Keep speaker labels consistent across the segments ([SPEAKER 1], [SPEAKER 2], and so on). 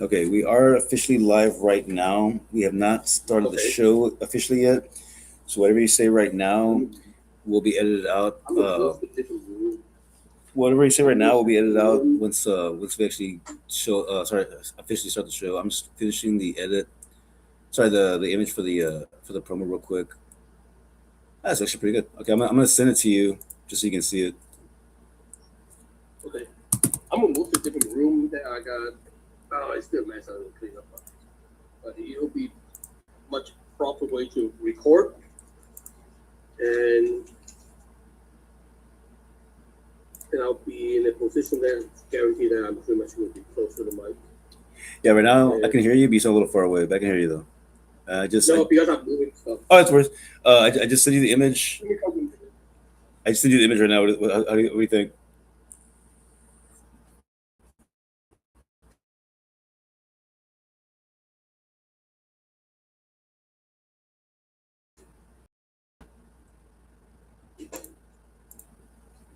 [SPEAKER 1] Okay, we are officially live right now. We have not started the
[SPEAKER 2] Okay.
[SPEAKER 1] show officially yet. So whatever you say right now
[SPEAKER 2] I'm
[SPEAKER 1] will be edited out.
[SPEAKER 2] I'm gonna move to a different room.
[SPEAKER 1] Whatever you say right
[SPEAKER 2] I'm
[SPEAKER 1] now
[SPEAKER 2] move
[SPEAKER 1] will
[SPEAKER 2] to a
[SPEAKER 1] be edited
[SPEAKER 2] different
[SPEAKER 1] out
[SPEAKER 2] room.
[SPEAKER 1] once we actually show. Sorry, officially start the show. I'm just finishing the edit. Sorry, the image for the promo real quick. That's actually pretty good. Okay, I'm gonna send it to you just so you can see it.
[SPEAKER 2] Okay. I'm gonna move to a different room that I got. Oh, it's still a mess. I'm gonna clean up. But it'll be much proper way to record, and I'll be in a position that guarantee that I'm pretty much gonna be close to the mic.
[SPEAKER 1] Yeah, right now I
[SPEAKER 2] And
[SPEAKER 1] can hear you, but you're still a little far away. But I can hear you though. I just I,
[SPEAKER 2] no, because I'm moving stuff.
[SPEAKER 1] oh, it's worse. I just sent you the image.
[SPEAKER 2] Let me come in.
[SPEAKER 1] I just sent you the image right now. What do you think?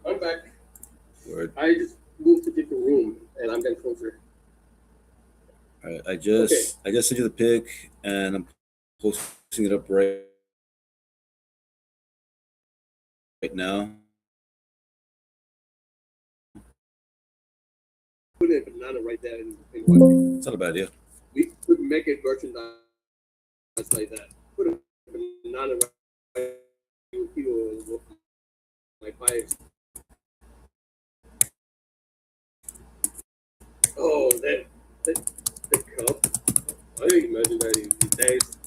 [SPEAKER 2] I'm back.
[SPEAKER 1] Word.
[SPEAKER 2] I just moved to a different room, and I'm getting closer.
[SPEAKER 1] All right,
[SPEAKER 2] Okay.
[SPEAKER 1] I just sent you the pic, and I'm posting it up right now.
[SPEAKER 2] Put a banana right there in one.
[SPEAKER 1] It's not a bad idea.
[SPEAKER 2] We could make it merchandise like that. Put a banana right people like buy it. Oh, that the cup. I didn't imagine that in these days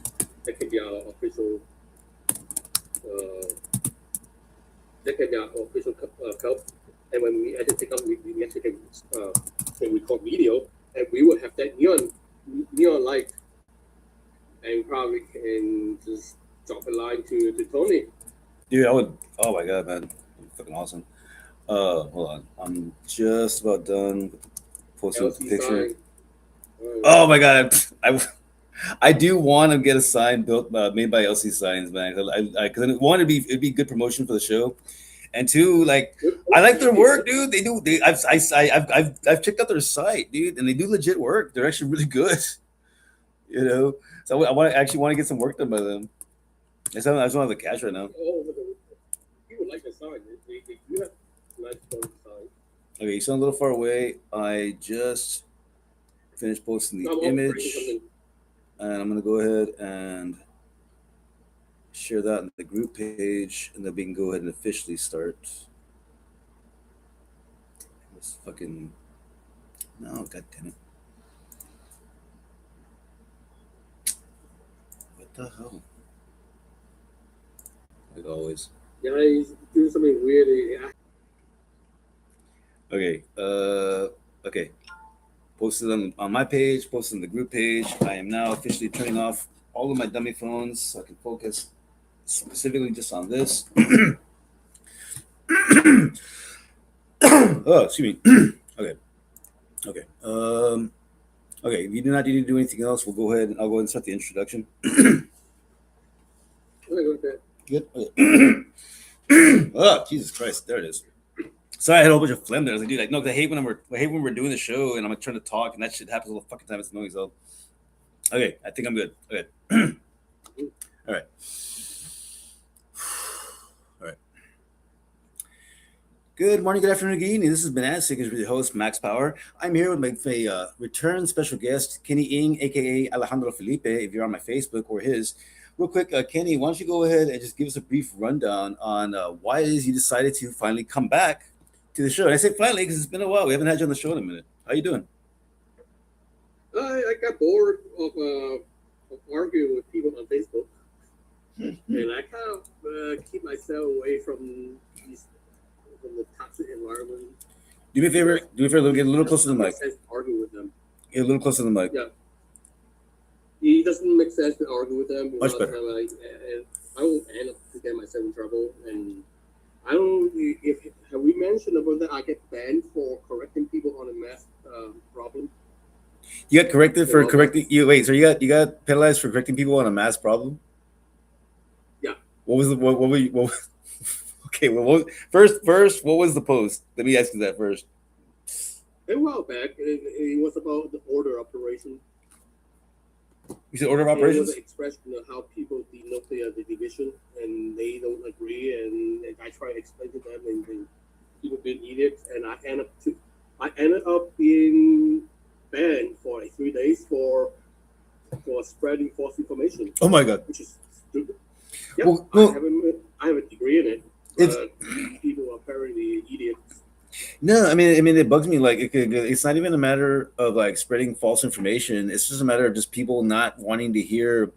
[SPEAKER 2] that can be our official uh, that can be our official cup. And when we actually take up, we actually can record video, and we will have that neon light, and probably can just drop a line to Tony.
[SPEAKER 1] Dude, I would. Oh my god, man, fucking awesome. Hold on. I'm just about done posting the
[SPEAKER 2] LC
[SPEAKER 1] picture.
[SPEAKER 2] sign. Uh,
[SPEAKER 1] Oh my god, I do want to get a sign built made by LC Signs, man. Because one, it'd be good promotion for the show, and two, like I like their work, dude. They do. I've checked out their site, dude, and they do legit work. They're actually really good, you know. So I want to actually want to get some work done by them. I just don't have the cash right now.
[SPEAKER 2] oh, people like the sign. They do have nice fun sign.
[SPEAKER 1] Okay, you sound a little far away. I just finished posting the
[SPEAKER 2] I'm also bringing
[SPEAKER 1] image,
[SPEAKER 2] something.
[SPEAKER 1] and I'm gonna go ahead and share that in the group page, and then we can go ahead and officially start. This fucking no, god damn it! What the hell? Like always.
[SPEAKER 2] Guys, do something weird.
[SPEAKER 1] Okay. Okay. Posted on my page. Posted on the group page. I am now officially turning off all of my dummy phones so I can focus specifically just on this. Oh, excuse me. Okay. Okay. Okay. If you do not need to do anything else, we'll go ahead and I'll go ahead and start the introduction.
[SPEAKER 2] Okay.
[SPEAKER 1] Good. Okay. Oh, Jesus Christ! There it is. Sorry, I had a whole bunch of phlegm there. I was like, dude, like, no, 'cause I hate when we're doing the show and I'm like trying to talk and that shit happens all the fucking time. It's annoying. So, okay, I think I'm good. Okay. All right. All right. Good morning, good afternoon, good evening. This has been As Sick as your host, Max Power. I'm here with my return special guest, Kenny Ing, aka Alejandro Felipe, if you're on my Facebook or his. Real quick, Kenny, why don't you go ahead and just give us a brief rundown on why it is you decided to finally come back to the show? And I say finally because it's been a while. We haven't had you on the show in a minute. How you doing?
[SPEAKER 2] I got bored of arguing with people on Facebook, and I kind of keep myself away these from the toxic environment
[SPEAKER 1] Do me a favor.
[SPEAKER 2] because
[SPEAKER 1] Do me a favor. Get a
[SPEAKER 2] it
[SPEAKER 1] little
[SPEAKER 2] does
[SPEAKER 1] closer to
[SPEAKER 2] not
[SPEAKER 1] the
[SPEAKER 2] make
[SPEAKER 1] mic.
[SPEAKER 2] sense to argue with them.
[SPEAKER 1] Get a little closer to the mic.
[SPEAKER 2] Yeah, it doesn't make sense to argue with them
[SPEAKER 1] Much
[SPEAKER 2] because
[SPEAKER 1] better.
[SPEAKER 2] and I will end up to get myself in trouble. And I don't if have we mentioned about that I get banned for correcting people on a math problem
[SPEAKER 1] You got corrected
[SPEAKER 2] a
[SPEAKER 1] for
[SPEAKER 2] while back.
[SPEAKER 1] correcting you. Wait, so you got penalized for correcting people on a mass problem?
[SPEAKER 2] Yeah,
[SPEAKER 1] What was the what were you, what, okay? Well, first, what was the post? Let me ask you that first.
[SPEAKER 2] A while back, it was about the order operation.
[SPEAKER 1] You said order of
[SPEAKER 2] It was an
[SPEAKER 1] operations.
[SPEAKER 2] expression of how people denuclear the division, and they don't agree. And I try to explain to them, and people being idiots. And I ended up being banned for like 3 days for spreading false information,
[SPEAKER 1] Oh my god.
[SPEAKER 2] which is stupid. Yep,
[SPEAKER 1] Well,
[SPEAKER 2] I have a degree in it,
[SPEAKER 1] it's
[SPEAKER 2] but people are apparently idiots.
[SPEAKER 1] no. I mean, it bugs me. Like, it's not even a matter of like spreading false information. It's just a matter of just people not wanting to hear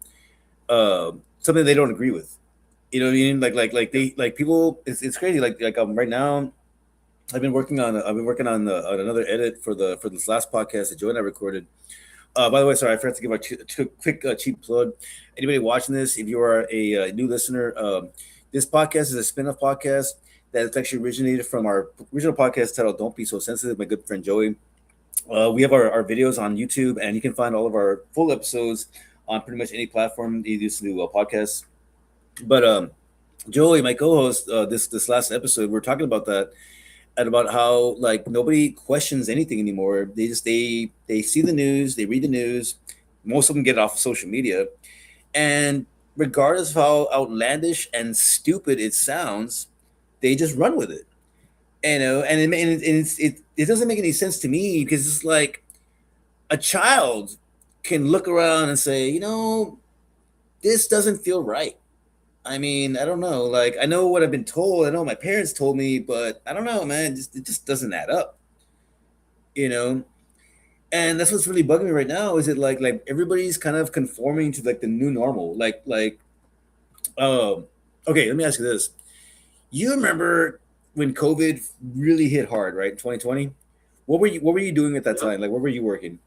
[SPEAKER 1] uh, something they don't agree with. You know what I mean? Like
[SPEAKER 2] Yep.
[SPEAKER 1] they like people. It's crazy. Like right now, I've been working on another edit for this last podcast that Joe and I recorded. By the way, sorry, I forgot to give a quick cheap plug. Anybody watching this, if you are a new listener, this podcast is a spin-off podcast that's actually originated from our original podcast titled "Don't Be So Sensitive." My good friend Joey. We have our videos on YouTube, and you can find all of our full episodes on pretty much any platform you used to do podcasts. But Joey, my co-host, this last episode, we're talking about that and about how like nobody questions anything anymore. They see the news, they read the news. Most of them get it off of social media, and regardless of how outlandish and stupid it sounds, they just run with it. You know, it doesn't make any sense to me because it's like a child can look around and say, you know, this doesn't feel right. I mean, I don't know. Like, I know what I've been told. I know my parents told me, but I don't know, man. It just doesn't add up, you know. And that's what's really bugging me right now. Is it like everybody's kind of conforming to like the new normal? Um, okay. Let me ask you this: you remember when COVID really hit hard, right? In 2020. What were you doing at that
[SPEAKER 2] Yep.
[SPEAKER 1] time? Like, where were you working?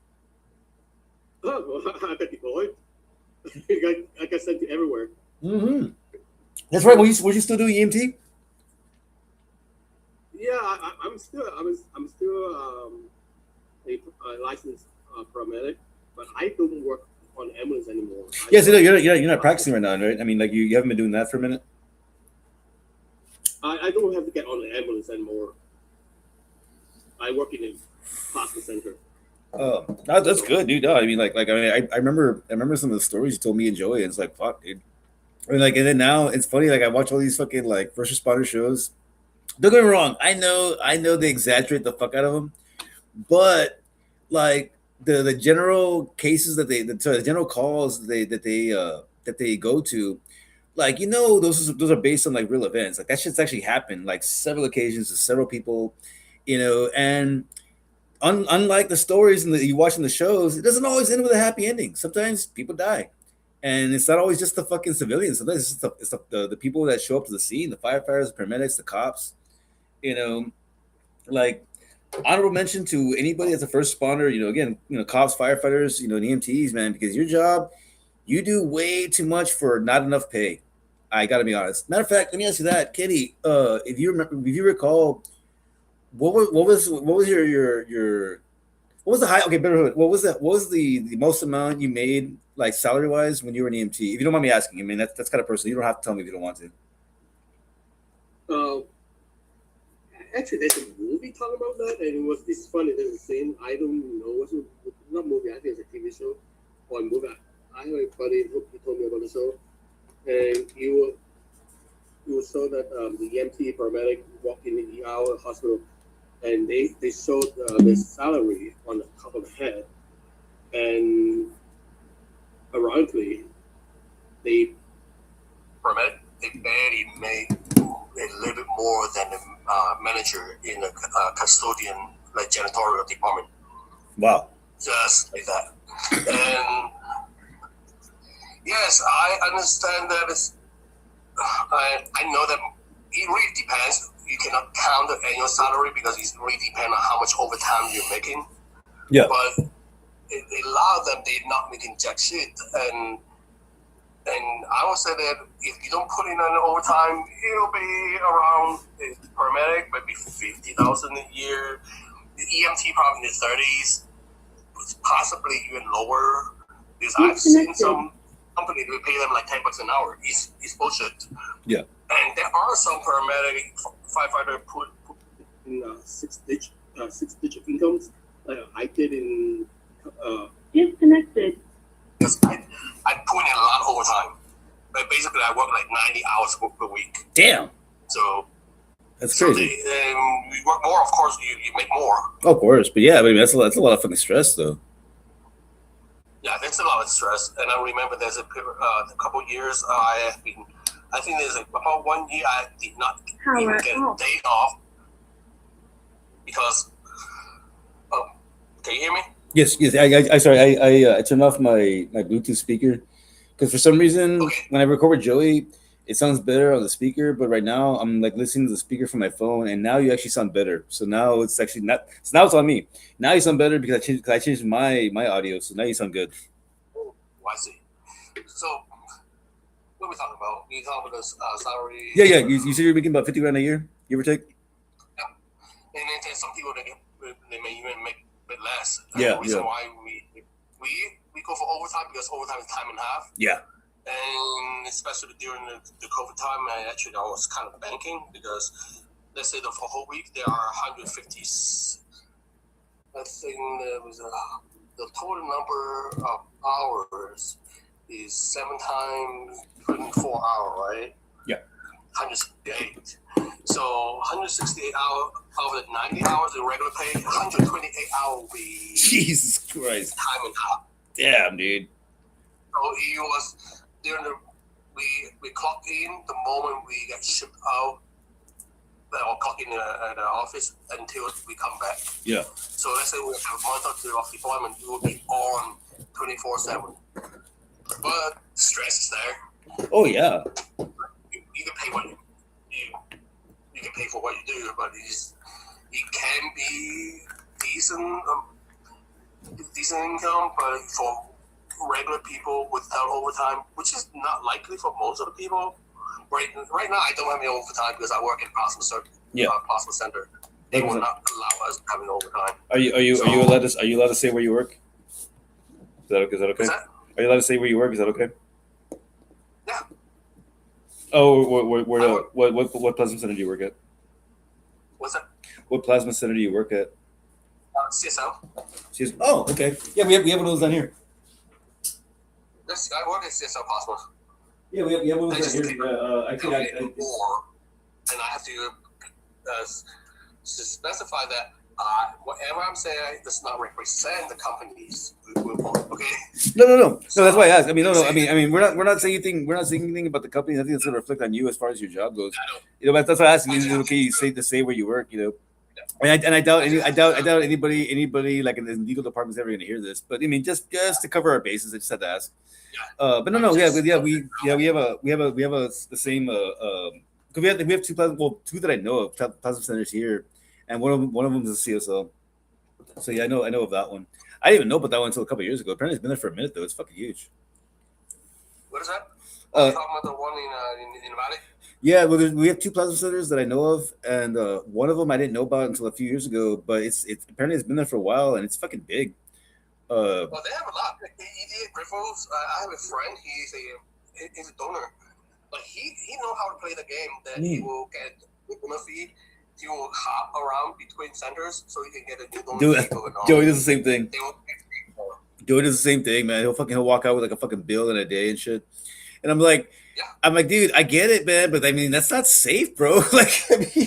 [SPEAKER 2] Oh, well, I got deployed. I got sent to everywhere.
[SPEAKER 1] Mm-hmm. That's right. Were you still doing EMT?
[SPEAKER 2] Yeah, I'm still a licensed paramedic, but I don't work on ambulance anymore. I
[SPEAKER 1] Yes.
[SPEAKER 2] work
[SPEAKER 1] You're not
[SPEAKER 2] hospital.
[SPEAKER 1] practicing right now, right? I mean, like you haven't been doing that for a minute.
[SPEAKER 2] I don't have to get on the ambulance anymore. I work in a plasma center.
[SPEAKER 1] Oh, that's good, dude. No, I mean, I remember some of the stories you told me and Joey, and it's like, fuck, dude. I mean, like, and then now it's funny. Like, I watch all these fucking like first responder shows. Don't get me wrong. I know they exaggerate the fuck out of them, but like the general cases the general calls that they go to, like those are based on like real events. Like that shit's actually happened like several occasions to several people, and unlike the stories and you watching the shows, it doesn't always end with a happy ending. Sometimes people die, and it's not always just the fucking civilians. Sometimes it's the people that show up to the scene, the firefighters, the paramedics, the cops. You know, like honorable mention to anybody that's a first responder. Again, cops, firefighters, and EMTs, man, because your job, you do way too much for not enough pay. I got to be honest. Matter of fact, let me ask you that, Kenny. If you recall, what was your what was the high? Okay, better. What was that? What was the most amount you made, like salary wise, when you were an EMT? If you don't mind me asking, I mean that's kind of personal. You don't have to tell me if you don't want to.
[SPEAKER 2] Uh, Actually, there's a movie talking about that, and it's funny. There's a scene I don't know what's it, not movie. I think it's a TV show or a movie. I have a buddy who he told me about the show, and he will show that the EMT paramedic walked in the ER hospital, and they showed the salary on the top of the head, and ironically, they paramedic they barely made a little bit more than the manager in the custodian, like janitorial department,
[SPEAKER 1] Wow.
[SPEAKER 2] just like that. And yes, I understand that. I know that it really depends. You cannot count the annual salary because it really depends on how much overtime you're making.
[SPEAKER 1] Yeah.
[SPEAKER 2] But a lot of them they're not making jack shit, and I would say that if you don't put in an overtime, it'll be around paramedic maybe 50,000 a year. The EMT probably in the 30s, possibly even lower. Because I've seen some companies will pay them like $10 an hour. It's bullshit.
[SPEAKER 1] Yeah.
[SPEAKER 2] And there are some paramedic firefighter put in 6 digits 6-digit incomes. I did in disconnected. Because I put in a lot of overtime. But basically, I work like 90 hours per week.
[SPEAKER 1] Damn.
[SPEAKER 2] So
[SPEAKER 1] that's crazy.
[SPEAKER 2] We work more, of course. You make more.
[SPEAKER 1] Of course, but yeah, I mean that's a lot of fucking stress though.
[SPEAKER 2] Yeah, that's a lot of stress. And I remember there's a couple of years I think there's about 1 year I did not even get a day off because. Can you hear me?
[SPEAKER 1] Yes. I sorry. I turned off my Bluetooth speaker because for some reason when I record with Joey, it sounds better on the speaker. But right now I'm like listening to the speaker from my phone, and now you actually sound better. So now it's actually not. So now it's on me. Now you sound better because I changed my audio. So now you sound good.
[SPEAKER 2] Oh, I see. So what are we talking about? We talking about this salary.
[SPEAKER 1] Yeah. You said you're making about 50 grand a year, give or take.
[SPEAKER 2] Yeah. And then there's some people that they may even make a bit less.
[SPEAKER 1] Yeah.
[SPEAKER 2] The reason why we go for overtime because overtime is time and a half.
[SPEAKER 1] Yeah.
[SPEAKER 2] And especially during the COVID time, I was kind of banking because let's say for a whole week there are 150. I think there was the total number of hours is 7 times 24 hours, right?
[SPEAKER 1] Yeah.
[SPEAKER 2] 168. So 168 hours out of the 90 hours in regular pay, 128 hours will be
[SPEAKER 1] Jesus Christ.
[SPEAKER 2] Time and half.
[SPEAKER 1] Damn, dude.
[SPEAKER 2] So it was during we clock in the moment we get shipped out or clock in at the office until we come back.
[SPEAKER 1] Yeah.
[SPEAKER 2] So let's say we have a month or two of deployment, we will be on 24/7. But stress is there.
[SPEAKER 1] Oh yeah.
[SPEAKER 2] You can pay what you can pay for what you do, but it can be decent income, but for regular people without overtime, which is not likely for most of the people. Right now, I don't have any overtime because I work in plasma center. They will not allow us having overtime.
[SPEAKER 1] Are you allowed to say where you work? Is that okay? Are you allowed to say where you work? Is that okay?
[SPEAKER 2] Yeah.
[SPEAKER 1] Oh, what plasma center do you work at?
[SPEAKER 2] What's that?
[SPEAKER 1] What plasma center do you work at?
[SPEAKER 2] CSL.
[SPEAKER 1] Oh, okay. Yeah, we have one of those down here.
[SPEAKER 2] Yes, I work at CSL Plasma.
[SPEAKER 1] Yeah, we have one of those down here.
[SPEAKER 2] And I have to specify that whatever I'm saying does not represent the company's viewpoint. Okay.
[SPEAKER 1] No. That's why I asked. I mean, no. I mean, we're not saying anything. We're not saying anything about the company. I think it's going to reflect on you as far as your job goes. You know, that's why I asked. Is it okay? You say where you work. You know. And I doubt anybody like in the legal department is ever going to hear this. But I mean, just to cover our bases, I just had to ask. But no, we have the same. Cause we have two that I know of plasma centers here, and one of them is a CSL. So yeah, I know of that one. I didn't even know about that one until a couple of years ago. Apparently, it's been there for a minute though. It's fucking huge.
[SPEAKER 2] What is that? Are you talking about the one in Valley?
[SPEAKER 1] Yeah, well, we have two plasma centers that I know of, and one of them I didn't know about until a few years ago. But it's apparently it's been there for a while, and it's fucking big.
[SPEAKER 2] Well, they have a lot. EDA peripherals. I have a friend. He's a donor, but he knows how to play the game. That he will get a donor fee. He will hop around between centers so he can get a new donor fee going on.
[SPEAKER 1] Joey does the same thing. Joey does the same thing, man. He'll walk out with like a fucking bill in a day and shit. And I'm like, dude, I get it, man, but I mean, that's not safe, bro. Be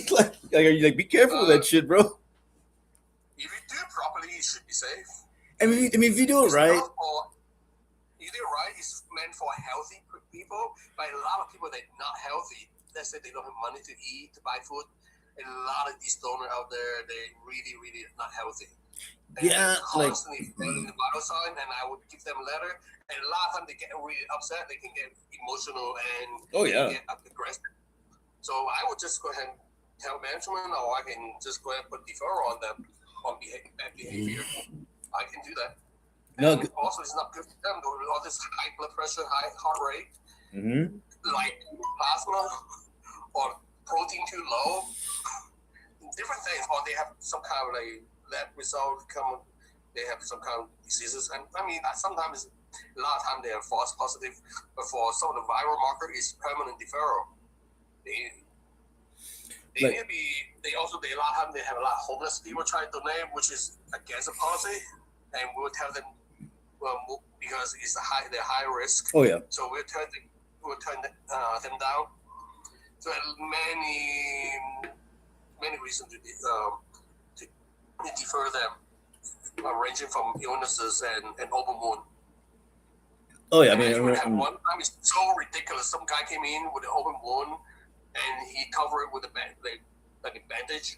[SPEAKER 1] careful with that shit, bro.
[SPEAKER 2] If you do it properly, it should be safe.
[SPEAKER 1] I mean, if you do it right,
[SPEAKER 2] it's meant for healthy people. But a lot of people that are not healthy, let's say they don't have money to eat, to buy food, and a lot of these donors out there, they really, really not healthy. And constantly failing the vital sign, and I would give them a letter. And a lot of times they get really upset. They can get emotional and get aggressive. So I would just go ahead and tell management, or I can just go ahead and put deferral on them on bad behavior. I can do that. And also, it's not good for them. All this high blood pressure, high heart rate, like plasma or protein too low, different things. Or they have some kind of lab result they have some kind of diseases. And I mean, sometimes a lot of times they are false positive, but for some of the viral marker, it's permanent deferral. They
[SPEAKER 1] Like,
[SPEAKER 2] need to be. They also they a lot of time they have a lot of homeless people trying to donate, which is against the policy, and we'll tell them because it's a high they're high risk.
[SPEAKER 1] oh yeah,
[SPEAKER 2] So we'll turn them down. So many reasons to defer them, ranging from illnesses and overmoon.
[SPEAKER 1] oh yeah. I
[SPEAKER 2] And
[SPEAKER 1] mean,
[SPEAKER 2] I even had one time it's so ridiculous. Some guy came in with an open wound, and he covered it with like a bandage.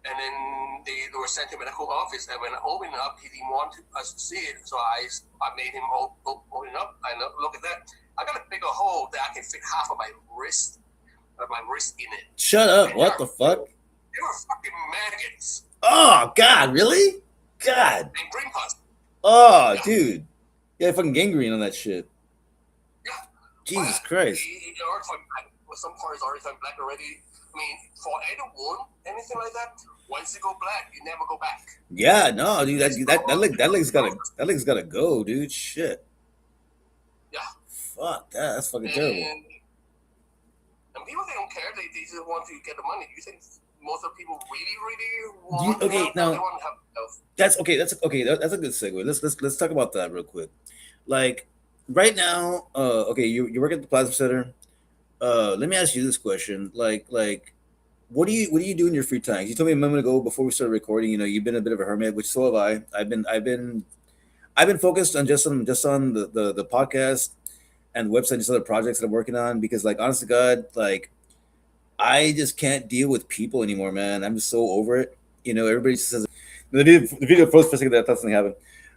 [SPEAKER 2] And then they were sent to medical office. And when I opened it up, he didn't want us to see it. So I made him open it up. I look at that. I got a bigger hole that I can fit half of my wrist in it.
[SPEAKER 1] shut up.
[SPEAKER 2] And
[SPEAKER 1] What the fuck?
[SPEAKER 2] they were fucking maggots
[SPEAKER 1] Oh God, really? God.
[SPEAKER 2] and green pus.
[SPEAKER 1] Oh,
[SPEAKER 2] Yeah,
[SPEAKER 1] dude. Yeah, fucking gangrene on that shit.
[SPEAKER 2] yeah.
[SPEAKER 1] Jesus
[SPEAKER 2] But
[SPEAKER 1] Christ.
[SPEAKER 2] it already turned black. With some parts already turned black already. I mean, for any wound, anything like that, once you go black, you never go back.
[SPEAKER 1] Yeah, no, dude.
[SPEAKER 2] It's
[SPEAKER 1] That leg's gotta go, dude. Shit.
[SPEAKER 2] yeah.
[SPEAKER 1] Fuck that. That's fucking terrible.
[SPEAKER 2] And people they don't care. They just want to get the money. You think most of the people really
[SPEAKER 1] You,
[SPEAKER 2] want to
[SPEAKER 1] okay,
[SPEAKER 2] help? No, they
[SPEAKER 1] now
[SPEAKER 2] want to help themselves.
[SPEAKER 1] that's okay. That's okay. That's a good segue. Let's talk about that real quick. Like right now, okay, you work at the plasma center. Let me ask you this question. Like what do you do in your free time? You told me a moment ago before we started recording. You know, you've been a bit of a hermit, which so have I. I've been focused on just on the podcast and website, just other projects that I'm working on because, like, honest to God, like I just can't deal with people anymore, man. I'm just so over it. You know, everybody just says the video froze for a second. That I thought something happened.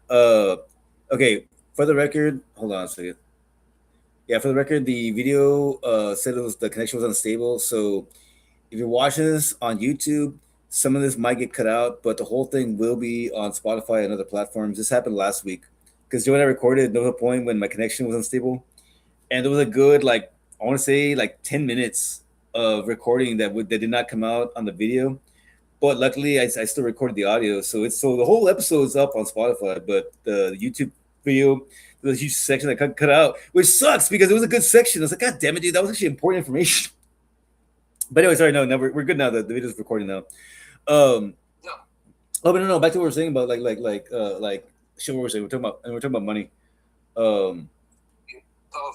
[SPEAKER 1] Uh, okay, for the record, hold on a second. Yeah, for the record, the video said the connection was unstable. So if you're watching this on YouTube, some of this might get cut out, but the whole thing will be on Spotify and other platforms. This happened last week because when I recorded, there was a point when my connection was unstable, and there was a good like I want to say like 10 minutes of recording that did not come out on the video. But luckily, I still recorded the audio, so the whole episode's up on Spotify, but the YouTube video. There's a huge section that cut out, which sucks because it was a good section. I was like, God damn it, dude, that was actually important information. But anyway, sorry, no, we're good now. The video's recording now. Um,
[SPEAKER 2] No,
[SPEAKER 1] oh, but no, back to what we were saying about like shit. What we're saying, we're talking about money. Um,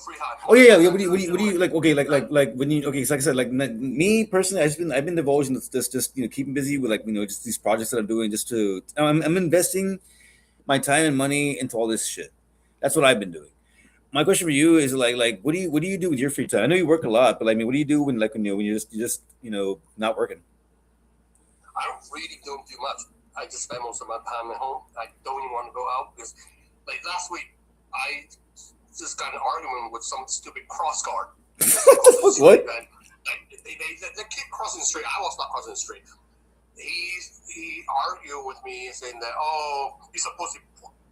[SPEAKER 2] free hot.
[SPEAKER 1] oh yeah. What do you like? Okay, like when you okay, so like I said, like me personally, I've been divulging this just keeping busy with just these projects that I'm doing just to I'm investing my time and money into all this shit. That's what I've been doing. My question for you is like what do you do with your free time? I know you work a lot, but I mean, what do you do when you're just not working?
[SPEAKER 2] I don't really do much. I just spend most of my time at home. I don't even want to go out because, like last week, I just got an argument with some stupid cross guard.
[SPEAKER 1] What the fuck? What?
[SPEAKER 2] The kid crossing the street. I was not crossing the street. He argued with me saying that you're supposed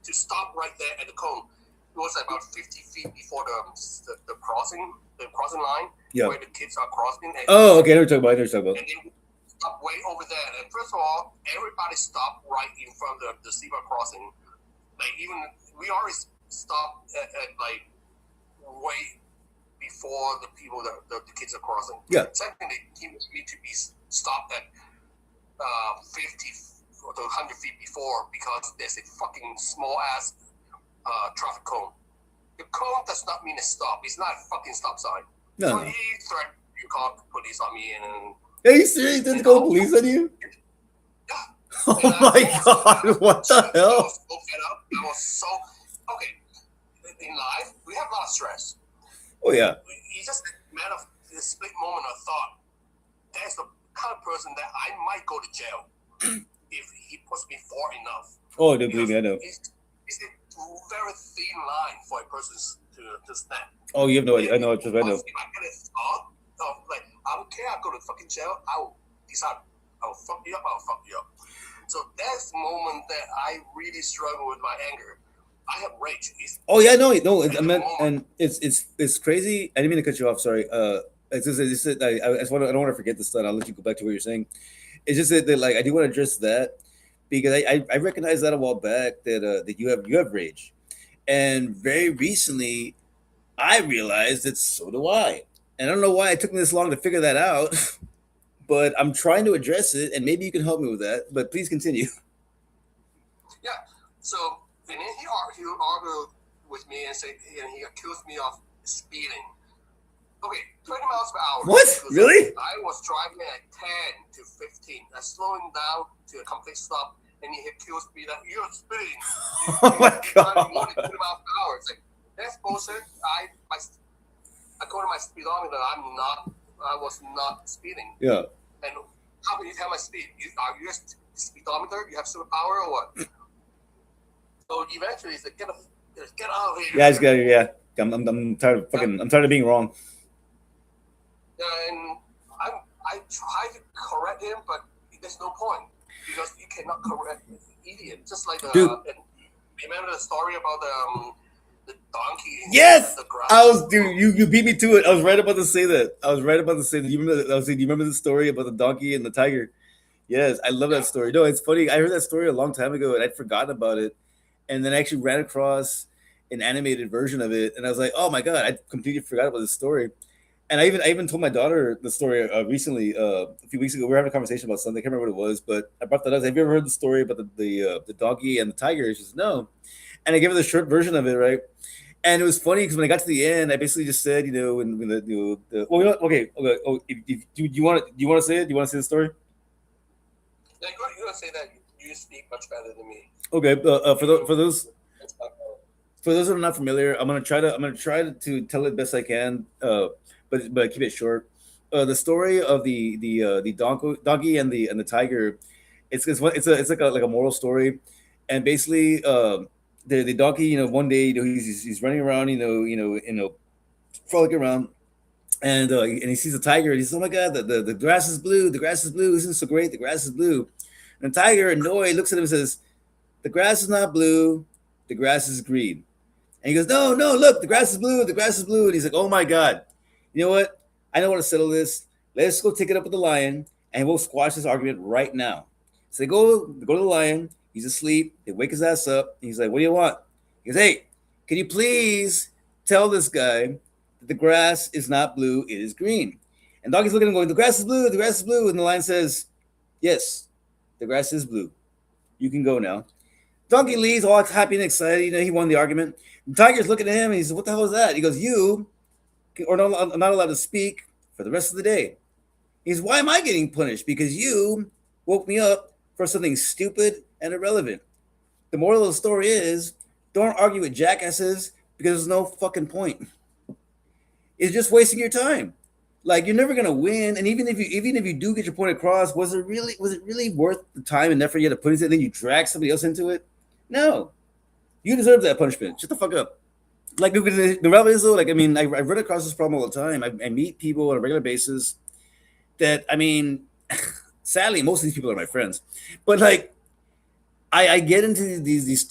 [SPEAKER 2] to stop right there at the cone. It was about 50 feet before the crossing line
[SPEAKER 1] Yeah.
[SPEAKER 2] where the kids are crossing. And,
[SPEAKER 1] Oh, okay. I know what you're talking about. I know what you're talking about.
[SPEAKER 2] and then stop way over there. And first of all, everybody stopped right in front of the zebra crossing. Like even we always stopped at like way before the people that the kids are crossing.
[SPEAKER 1] Yeah.
[SPEAKER 2] Secondly, he need to be stopped at 50 to 100 feet before because there's a fucking small ass traffic cone. The cone does not mean a stop. It's not a fucking stop sign.
[SPEAKER 1] No.
[SPEAKER 2] So he threatened you call police on me and
[SPEAKER 1] Are you serious? Did call police on you?
[SPEAKER 2] yeah.
[SPEAKER 1] Oh
[SPEAKER 2] And
[SPEAKER 1] my god! What the
[SPEAKER 2] I
[SPEAKER 1] hell?
[SPEAKER 2] was so fed up. I was so okay. In life, we have a lot of stress.
[SPEAKER 1] Oh yeah.
[SPEAKER 2] It's just a matter of a split moment of thought. That's the kind of person that I might go to jail if he puts me far enough.
[SPEAKER 1] Oh, don't believe me. I know.
[SPEAKER 2] It's a very thin line for a person to snap.
[SPEAKER 1] Oh, you have no idea. I know. I know.
[SPEAKER 2] If I get a thought of like I don't care, I go to fucking jail. I will decide. I'll fuck you up. I'll fuck you up. So that's the moment that I really struggle with my anger. I have rage.
[SPEAKER 1] Oh yeah, no. I mean, and it's crazy. I didn't mean to cut you off. Sorry. I just want I don't want to forget this thought. I'll let you go back to what you're saying. It's just that like I do want to address that because I recognized that a while back that you have rage, and very recently I realized that so do I. And I don't know why it took me this long to figure that out. but I'm trying to address it, and maybe you can help me with that. But please continue.
[SPEAKER 2] Yeah. So and then he argued with me and say and he accused me of speeding. Okay, 20 miles per hour
[SPEAKER 1] What?
[SPEAKER 2] is good.
[SPEAKER 1] Really?
[SPEAKER 2] I was driving at 10 to 15. I slowing down to a complete stop, and he accused me that you're speeding.
[SPEAKER 1] Oh my
[SPEAKER 2] You're driving more than
[SPEAKER 1] god.
[SPEAKER 2] 20 miles per hour. It's like that's bullshit. According to my speedometer, I was not speeding.
[SPEAKER 1] Yeah.
[SPEAKER 2] And how can you tell my speed? Are you just speedometer? You have superpower or what? So eventually, he's like, get out of here.
[SPEAKER 1] Yeah, I just got yeah. I'm tired of fucking. I'm tired of being wrong.
[SPEAKER 2] And I try to correct him, but there's no point because you cannot correct an idiot. Just like
[SPEAKER 1] Dude.
[SPEAKER 2] remember the story about the donkey?
[SPEAKER 1] Yes.
[SPEAKER 2] The grass.
[SPEAKER 1] I was, dude. You beat me to it. I was right about to say that. I was right about to say that. You remember? I was saying, do you remember the story about the donkey and the tiger? Yes, I love that story. No, it's funny. I heard that story a long time ago, and I'd forgotten about it. And then I actually ran across an animated version of it, and I was like, "Oh my god, I completely forgot about this story." And I even told my daughter the story recently, a few weeks ago. We were having a conversation about something. I can't remember what it was, but I brought that up. Have you ever heard the story about the donkey and the tiger? She says no, and I gave her the short version of it, right? And it was funny because when I got to the end, I basically just said, when well, okay, okay. Oh, do you want to say it? Do you want to say the story?
[SPEAKER 2] Yeah, you're gonna say that you speak much better than me.
[SPEAKER 1] Okay, for those that are not familiar, I'm gonna try to tell it best I can, but keep it short. The story of the donkey and the tiger, it's like a moral story, and basically, the donkey, one day, he's running around, frolicking around, and he sees a tiger, and he says, "Oh my god, the grass is blue, the grass is blue, isn't it so great? The grass is blue." And the tiger, annoyed, looks at him and says, "The grass is not blue, the grass is green." And he goes, "No, no, look, the grass is blue, the grass is blue." And he's like, "Oh my God, you know what? I know how to settle this. Let's go take it up with the lion and we'll squash this argument right now." So they go to the lion. He's asleep. They wake his ass up. And he's like, "What do you want?" He goes, "Hey, can you please tell this guy that the grass is not blue, it is green?" And Donkey's looking at him going, "The grass is blue, the grass is blue." And the lion says, "Yes, the grass is blue. You can go now." Donkey leaves all happy and excited. He won the argument. The tiger's looking at him and he says, "What the hell is that?" He goes, "You are not allowed to speak for the rest of the day." He goes, "Why am I getting punished? Because you woke me up for something stupid and irrelevant." The moral of the story is, don't argue with jackasses because there's no fucking point. It's just wasting your time. Like, you're never gonna win, and even if you do get your point across, was it really worth the time and effort you had to put into it? And then you drag somebody else into it. No, you deserve that punishment. Shut the fuck up. Like, the reality is though, like, I mean, I run across this problem all the time. I meet people on a regular basis that, I mean, sadly, most of these people are my friends, but like, I get into these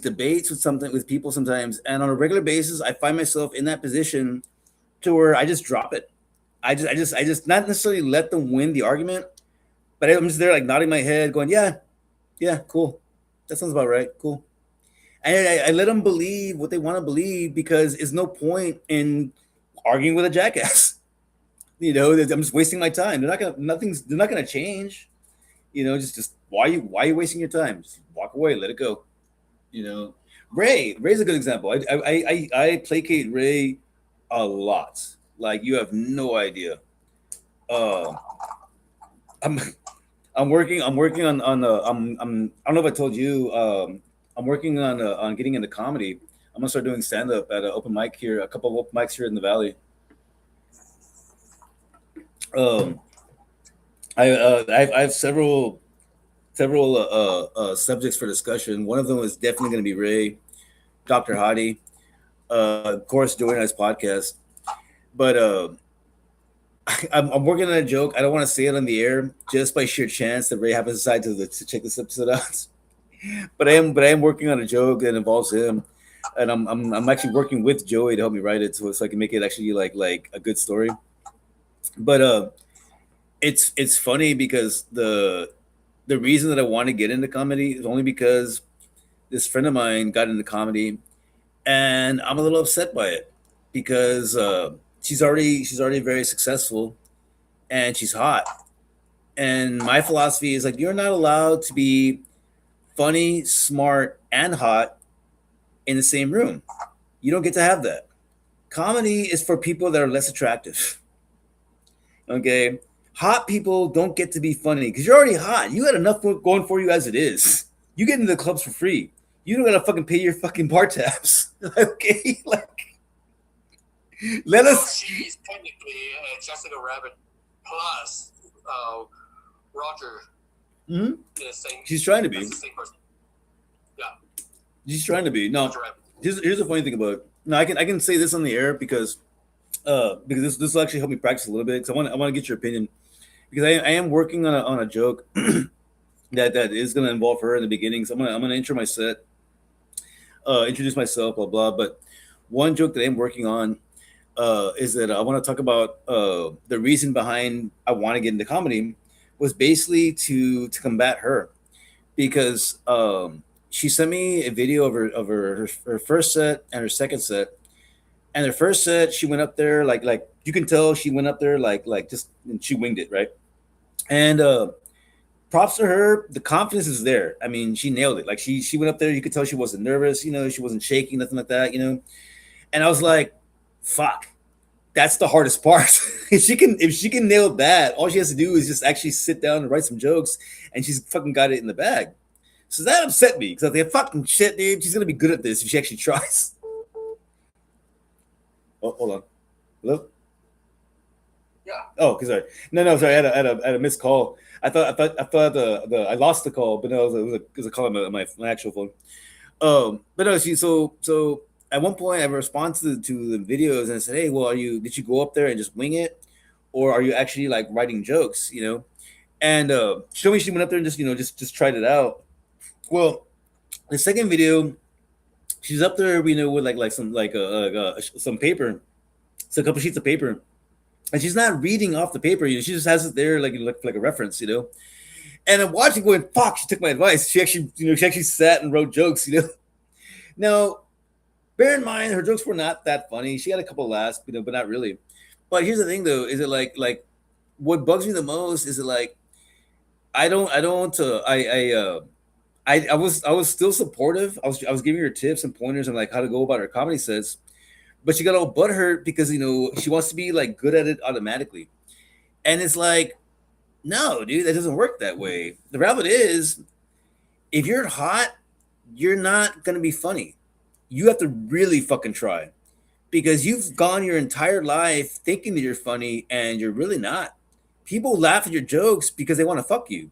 [SPEAKER 1] debates with people sometimes, and on a regular basis, I find myself in that position to where I just drop it. I just not necessarily let them win the argument, but I'm just there like nodding my head, going, "Yeah, yeah, cool. That sounds about right. Cool." And I let them believe what they want to believe because there's no point in arguing with a jackass. I'm just wasting my time. They're not gonna change. Just why are you wasting your time? Just walk away, let it go. You know, Ray's a good example. I placate Ray a lot. Like, you have no idea. Uh, I'm I'm working I don't know if I told you. I'm working on getting into comedy. I'm gonna start doing stand up at an open mic here, a couple of open mics here in the valley. Um, I have several subjects for discussion. One of them is definitely going to be Ray, Dr. Hadi, of course, doing his podcast. But I'm working on a joke. I don't want to say it on the air just by sheer chance that Ray happens to decide to check this episode out. But I am working on a joke that involves him, and I'm actually working with Joey to help me write it so I can make it actually like a good story. But it's funny because the reason that I want to get into comedy is only because this friend of mine got into comedy, and I'm a little upset by it because she's already very successful and she's hot. And my philosophy is like you're not allowed to be funny, smart, and hot in the same room. You don't get to have that. Comedy is for people that are less attractive. Okay, hot people don't get to be funny because you're already hot. You got enough going for you as it is. You get into the clubs for free. You don't gotta fucking pay your fucking bar tabs. Okay, like let
[SPEAKER 2] So
[SPEAKER 1] us.
[SPEAKER 2] she's technically Jessica Rabbit plus Roger
[SPEAKER 1] Hmm.
[SPEAKER 2] in the same.
[SPEAKER 1] She's trying to
[SPEAKER 2] That's
[SPEAKER 1] be.
[SPEAKER 2] the same person. Yeah,
[SPEAKER 1] She's trying to be. No,
[SPEAKER 2] Roger Rabbit.
[SPEAKER 1] here's the funny thing about it. No, I can say this on the air because this will actually help me practice a little bit because I want to get your opinion because I am working on a joke that is going to involve her in the beginning. So I'm gonna intro my set, introduce myself, blah blah. But one joke that I'm working on is that I want to talk about the reason behind I want to get into comedy was basically to combat her because she sent me a video of her first set and her second set. And her first set, she went up there like you can tell she went up there like just and she winged it, right? And props to her, the confidence is there. I mean, she nailed it. Like she went up there, you could tell she wasn't nervous, she wasn't shaking, nothing like that. And I was like, fuck, that's the hardest part. If she can nail that, all she has to do is just actually sit down and write some jokes, and she's fucking got it in the bag. So that upset me because I think fucking shit, dude. She's gonna be good at this if she actually tries. Oh, hold on. Hello.
[SPEAKER 2] Yeah.
[SPEAKER 1] Oh, sorry. No, sorry. I had a missed call. I thought I lost the call, but no, it was a call on my actual phone. But no, so at one point I responded to the videos and I said, hey, well, did you go up there and just wing it, or are you actually like writing jokes? And she told me she went up there and just tried it out. Well, the second video, she's up there, with like some some paper, so a couple sheets of paper, and she's not reading off the paper. She just has it there like a reference. And I'm watching, going, "Fuck!" She took my advice. She actually sat and wrote jokes. Now, bear in mind, her jokes were not that funny. She had a couple laughs, but not really. But here's the thing, though: is it like what bugs me the most? Is it like I don't I was still supportive. I was giving her tips and pointers on like how to go about her comedy sets, but she got all butthurt because she wants to be like good at it automatically, and it's like, no, dude, that doesn't work that way. The reality is, if you're hot, you're not gonna be funny. You have to really fucking try because you've gone your entire life thinking that you're funny and you're really not. People laugh at your jokes because they want to fuck you.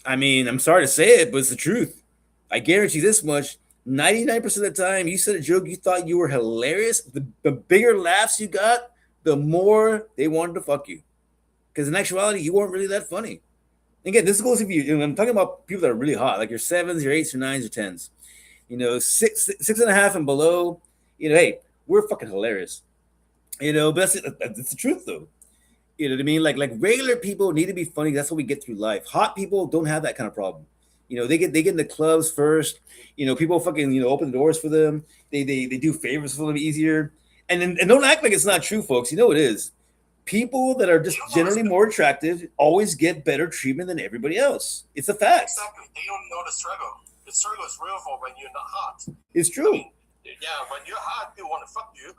[SPEAKER 1] I mean, I'm sorry to say it, but it's the truth. I guarantee this much: 99% of the time, you said a joke you thought you were hilarious. The bigger laughs you got, the more they wanted to fuck you. Because in actuality, you weren't really that funny. Again, this goes if I'm talking about people that are really hot, like your sevens, your eights, your nines, your tens. Six and a half and below. Hey, we're fucking hilarious. But that's the truth though. You know what I mean? Like regular people need to be funny. That's how we get through life. Hot people don't have that kind of problem. They get in the clubs first. People fucking open the doors for them. They do favors for them easier. And don't act like it's not true, folks. It is. People that are just generally more attractive always get better treatment than everybody else. It's a fact.
[SPEAKER 2] Exactly. They don't know the struggle. The struggle is real for when you're not hot.
[SPEAKER 1] It's true.
[SPEAKER 2] Yeah, when you're hot, people want to fuck you.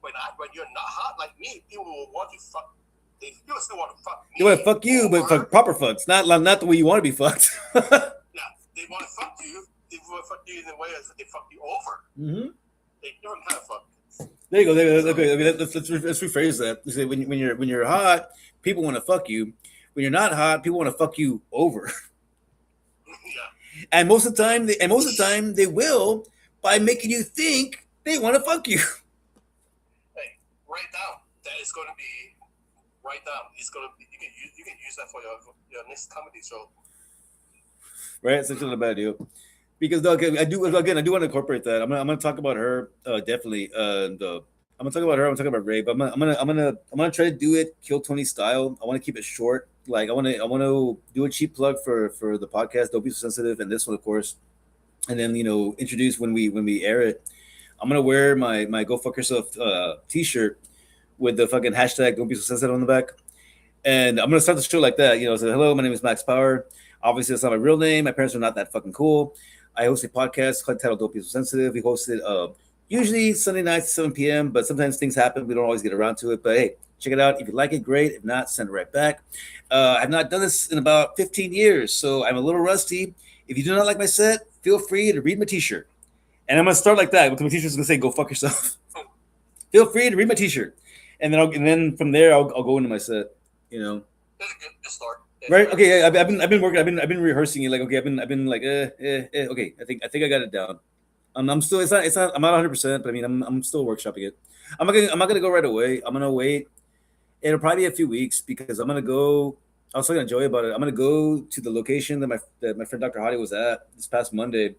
[SPEAKER 2] When you're not hot like me, people will want to fuck. They still want to fuck me.
[SPEAKER 1] They want to fuck you, but fuck proper fucks, not the way you want to be fucked.
[SPEAKER 2] Yeah, they want to fuck you. They want to fuck you in the way that they fuck you over.
[SPEAKER 1] Mm-hmm.
[SPEAKER 2] They don't have fuck.
[SPEAKER 1] There you go. Okay, let's rephrase that. You say when you're hot, people want to fuck you. When you're not hot, people want to fuck you over.
[SPEAKER 2] Yeah.
[SPEAKER 1] And most of the time, they will by making you think they want to fuck you.
[SPEAKER 2] Hey, write down. That is going to be. Write down. It's going to be. You can use that for your next comedy show.
[SPEAKER 1] Right, it's not a bad deal. Because I do want to incorporate that. I'm gonna talk about her definitely. I'm gonna talk about her. I'm gonna talk about Ray, but I'm gonna try to do it Kill Tony style. I want to keep it short. Like I want to do a cheap plug for the podcast. Don't be so sensitive, and this one of course, and then introduce when we air it. I'm gonna wear my Go Fuck Yourself T-shirt with the fucking hashtag Don't Be So Sensitive on the back. And I'm gonna start the show like that. Say, hello, my name is Max Power. Obviously, that's not my real name. My parents are not that fucking cool. I host a podcast titled Dope People Sensitive. We host it usually Sunday nights at 7 p.m., but sometimes things happen. We don't always get around to it. But hey, check it out. If you like it, great. If not, send it right back. I've not done this in about 15 years, so I'm a little rusty. If you do not like my set, feel free to read my t-shirt. And I'm gonna start like that. My t-shirt's gonna say "Go fuck yourself." Feel free to read my t-shirt, and then from there I'll go into my set. You know,
[SPEAKER 2] That's a good start.
[SPEAKER 1] right? Okay, yeah, I've been working. I've been rehearsing it. Like, okay, I've been like, okay. I think I got it down. I'm still. It's not. I'm not 100%, but I mean, I'm still workshopping it. I'm not gonna go right away. I'm gonna wait. It'll probably be a few weeks because I'm gonna go. I was talking to Joey about it. I'm gonna go to the location that my friend Dr. Hadi was at this past Monday,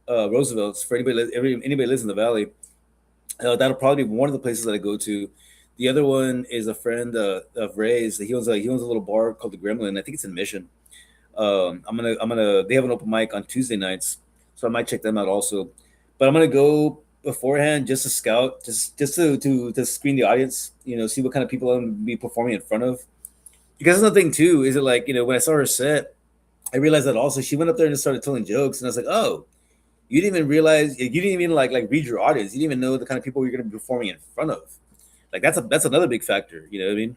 [SPEAKER 1] Roosevelt's. For anybody lives in the valley, that'll probably be one of the places that I go to. The other one is a friend of Ray's. He owns a little bar called the Gremlin. I think it's in Mission. I'm gonna. They have an open mic on Tuesday nights, so I might check them out also. But I'm gonna go beforehand just to scout, just to screen the audience. See what kind of people I'm gonna be performing in front of. Because another thing too is it like when I saw her set, I realized that also she went up there and just started telling jokes, and I was like, oh, you didn't even realize you didn't even like read your audience. You didn't even know the kind of people you're gonna be performing in front of. Like that's another big factor. You know what I mean?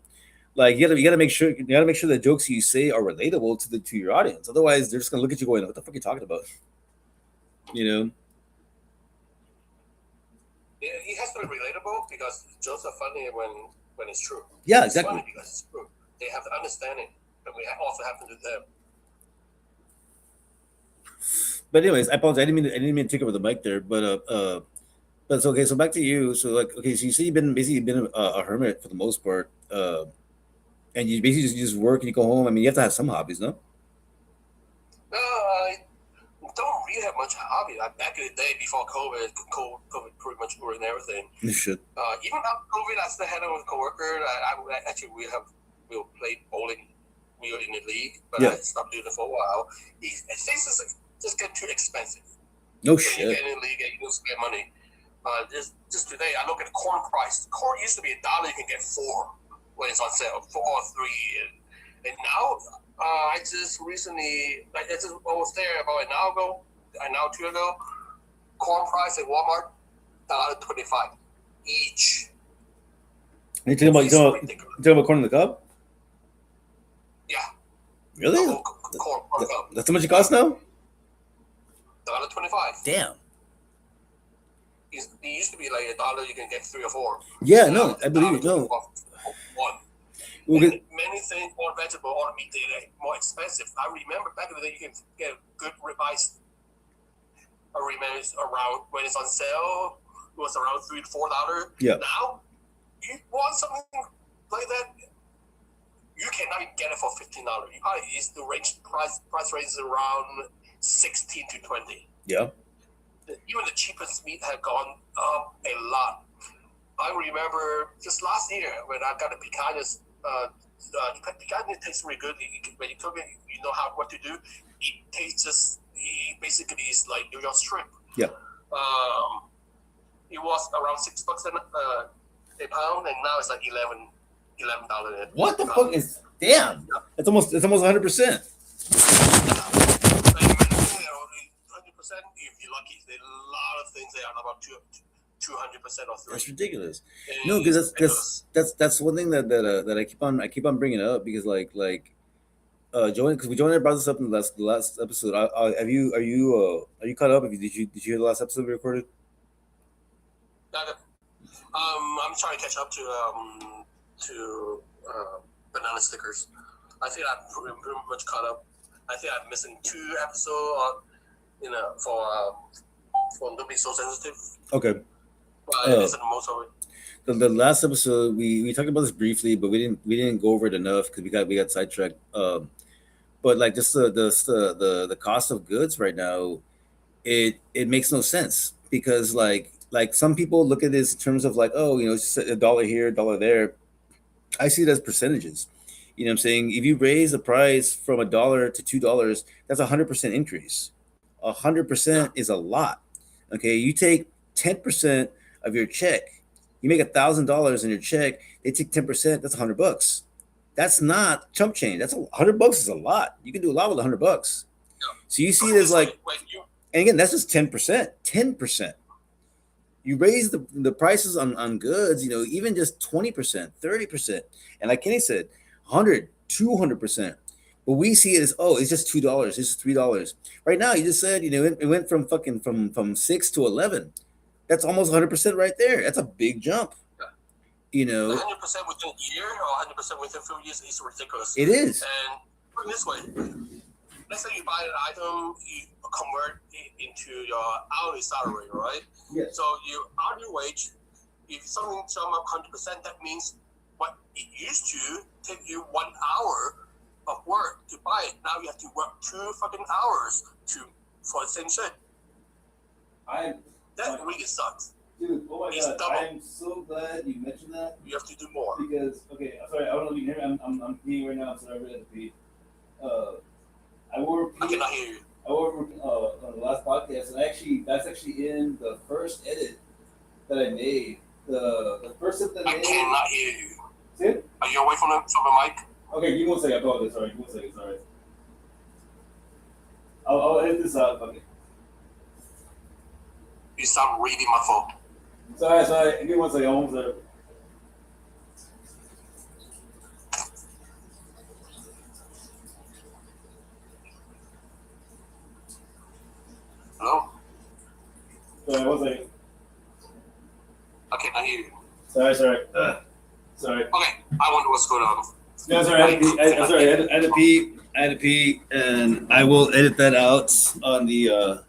[SPEAKER 1] Like you gotta make sure the jokes you say are relatable to your audience. Otherwise, they're just gonna look at you going, "What the fuck are you talking about?" You know?
[SPEAKER 2] Yeah, it has to be relatable because jokes are funny when it's true.
[SPEAKER 1] Yeah,
[SPEAKER 2] It's
[SPEAKER 1] exactly.
[SPEAKER 2] funny because it's true. They have to understand it, but we also have to do them.
[SPEAKER 1] But anyways, I apologize. I didn't mean to take over the mic there, but it's okay. So back to you. So like, okay, so you say you've been a hermit for the most part, and you basically just work and you go home. I mean, you have to have some hobbies, no?
[SPEAKER 2] No, I don't really have much hobby. Like back in the day before COVID pretty much ruined everything.
[SPEAKER 1] You should.
[SPEAKER 2] Even after COVID, I still had a coworker. Actually we'll play bowling. We were in the league, but
[SPEAKER 1] Yeah.
[SPEAKER 2] I stopped doing it for a while. Things just get too expensive.
[SPEAKER 1] No
[SPEAKER 2] When you
[SPEAKER 1] shit.
[SPEAKER 2] get in the league and you don't spend money. Just today, I look at the corn price. Corn used to be $1. You can get 4 when it's on sale, 4 or 3, and now I just recently, I was there about an hour or two ago. Corn price at Walmart, $1.25 each.
[SPEAKER 1] You talking about you
[SPEAKER 2] It's
[SPEAKER 1] talking about,
[SPEAKER 2] ridiculous.
[SPEAKER 1] you talking about corn in the cob?
[SPEAKER 2] Yeah,
[SPEAKER 1] Really?
[SPEAKER 2] the whole corn cup,
[SPEAKER 1] That's how much it costs now?
[SPEAKER 2] $1.25.
[SPEAKER 1] Damn.
[SPEAKER 2] It used to be like $1. You can get 3 or 4.
[SPEAKER 1] Yeah,
[SPEAKER 2] Now
[SPEAKER 1] no,
[SPEAKER 2] it's
[SPEAKER 1] I believe it. No.
[SPEAKER 2] $1.25 one.
[SPEAKER 1] Well,
[SPEAKER 2] And many things, all vegetable, all meat, they're more expensive. I remember back in the day, you can get a good ribeye. I remember it's around when it's on sale, it was around $3 to $4.
[SPEAKER 1] Yeah.
[SPEAKER 2] Now, you want something like that, you cannot even get it for $15. You probably is the price range is around 16 to 20.
[SPEAKER 1] Yeah.
[SPEAKER 2] Even the cheapest meat had gone up a lot. I remember just last year when I got a picanha. Picanha tastes really good. When you cook it, you know what to do. It tastes it basically is like New York strip.
[SPEAKER 1] Yeah.
[SPEAKER 2] It was around $6 a pound, and now it's like $11.
[SPEAKER 1] What the fuck is? Damn. It's almost 100%.
[SPEAKER 2] 100% if you're lucky. There's a lot of things that are about 200% or 3.
[SPEAKER 1] That's ridiculous.
[SPEAKER 2] And
[SPEAKER 1] No, because
[SPEAKER 2] it's
[SPEAKER 1] that's one thing that I keep on bringing up because Joanne, because Joanne brought this up in the last episode. Are you caught up? Did you hear the last episode we recorded?
[SPEAKER 2] I'm trying to catch up to banana stickers. I think I'm pretty much caught up. I think I'm missing 2 episodes for Don't Be So Sensitive.
[SPEAKER 1] Okay.
[SPEAKER 2] But I listened to most of it.
[SPEAKER 1] The last episode we talked about this briefly, but we didn't go over it enough because we got sidetracked. But like just the cost of goods right now, it makes no sense because like some people look at this in terms of like, oh, it's just $1 here, $1 there. I see it as percentages. You know what I'm saying? If you raise the price from $1 to $2, that's 100% increase. 100% is a lot. Okay, you take 10% of your check. You make $1,000 in your check. They take 10%. That's $100. That's not chump change. That's $100 is a lot. You can do a lot with $100.
[SPEAKER 2] Yeah.
[SPEAKER 1] So you see
[SPEAKER 2] Put
[SPEAKER 1] it
[SPEAKER 2] it
[SPEAKER 1] as
[SPEAKER 2] this way:
[SPEAKER 1] like,
[SPEAKER 2] when you
[SPEAKER 1] and again, that's just 10%. 10%. You raise the prices on goods, even just 20%, 30%. And like Kenny said, 100, 200%. But we see it as, oh, it's just $2, it's just $3. Right now, you just said, it went from fucking from 6 to 11. That's almost 100% right there. That's a big jump. You know,
[SPEAKER 2] 100% within a year or 100% within a few years is ridiculous.
[SPEAKER 1] it is.
[SPEAKER 2] And put it this way: let's say you buy an item, you convert it into your hourly salary, right?
[SPEAKER 1] Yes.
[SPEAKER 2] So your hourly wage, if something jump up 100%, that means what it used to take you 1 hour of work to buy it. Now you have to work 2 fucking hours for the same shit. That really sucks.
[SPEAKER 1] Dude, oh my
[SPEAKER 2] It's
[SPEAKER 1] god,
[SPEAKER 2] double.
[SPEAKER 1] I'm so glad you mentioned that.
[SPEAKER 2] You have to do more.
[SPEAKER 1] Because, okay, sorry, I don't know if you can hear me. I'm peeing right now, so I really have to pee. Uh, I wore
[SPEAKER 2] I cannot hear you.
[SPEAKER 1] I wore on the last podcast, and that's actually in the first edit that I made. The first edit that I
[SPEAKER 2] I
[SPEAKER 1] made.
[SPEAKER 2] cannot hear you.
[SPEAKER 1] See it?
[SPEAKER 2] Are you away from the mic?
[SPEAKER 1] Okay, give me 1 second. I apologize. Sorry, give me 1 second. Sorry. I'll edit this out. Okay.
[SPEAKER 2] You sound really muffled.
[SPEAKER 1] Sorry. Give me 1 second. I'm almost there.
[SPEAKER 2] Hello?
[SPEAKER 1] Sorry, 1 second.
[SPEAKER 2] I cannot hear you.
[SPEAKER 1] Sorry. Sorry.
[SPEAKER 2] Okay, I wonder what's going on.
[SPEAKER 1] No, sorry. I had to pee. I had to pee, and I will edit that out on the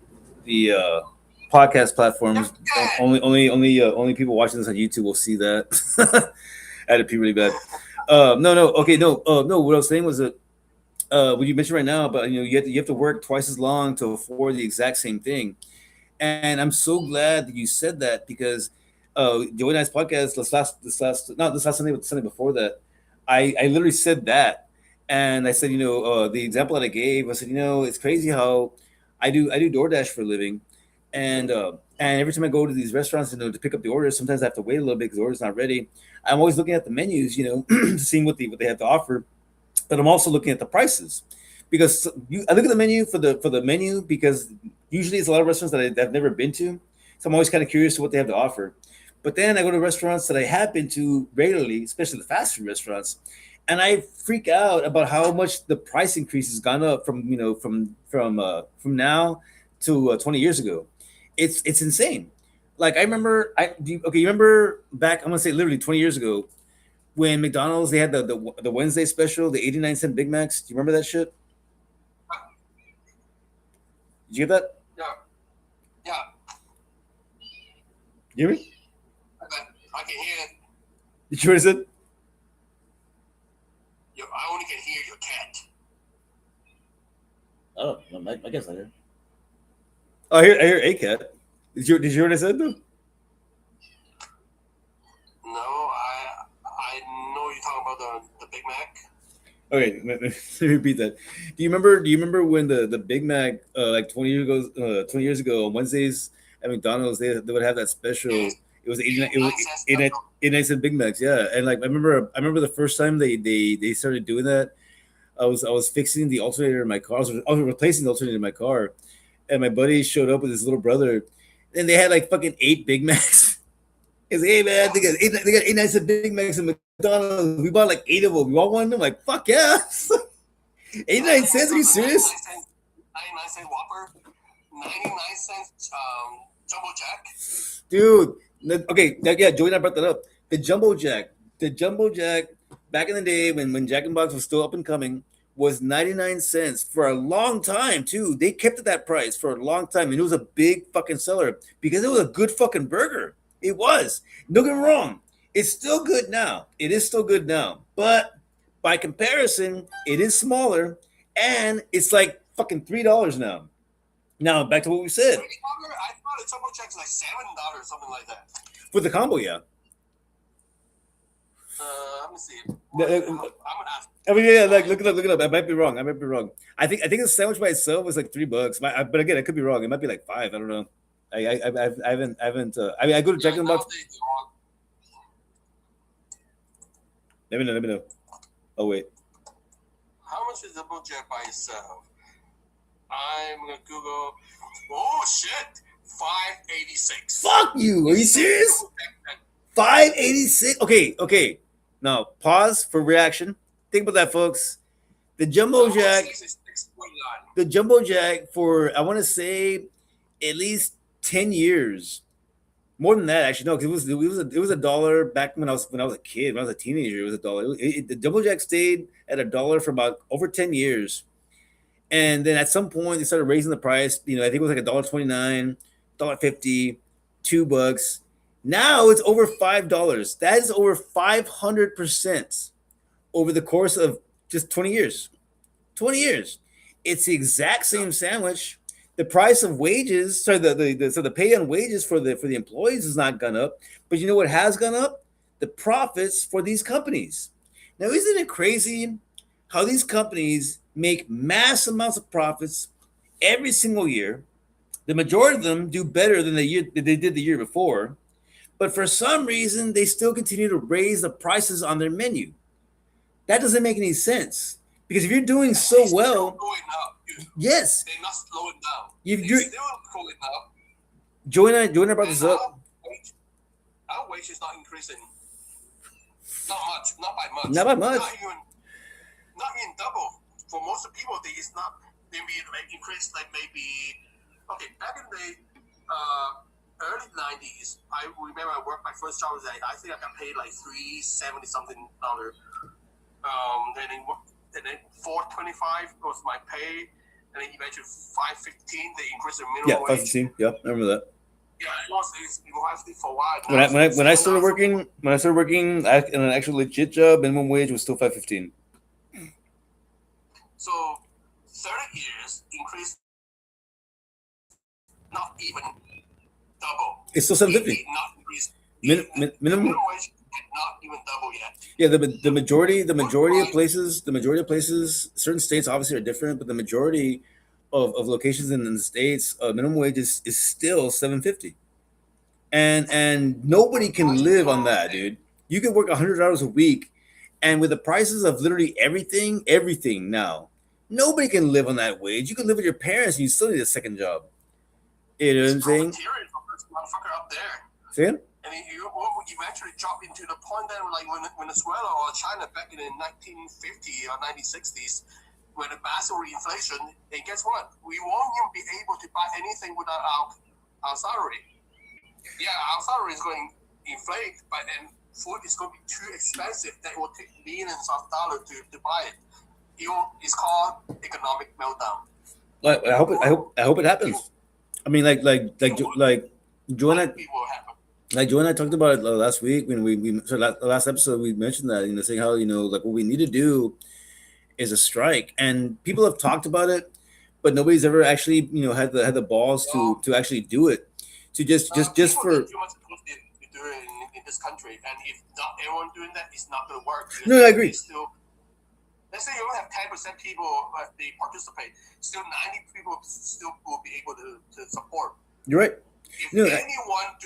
[SPEAKER 1] podcast platforms. Only people watching this on YouTube will see that. I had to pee really bad. No. Okay, no. No. What I was saying was that what you mentioned right now, but you have to work twice as long to afford the exact same thing. And I'm so glad that you said that because Joey and I's podcast this last Sunday, but the Sunday before that, I literally said that, and I said, the example that I gave, I said, it's crazy how I do DoorDash for a living, and every time I go to these restaurants, to pick up the orders, sometimes I have to wait a little bit because the order's not ready. I'm always looking at the menus, seeing what they have to offer, but I'm also looking at the prices because I look at the menu for the menu because usually it's a lot of restaurants that I've never been to, so I'm always kind of curious to what they have to offer. But then I go to restaurants that I have been to regularly, especially the fast food restaurants, and I freak out about how much the price increase has gone up from now to 20 years ago. It's insane. Like I remember, you remember back? I'm gonna say literally 20 years ago when McDonald's they had the Wednesday special, the 89-cent Big Macs. Do you remember that shit? Did you get that?
[SPEAKER 2] Yeah. Yeah.
[SPEAKER 1] You hear me?
[SPEAKER 2] I can hear it.
[SPEAKER 1] You sure is it?
[SPEAKER 2] I only can hear your cat.
[SPEAKER 1] Oh, I guess I hear. Oh, I hear a cat. Did you hear what I said though?
[SPEAKER 2] No, I know you're talking about the Big Mac.
[SPEAKER 1] Okay, let me repeat that. Do you remember when the Big Mac like 20 years ago on Wednesdays at McDonald's they would have that special. It was 89. It was 89 cent Big Macs. Yeah, and like I remember the first time they started doing that. I was fixing the alternator in my car. I was replacing the alternator in my car, and my buddy showed up with his little brother, and they had like fucking 8 Big Macs. He's like, hey man, they got 89 cent Big Macs in McDonald's. We bought like 8 of them. You want one? I'm like, fuck yeah. 89 cents? Are you serious?
[SPEAKER 2] 99-cent Whopper, 99 cents Jumbo Jack.
[SPEAKER 1] Dude. Okay, yeah, Joey and I brought that up. The Jumbo Jack, back in the day when Jack and Box was still up and coming, was 99 cents for a long time too. They kept it that price for a long time, and it was a big fucking seller because it was a good fucking burger. It was. Don't get me wrong. It's still good now. It is still good now. But by comparison, it is smaller and it's like fucking $3 now. Now back to what we said.
[SPEAKER 2] $3? I thought a Jumbo Jack's like $7, something like that.
[SPEAKER 1] For the combo, yeah.
[SPEAKER 2] Let me see. I'm gonna ask.
[SPEAKER 1] I mean, yeah, like look it up. I might be wrong. I think the sandwich by itself was like $3. But again, I could be wrong. It might be like 5. I don't know. I haven't. I mean, I go to Jack in the Box. Let me know. Oh wait,
[SPEAKER 2] How much is double jack by itself? I'm gonna Google. Oh shit, 586.
[SPEAKER 1] fuck you. Are you
[SPEAKER 2] It's same
[SPEAKER 1] serious?
[SPEAKER 2] double jack.
[SPEAKER 1] 586. Okay, okay. Now pause for reaction. Think about that, folks. The jumbo
[SPEAKER 2] Double
[SPEAKER 1] jack,
[SPEAKER 2] six is 6.9.
[SPEAKER 1] the jumbo jack for I want to say at least 10 years. More than that, actually, no, because it was a dollar back when I was a kid, when I was a teenager. It was a dollar. The jumbo jack stayed at a dollar for about over 10 years, and then at some point they started raising the price. I think it was like $1.29, $1.50, $2. Now it's over $5. That is over 500% over the course of just 20 years. 20 years. It's the exact
[SPEAKER 2] Yeah.
[SPEAKER 1] same sandwich. The price of wages, sorry, the pay on wages for the employees has not gone up. But you know what has gone up? The profits for these companies. Now, isn't it crazy how these companies make mass amounts of profits every single year? The majority of them do better than they did the year before, but for some reason they still continue to raise the prices on their menu. That doesn't make any sense because if you're doing so
[SPEAKER 2] It's still
[SPEAKER 1] well,
[SPEAKER 2] going up, dude.
[SPEAKER 1] yes,
[SPEAKER 2] They're not slowing down.
[SPEAKER 1] you're
[SPEAKER 2] It's still going up,
[SPEAKER 1] Joanna brought
[SPEAKER 2] and
[SPEAKER 1] this up.
[SPEAKER 2] our wage is not increasing. Not much, not by much.
[SPEAKER 1] Not by much.
[SPEAKER 2] Not even double. For most of the people, it's not. They be like increase like maybe. Okay, back in the early 90s, I remember I worked my first job was I think I got paid like $370 something dollar. Then 425 was my pay, and then eventually 515 they increased the
[SPEAKER 1] Yeah,
[SPEAKER 2] minimum wage.
[SPEAKER 1] 515. Yep, I remember that.
[SPEAKER 2] Yeah, it was for a while.
[SPEAKER 1] When I started working in an actual legit job, minimum wage was still 515.
[SPEAKER 2] So 30 years increase, not even double.
[SPEAKER 1] It's still 750.
[SPEAKER 2] It not increase.
[SPEAKER 1] Minimum.
[SPEAKER 2] Wage not even double yet.
[SPEAKER 1] Yeah, the majority of places, certain states obviously are different, but the majority of locations in the states, minimum wage is still 750, and nobody can live on that, dude. You can work 100 hours a week, and with the prices of literally everything now, nobody can live on that wage. You can live with your parents, and you still need a second job. You know what I'm saying?
[SPEAKER 2] Profiteering from this motherfucker up there.
[SPEAKER 1] See it?
[SPEAKER 2] And you will eventually drop into the point that like when Venezuela or China back in the 1950s or 1960s, when the massive inflation, and guess what? We won't even be able to buy anything without our salary. Yeah, our salary is going to inflate, but then food is going to be too expensive that it will take millions of dollars to buy it. It's called economic meltdown.
[SPEAKER 1] Like, I hope it happens. I mean, Joanna, Joanna talked about it last week when the last episode we mentioned that, saying how, like, what we need to do is a strike, and people have talked about it, but nobody's ever actually, had the balls to actually do it. To just for
[SPEAKER 2] too much to do it in this country, and if not everyone doing that, it's not going to work.
[SPEAKER 1] No, I agree.
[SPEAKER 2] Let's say you only have 10% people they participate, still 90 people still will be able to support.
[SPEAKER 1] You're right.
[SPEAKER 2] If anyone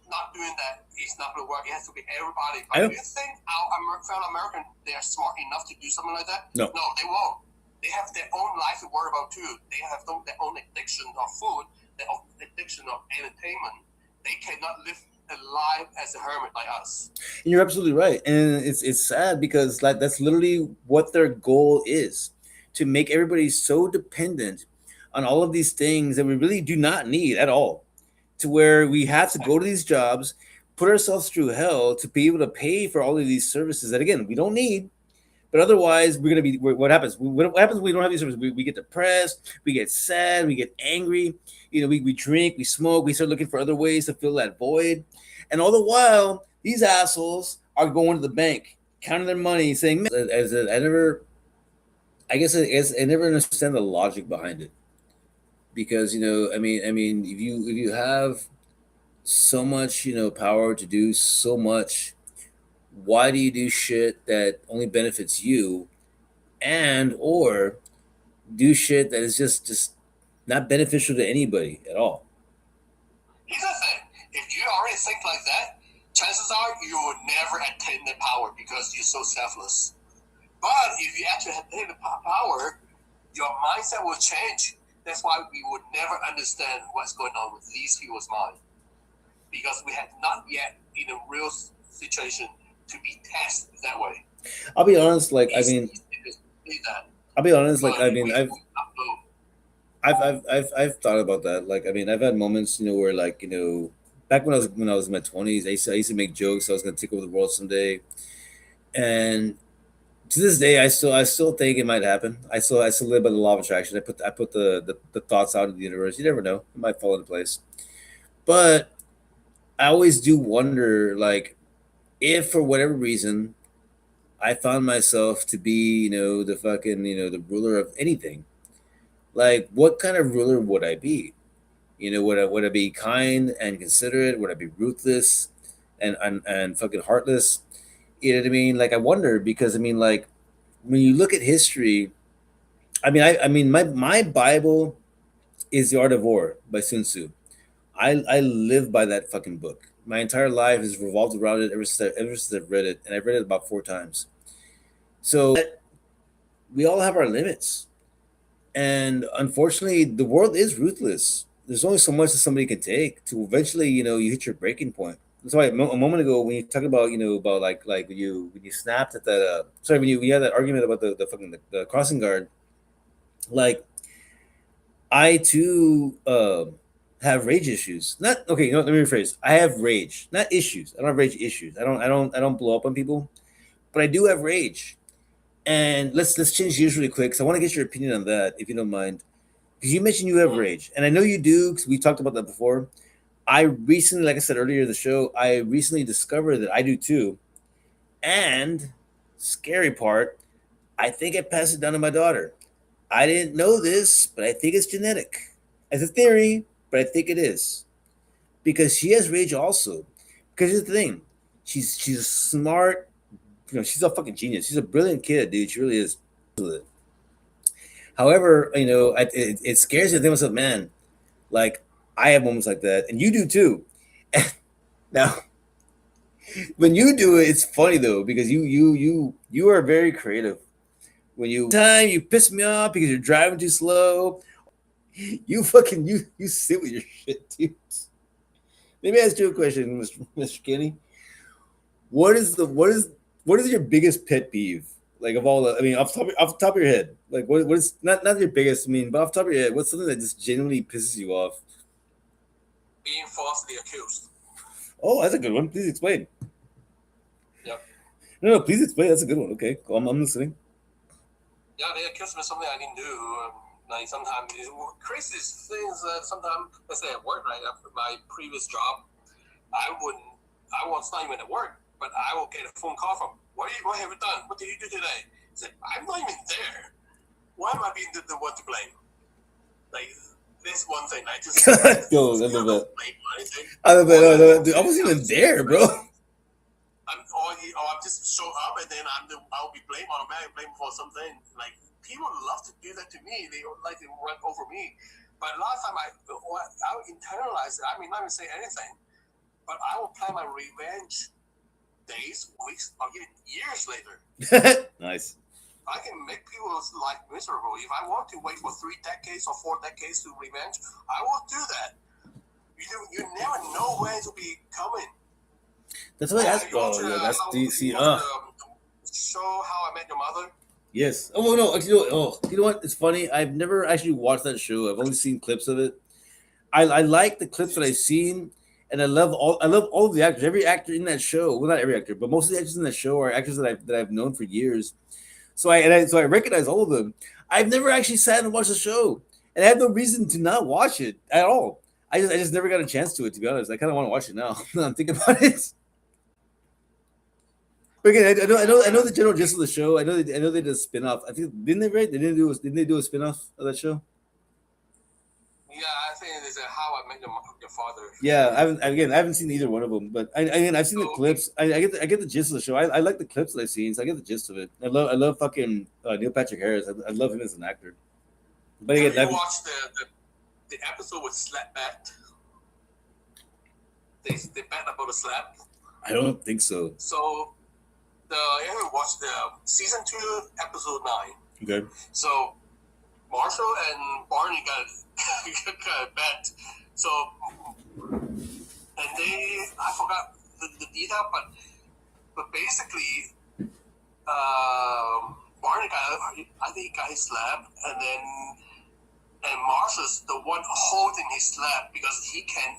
[SPEAKER 2] not doing that, it's not going to work. It has to be everybody. But do you think our fellow Americans, they are smart enough to do something like that?
[SPEAKER 1] No,
[SPEAKER 2] they won't. They have their own life to worry about too. They have their own addiction of food, their own addiction of entertainment. They cannot live a life as a hermit like us.
[SPEAKER 1] And you're absolutely right, and it's sad because like that's literally what their goal is, to make everybody so dependent on all of these things that we really do not need at all, to where we have to go to these jobs, put ourselves through hell to be able to pay for all of these services that, again, we don't need. But otherwise, we're gonna be. What happens? What happens when we don't have these services? We get depressed, we get sad, we get angry. We drink, we smoke, we start looking for other ways to fill that void. And all the while, these assholes are going to the bank, counting their money, saying, I never understand the logic behind it, because if you have so much power to do so much, why do you do shit that only benefits you, and or do shit that is just not beneficial to anybody at all?
[SPEAKER 2] Here's the thing: if you already think like that, chances are you will never attain the power because you're so selfless. But if you actually have the power, your mindset will change. That's why we would never understand what's going on with these people's mind because we had not yet in a real situation to be tested that way.
[SPEAKER 1] I'll be honest.
[SPEAKER 2] It's easy to say that,
[SPEAKER 1] I'll be honest.
[SPEAKER 2] but we not know.
[SPEAKER 1] I've thought about that. I've had moments, where back when I was in my 20s, I used to make jokes. I was gonna take over the world someday, and to this day, I still think it might happen. I still live by the law of attraction. I put the thoughts out in the universe. You never know; it might fall into place. But I always do wonder, if for whatever reason I found myself to be, the fucking, the ruler of anything. What kind of ruler would I be? Would I be kind and considerate? Would I be ruthless and fucking heartless? You know what I mean? I wonder because when you look at history, I mean my Bible is The Art of War by Sun Tzu. I live by that fucking book. My entire life has revolved around it ever since I've read it, and I've read it about 4 times. So we all have our limits, and unfortunately, the world is ruthless. There's only so much that somebody can take to eventually, you hit your breaking point. That's why a moment ago when you talked about, about when you snapped at that. Sorry, when you had that argument about the fucking the crossing guard. Like I too have rage issues. Not okay. Let me rephrase. I have rage, not issues. I don't have rage issues. I don't blow up on people, but I do have rage. And let's change gears really quick because I want to get your opinion on that, if you don't mind. Because you mentioned you have
[SPEAKER 2] Mm.
[SPEAKER 1] rage, and I know you do because we talked about that before. I recently, like I said earlier in the show, I recently discovered that I do too. And scary part, I think I passed it down to my daughter. I didn't know this, but I think it's genetic. It's a theory, but I think it is because she has rage also. Because here's the thing, she's a smart, she's a fucking genius. She's a brilliant kid, dude. She really is. However, it scares you to think myself, man. Like I have moments like that, and you do too. Now, when you do it, it's funny though because you are very creative. When you piss me off because you're driving too slow, you sit with your shit, dude. Let me ask you a question, Mr. Kenny. What is your biggest pet peeve? Like of all the, I mean, off the top of your head, like what is not your biggest, I mean, but off the top of your head, what's something that just genuinely pisses you off?
[SPEAKER 2] Being falsely accused.
[SPEAKER 1] Oh, that's a good one. Please explain.
[SPEAKER 2] Yep.
[SPEAKER 1] No, no, please explain. That's a good one. Okay, cool. I'm listening.
[SPEAKER 2] Yeah, they accuse me of something I didn't do. Like sometimes crazy things. Sometimes, let's say at work, right after my previous job, I wouldn't. I was not even at work, but I will get a phone call from, what have you done? What did you do today? I said, I'm not even there. Why am I being the one to blame? Like, this one thing, I just,
[SPEAKER 1] Yo, I
[SPEAKER 2] you
[SPEAKER 1] love
[SPEAKER 2] don't
[SPEAKER 1] that.
[SPEAKER 2] blame anything.
[SPEAKER 1] I love that.
[SPEAKER 2] All
[SPEAKER 1] I
[SPEAKER 2] you
[SPEAKER 1] love that.
[SPEAKER 2] do
[SPEAKER 1] Dude, I
[SPEAKER 2] is
[SPEAKER 1] wasn't
[SPEAKER 2] I'm
[SPEAKER 1] even
[SPEAKER 2] just
[SPEAKER 1] there, bro.
[SPEAKER 2] I'm just show up and then I'll be blamed automatically blamed for something. Like people love to do that to me. They like to run over me. But last time I will internalize it. I mean, not even say anything, but I will plan my revenge days, weeks, or even years later.
[SPEAKER 1] Nice.
[SPEAKER 2] I can make people's life miserable. If I want to wait for 3 decades or 4 decades to revenge, I will do that. You never know when it will be coming.
[SPEAKER 1] That's what I asked.
[SPEAKER 2] You watch,
[SPEAKER 1] Oh, yeah, that's
[SPEAKER 2] you
[SPEAKER 1] DC.
[SPEAKER 2] watch the show How I Met Your Mother.
[SPEAKER 1] Yes. Oh no. Actually, you know what? It's funny. I've never actually watched that show. I've only seen clips of it. I like the clips that I've seen, and I love all of the actors. Every actor in that show. Well, not every actor, but most of the actors in that show are actors that I've known for years. So I recognize all of them. I've never actually sat and watched the show, and I have no reason to not watch it at all. I just never got a chance to it. To be honest, I kind of want to watch it now. Now I'm thinking about it. But again, I know the general gist of the show. I know they did a spin off. I think didn't they, right? Didn't they do a spin off of that show?
[SPEAKER 2] Yeah, I think it's How I Met Your Father.
[SPEAKER 1] Yeah, I haven't seen either one of them, but I've seen the
[SPEAKER 2] So
[SPEAKER 1] clips. I get the gist of the show. I like the clips that I've seen, so I get the gist of it. I love fucking Neil Patrick Harris. I love him as an actor. But
[SPEAKER 2] have
[SPEAKER 1] again,
[SPEAKER 2] you watched the episode with Slap Bet? They bet about a slap.
[SPEAKER 1] I don't think so.
[SPEAKER 2] So I watched the season 2, episode 9.
[SPEAKER 1] Okay.
[SPEAKER 2] So Marshall and Barney got got a bet. So and I forgot the detail, but basically, Barney I think he got his slap, and Marshall's the one holding his slap because he can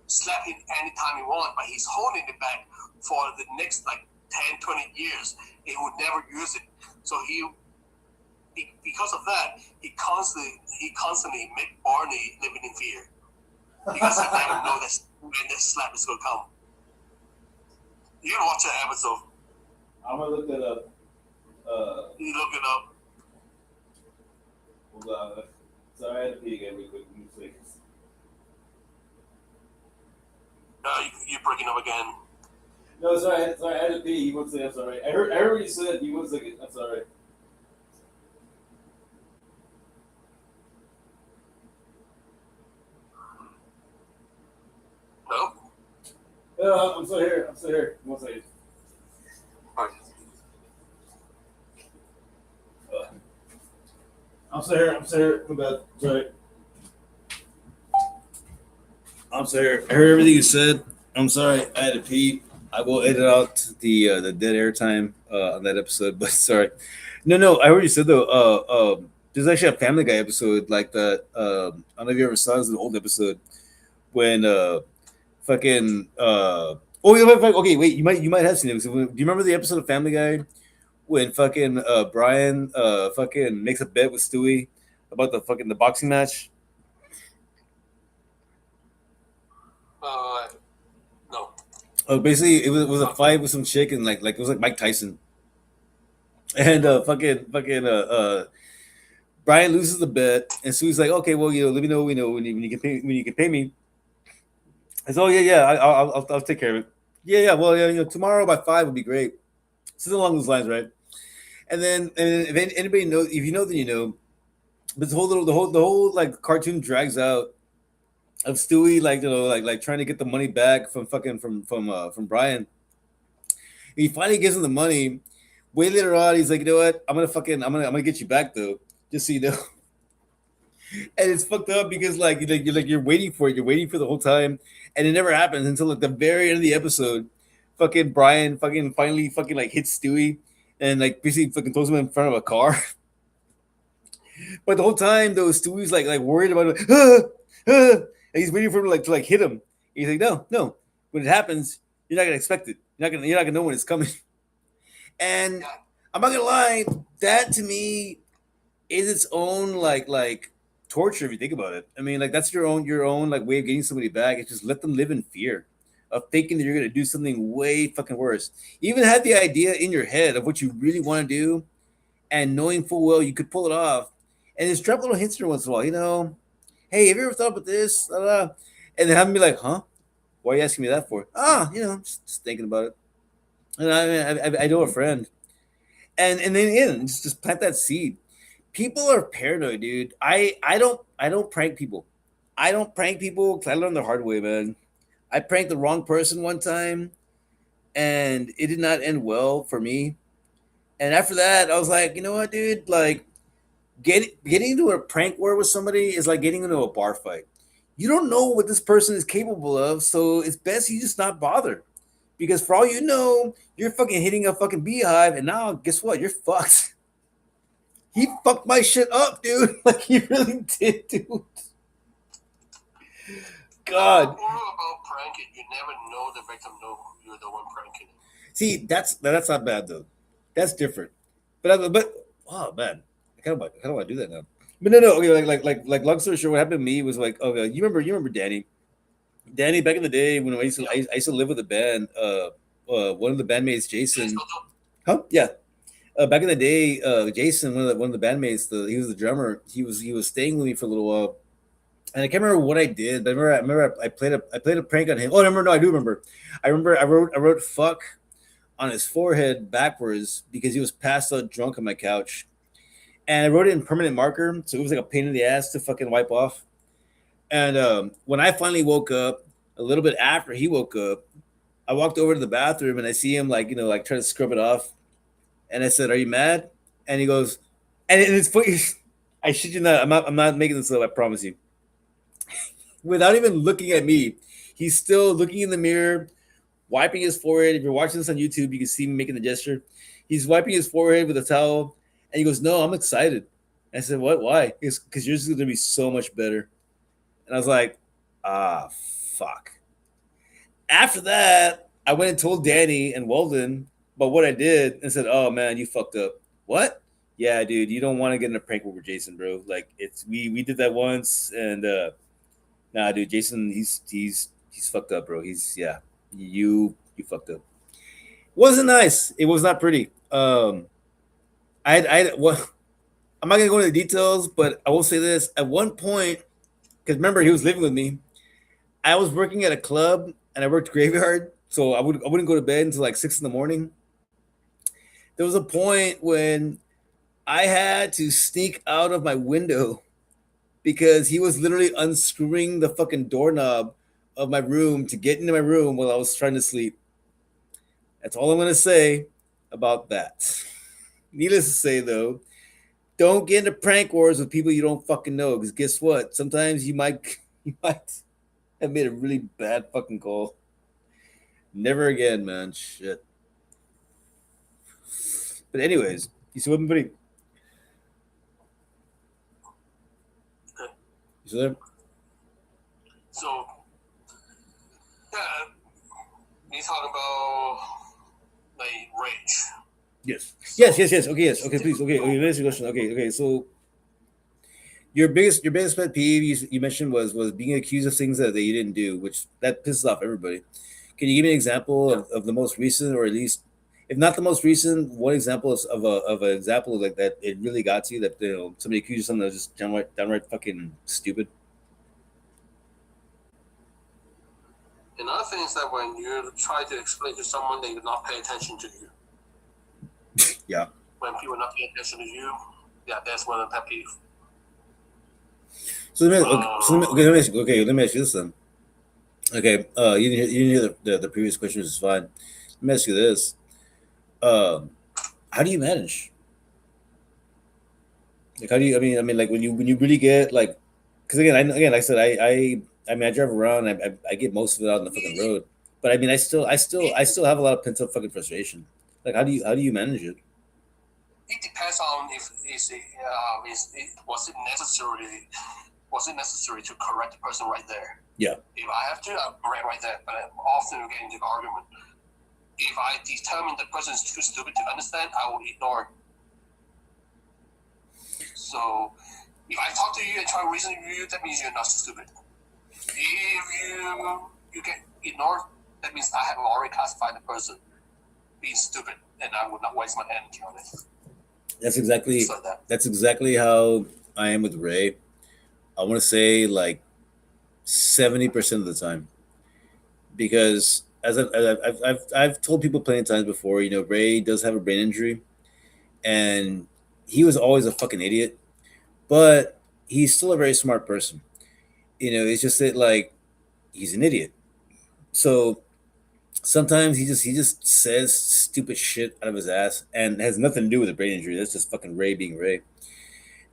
[SPEAKER 2] slap him anytime he wants, but he's holding it back for the next like 10, 20 years. He would never use it. So because of that, he constantly make Barney living in fear because he never know that when the slap is gonna come. You gotta watch that episode.
[SPEAKER 1] I'm gonna look that up.
[SPEAKER 2] You look it up.
[SPEAKER 1] Hold on. Sorry, I had to pee again real quick.
[SPEAKER 2] You're breaking up again.
[SPEAKER 1] No, sorry, I had to pee. One second, I'm sorry. I heard what you said. You 1 second. I'm sorry.
[SPEAKER 2] No.
[SPEAKER 1] I'm still here. I'm still here. 1 second.
[SPEAKER 2] Right.
[SPEAKER 1] I'm still here. I'm still here. My bad. Sorry. I'm sorry. I heard everything you said. I'm sorry. I had to pee. I will edit out the dead air time on that episode. But sorry. No. I heard you said though. There's actually a Family Guy episode like that. I don't know if you ever saw. It's an old episode when fucking oh yeah, okay, wait. You might have seen it. Do you remember the episode of Family Guy when fucking Brian fucking makes a bet with Stewie about the boxing match?
[SPEAKER 2] No.
[SPEAKER 1] Oh, basically, it was a fight with some chick and like it was like Mike Tyson, and Brian loses the bet, and Sue's like, okay, well, let me know, when you can pay me. I said, oh yeah, I'll take care of it. Yeah, well, yeah, tomorrow by 5 would be great. Something along those lines, right? And if anybody knows, if you know, then you know. But the whole like cartoon drags out of Stewie like like trying to get the money back from fucking from Brian. He finally gives him the money. Way later on, he's like, you know what? I'm gonna get you back though, just so you know. And it's fucked up because you're waiting for it. You're waiting for the whole time, and it never happens until like the very end of the episode. Fucking Brian fucking finally fucking like hits Stewie, and like basically fucking throws him in front of a car. But the whole time though, Stewie's like worried about it, and he's waiting for him to like hit him. He's like, no. When it happens, you're not gonna expect it. You're not gonna know when it's coming. And I'm not gonna lie, that to me is its own like torture if you think about it. I mean, like that's your own like way of getting somebody back. It's just let them live in fear of thinking that you're gonna do something way fucking worse. You even have the idea in your head of what you really want to do, and knowing full well you could pull it off, and just drop little hints every once in a while. Hey, have you ever thought about this? Da, da, da. And then have them be like, huh? Why are you asking me that for? Just thinking about it. And I know a friend, and then just plant that seed. People are paranoid, dude. I don't prank people. I don't prank people because I learned the hard way, man. I pranked the wrong person one time, and it did not end well for me. And after that, I was like, you know what, dude? Like, getting into a prank war with somebody is like getting into a bar fight. You don't know what this person is capable of, so it's best you just not bother. Because for all you know, you're fucking hitting a fucking beehive, and now guess what? You're fucked. He fucked my shit up, dude. Like he really did, dude. God.
[SPEAKER 2] The rule about pranking, you never know the victim know you're the one pranking.
[SPEAKER 1] See, that's not bad though. That's different. But oh man, I kind of want to do that now. But no, okay, like long story short, what happened to me was like, okay, you remember Danny? Danny back in the day when I used to live with a band. One of the bandmates, Jason. Huh? Yeah. Back in the day, Jason, one of the bandmates, he was the drummer. He was staying with me for a little while, and I can't remember what I did, but I remember I played a prank on him. Oh, no, I do remember. I wrote "fuck" on his forehead backwards because he was passed out drunk on my couch, and I wrote it in permanent marker, so it was like a pain in the ass to fucking wipe off. And when I finally woke up, a little bit after he woke up, I walked over to the bathroom and I see him like trying to scrub it off. And I said, "Are you mad?" And he goes, and it's funny. I shit you not. I'm not making this up. I promise you. Without even looking at me, he's still looking in the mirror, wiping his forehead. If you're watching this on YouTube, you can see me making the gesture. He's wiping his forehead with a towel, and he goes, "No, I'm excited." I said, "What? Why?" Because yours is going to be so much better. And I was like, "Ah, fuck." After that, I went and told Danny and Weldon about what I did and said, "Oh man, you fucked up." What? Yeah, dude, you don't want to get in a prank over Jason, bro. Like it's we did that once, and nah, dude, Jason, he's fucked up, bro. He's yeah, you fucked up. Wasn't nice. It was not pretty. I well, I'm not gonna go into the details, but I will say this: at one point, because remember he was living with me, I was working at a club and I worked graveyard, so I wouldn't go to bed until like 6 in the morning. There was a point when I had to sneak out of my window because he was literally unscrewing the fucking doorknob of my room to get into my room while I was trying to sleep. That's all I'm gonna say about that. Needless to say, though, don't get into prank wars with people you don't fucking know. Because guess what? Sometimes you might you might have made a really bad fucking call. Never again, man. Shit. But anyways, you see what I'm putting?
[SPEAKER 2] Okay.
[SPEAKER 1] You see there?
[SPEAKER 2] So yeah, we talk about like rage.
[SPEAKER 1] Yes.
[SPEAKER 2] So
[SPEAKER 1] Yes. Yes. Yes. Okay. Yes. Okay. Please. Okay. Okay. Let's question. Okay. Okay. So your biggest pet peeve you mentioned was being accused of things that you didn't do, which that pisses off everybody. Can you give me an example
[SPEAKER 2] yeah,
[SPEAKER 1] of the most recent, or at least, if not the most recent, one example of an example like that it really got to you that somebody accused you of something that was just downright fucking stupid.
[SPEAKER 2] another thing is that when you try to explain to someone they do not pay attention to you,
[SPEAKER 1] Yeah.
[SPEAKER 2] when people not pay attention to you, yeah, that's one of the pet peeve.
[SPEAKER 1] So let me okay, so
[SPEAKER 2] Uh,
[SPEAKER 1] let me ask you this then. Okay, you didn't hear the previous question, which is fine. Let me ask you this: um, how do you manage? Like, how do you? I mean, like when you really get like, because again, like I said, I drive around, I get most of it out on the fucking road, but I mean, I still have a lot of pent up fucking frustration. Like, how do you manage it?
[SPEAKER 2] it depends on if was it necessary to correct the person right there.
[SPEAKER 1] Yeah,
[SPEAKER 2] If I have to, I'll correct right there. But I often get into argument. If I determine the person is too stupid to understand, I will ignore. So if I talk to you and try to reason with you, that means you're not stupid. If you get ignored, that means I have already classified the person being stupid, and I would not waste my energy on it.
[SPEAKER 1] that's exactly
[SPEAKER 2] So that.
[SPEAKER 1] that's exactly how I am with Ray. I want to say like 70% of the time, because as I've told people plenty of times before, Ray does have a brain injury, and he was always a fucking idiot, but he's still a very smart person. It's just that like he's an idiot. So sometimes he just says stupid shit out of his ass and has nothing to do with a brain injury. That's just fucking Ray being Ray.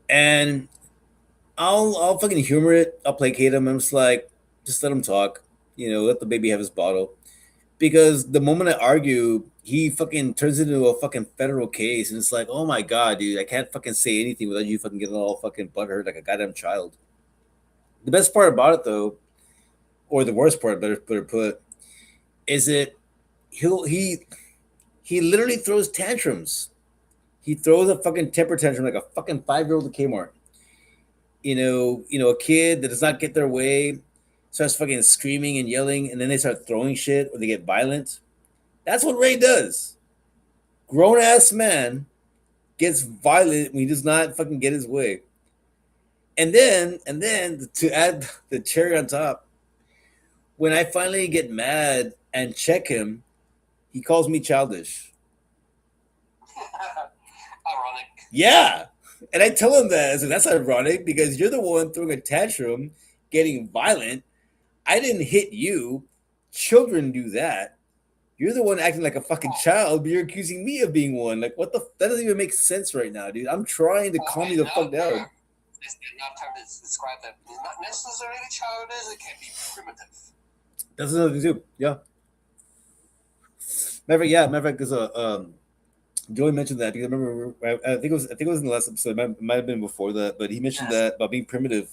[SPEAKER 1] And I'll fucking humor it. I'll placate him. I'm just like, just let him talk. Let the baby have his bottle. Because the moment I argue, he fucking turns it into a fucking federal case, and it's like, oh my god, dude, I can't fucking say anything without you fucking getting all fucking butthurt like a goddamn child. The best part about it, though, or the worst part, better put, is that he literally throws tantrums. He throws a fucking temper tantrum like a fucking 5-year-old at Kmart. A kid that does not get their way starts fucking screaming and yelling, and then they start throwing shit or they get violent. That's what Ray does. Grown ass man gets violent when he does not fucking get his way. And then to add the cherry on top, when I finally get mad and check him, he calls me childish.
[SPEAKER 2] Ironic.
[SPEAKER 1] Yeah. And I tell him that. I said, that's ironic because you're the one throwing a tantrum, getting violent. I didn't hit you. Children do that. You're the one acting like a fucking child, but you're accusing me of being one. Like, what the? That doesn't even make sense right now, dude. I'm trying to calm you the fuck down.
[SPEAKER 2] It's enough time to describe that it's not necessarily childish. It can be primitive.
[SPEAKER 1] That's another thing too. Yeah. Matter of fact, because Joey mentioned that because I remember I think it was in the last episode. It might have been before that, but he mentioned that about being primitive.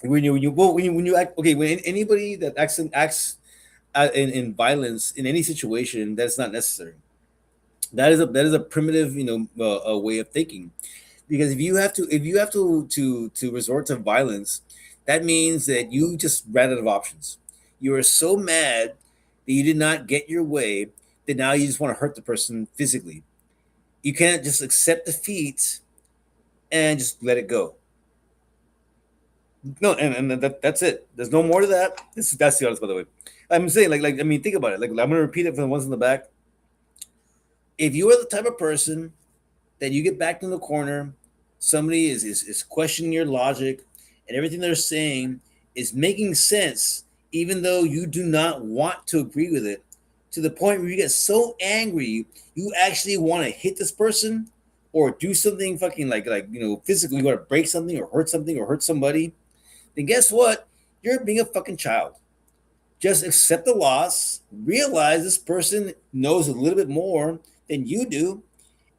[SPEAKER 1] When you act okay, when anybody that acts in violence in any situation, that's not necessary. That is a primitive, a way of thinking. Because if you have to resort to violence, that means that you just ran out of options. You are so mad that you did not get your way that now you just want to hurt the person physically. You can't just accept defeat and just let it go. No, and that's it. There's no more to that. That's the honest, by the way. I'm saying I mean, think about it. Like, I'm gonna repeat it for the ones in the back. If you are the type of person that you get backed in the corner, somebody is questioning your logic, and everything they're saying is making sense, even though you do not want to agree with it, to the point where you get so angry you actually want to hit this person or do something fucking physically, you want to break something or hurt somebody, then guess what? You're being a fucking child. Just accept the loss, realize this person knows a little bit more than you do,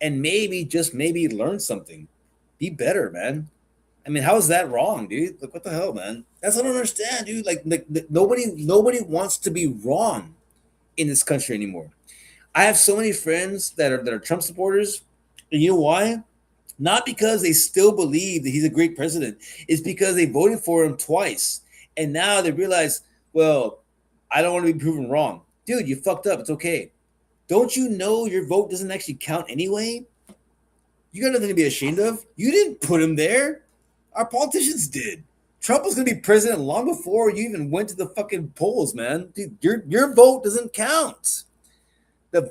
[SPEAKER 1] and maybe, just maybe, learn something. Be better, man. I mean, how is that wrong, dude? Like, what the hell, man? That's what I don't understand, dude. Nobody wants to be wrong in this country anymore. I have so many friends that are Trump supporters, and you know why? Not because they still believe that he's a great president. It's because they voted for him twice, and now they realize, well, I don't want to be proven wrong, dude. You fucked up. It's okay. Don't you know your vote doesn't actually count anyway? You got nothing to be ashamed of. You didn't put him there. Our politicians did. Trump was going to be president long before you even went to the fucking polls, man. Dude, your vote doesn't count. The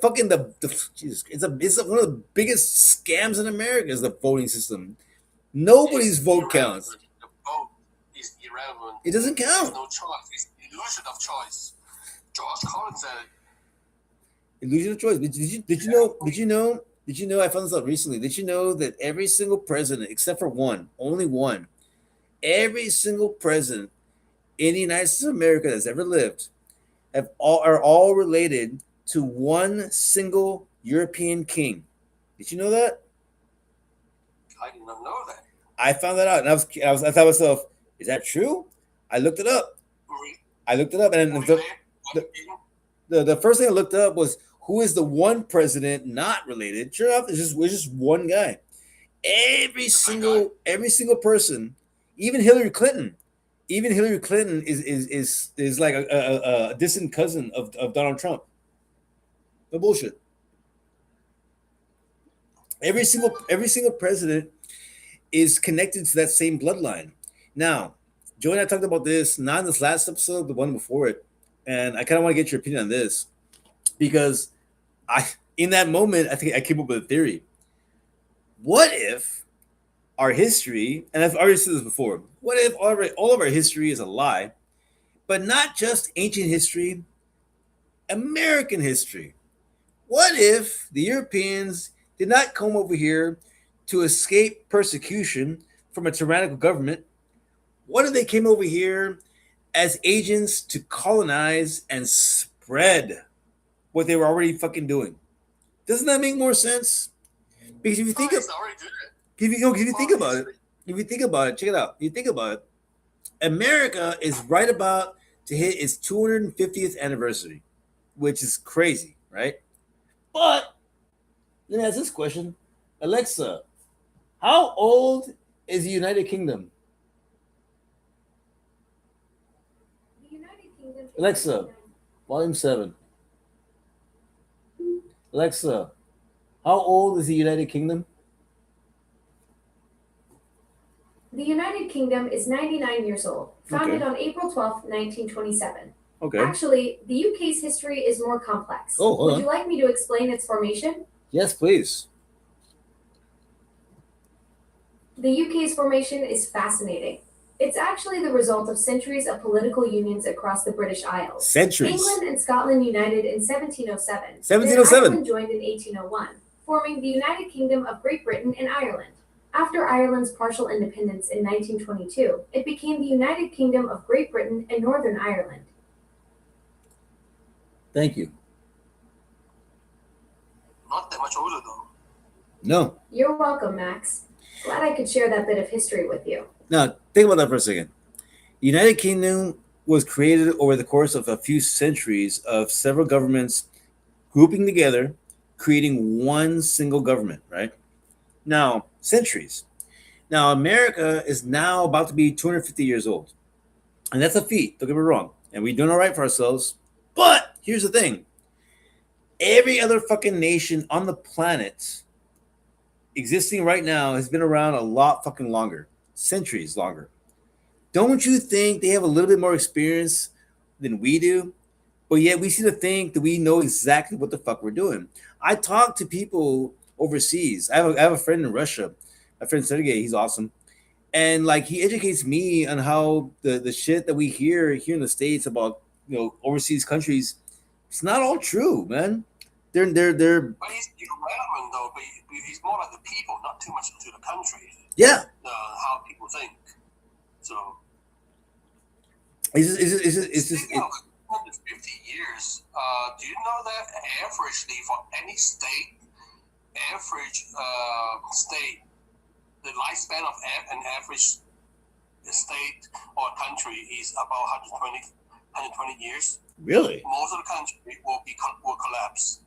[SPEAKER 1] Jesus, it's one of the biggest scams in America is the voting system. Nobody's vote counts.
[SPEAKER 2] The vote is irrelevant.
[SPEAKER 1] It doesn't
[SPEAKER 2] There's
[SPEAKER 1] count.
[SPEAKER 2] no choice. It's illusion of choice. George Collins said
[SPEAKER 1] Illusion of choice. Did you know? Did you know? Did you know? I found this out recently. Did you know that every single president, except for one, only one, every single president in the United States of America that's ever lived are all related to one single European king. Did you know that?
[SPEAKER 2] I did not know that.
[SPEAKER 1] I found that out, and I thought to myself, is that true? I looked it up. I looked it up, and the, the first thing I looked up was who is the one president not related. Sure enough, it's just one guy. Every single person, even Hillary Clinton, is like a distant cousin of Donald Trump. No bullshit. Every single president is connected to that same bloodline. Now, Joe and I talked about this not in this last episode, the one before it, and I kind of want to get your opinion on this because in that moment, I think I came up with a theory. What if our history, and I've already said this before, what if all of our history is a lie, but not just ancient history, American history? What if the Europeans did not come over here to escape persecution from a tyrannical government? What if they came over here as agents to colonize and spread what they were already fucking doing? Doesn't that make more sense? Because if you think about it, check it out. You think about it, America is right about to hit its 250th anniversary, which is crazy, right? But let me ask this question, Alexa: how old is the United Kingdom? Alexa, volume 7. Alexa, how old is the United Kingdom?
[SPEAKER 3] The United Kingdom is 99 years old, founded
[SPEAKER 1] Okay.
[SPEAKER 3] on April 12, 1927.
[SPEAKER 1] Okay.
[SPEAKER 3] Actually, the UK's history is more complex.
[SPEAKER 1] Oh, hold
[SPEAKER 3] Would
[SPEAKER 1] on.
[SPEAKER 3] you like me to explain its formation?
[SPEAKER 1] Yes, please.
[SPEAKER 3] The UK's formation is fascinating. It's actually the result of centuries of political unions across the British Isles.
[SPEAKER 1] Centuries.
[SPEAKER 3] England and Scotland united in 1707, then
[SPEAKER 1] 1707.
[SPEAKER 3] Ireland joined in 1801, forming the United Kingdom of Great Britain and Ireland. After Ireland's partial independence in 1922, it became the United Kingdom of Great Britain and Northern Ireland.
[SPEAKER 1] Thank you.
[SPEAKER 2] Not that much older though.
[SPEAKER 1] No.
[SPEAKER 3] You're welcome, Max. Glad I could share that bit of history with you.
[SPEAKER 1] Now, think about that for a second. The United Kingdom was created over the course of a few centuries of several governments grouping together, creating one single government, right? Now, centuries. Now, America is now about to be 250 years old. And that's a feat, don't get me wrong. And we're doing all right for ourselves. But here's the thing every other fucking nation on the planet existing right now has been around a lot fucking longer, centuries longer. Don't you think they have a little bit more experience than we do? But yet we seem to think that we know exactly what the fuck we're doing. I talk to people overseas. I have a friend in Russia, my friend Sergey. He's awesome, and like he educates me on how the shit that we hear here in the states about overseas countries. It's not all true, man. They're
[SPEAKER 2] But he's irrelevant though. But he's more like the people, not too much into the country.
[SPEAKER 1] yeah.
[SPEAKER 2] How people think. So.
[SPEAKER 1] It's just
[SPEAKER 2] Speaking of 150 years, do you know that averagely for any state, state, the lifespan of an average state or country is about 120 years.
[SPEAKER 1] really
[SPEAKER 2] Most of the country will collapse.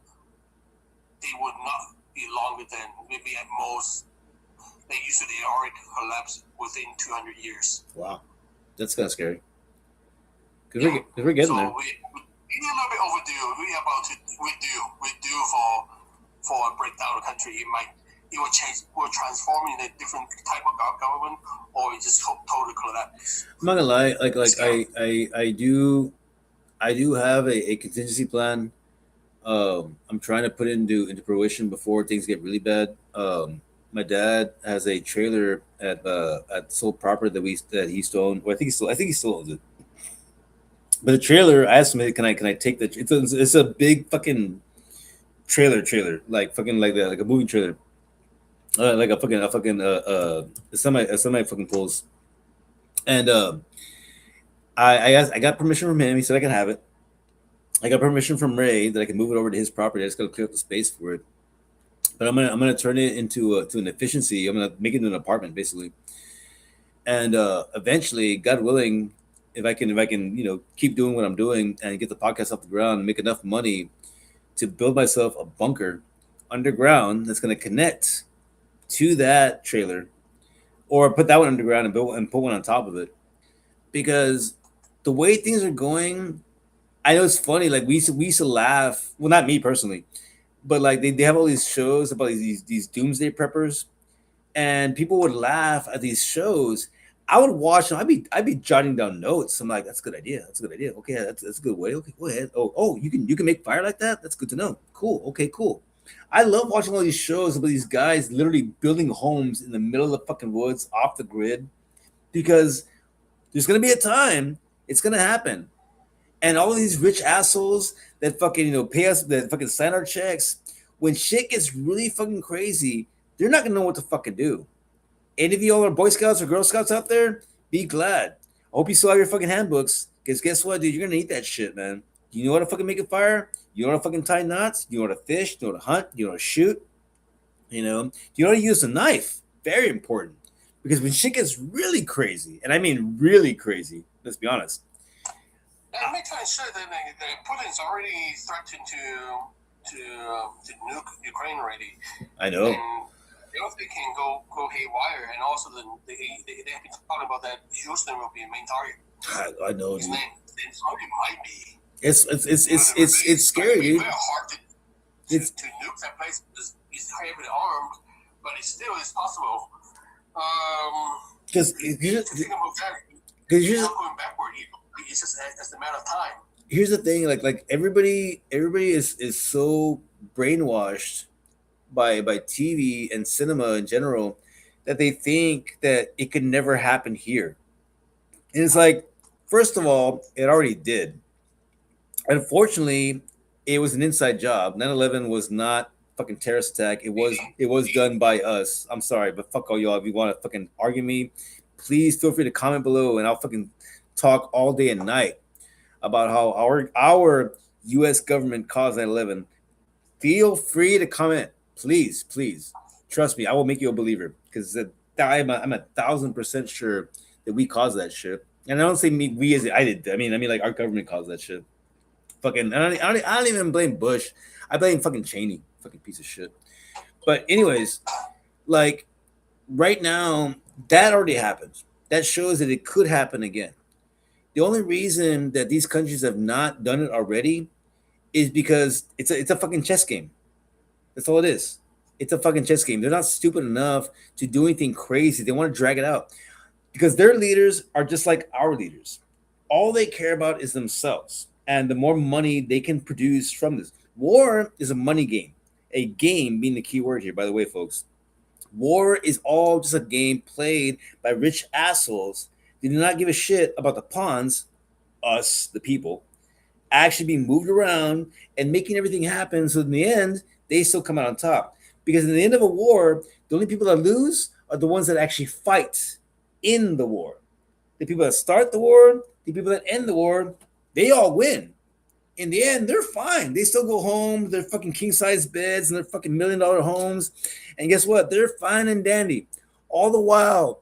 [SPEAKER 2] They would not be longer than maybe at most. They usually already collapse within 200 years.
[SPEAKER 1] wow. That's kind of scary. Because we're getting
[SPEAKER 2] So
[SPEAKER 1] there.
[SPEAKER 2] we a little bit overdue. We're due for a breakdown of the country. It will change. Will transform in a different type of government, or it just totally collapse.
[SPEAKER 1] I'm not gonna lie. I do have a contingency plan. I'm trying to put it into fruition before things get really bad. My dad has a trailer at Soul Proper that he still owns. Well, I think he still owns it. But the trailer, I asked him, can I take the? It's a big fucking trailer, like fucking like a moving trailer, like a semi fucking pulls. And I got permission from him. He said I can have it. I got permission from Ray that I can move it over to his property. I just got to clear up the space for it. But I'm gonna turn it into to an efficiency. I'm gonna make it an apartment basically, and eventually, God willing, if I can keep doing what I'm doing and get the podcast off the ground and make enough money to build myself a bunker underground that's gonna connect to that trailer, or put that one underground and put one on top of it, because the way things are going, I know it's funny. Like we used to laugh. Well, not me personally, but like they have all these shows about these doomsday preppers, and people would laugh at these shows. I would watch them. I'd be jotting down notes. I'm like, that's a good idea. That's a good idea. Okay, that's a good way. Okay, go ahead. Oh, you can make fire like that. That's good to know. Cool. Okay, cool. I love watching all these shows about these guys literally building homes in the middle of the fucking woods off the grid, because there's gonna be a time it's gonna happen, and all of these rich assholes that fucking pay us, that fucking sign our checks, when shit gets really fucking crazy, they're not gonna know what to fucking do. Any of you all are Boy Scouts or Girl Scouts out there, be glad. I hope you still have your fucking handbooks, because guess what, dude? You're gonna need that shit, man. You know how to fucking make a fire? You know how to fucking tie knots? You know how to fish? You know how to hunt? You know how to shoot? You know how to use a knife? Very important. Because when shit gets really crazy, and I mean really crazy, let's be honest.
[SPEAKER 2] And make sure that Putin's already threatened to nuke Ukraine already.
[SPEAKER 1] I know.
[SPEAKER 2] And they can go haywire, and also they have been talking about that Houston will be a main target.
[SPEAKER 1] I know,
[SPEAKER 2] His
[SPEAKER 1] dude.
[SPEAKER 2] name. It probably might be.
[SPEAKER 1] It's scary,
[SPEAKER 2] It's
[SPEAKER 1] dude.
[SPEAKER 2] very hard to
[SPEAKER 1] It's
[SPEAKER 2] nuke that place. It's heavily armed, but it still is possible.
[SPEAKER 1] because
[SPEAKER 2] To think about that,
[SPEAKER 1] here's
[SPEAKER 2] it's not going backward. It's just as a matter of time.
[SPEAKER 1] here's the thing, like everybody is so brainwashed by TV and cinema in general, that they think that it could never happen here. And it's like, first of all, it already did. Unfortunately, it was an inside job. 9/11 was not fucking terrorist attack. It was done by us. I'm sorry, but fuck all y'all. If you want to fucking argue me, please feel free to comment below, and I'll fucking talk all day and night about how our U.S. government caused 9/11. Feel free to comment, please, please. Trust me, I will make you a believer because I'm 1,000% sure that we caused that shit. And I don't say me, we as I did. I mean, like our government caused that shit. Fucking, I don't even blame Bush. I blame fucking Cheney, fucking piece of shit. But anyways, like right now, that already happened. That shows that it could happen again. The only reason that these countries have not done it already is because it's a fucking chess game. That's all it is. It's a fucking chess game. They're not stupid enough to do anything crazy. They want to drag it out because their leaders are just like our leaders. All they care about is themselves and the more money they can produce from this. War is a money game. A game being the key word here, by the way, folks. War is all just a game played by rich assholes. They do not give a shit about the pawns, us, the people, actually being moved around and making everything happen. So in the end, they still come out on top. Because in the end of a war, the only people that lose are the ones that actually fight in the war. The people that start the war, the people that end the war, they all win. In the end, they're fine. They still go home, their fucking king size beds and their fucking $1 million homes. And guess what? They're fine and dandy. All the while,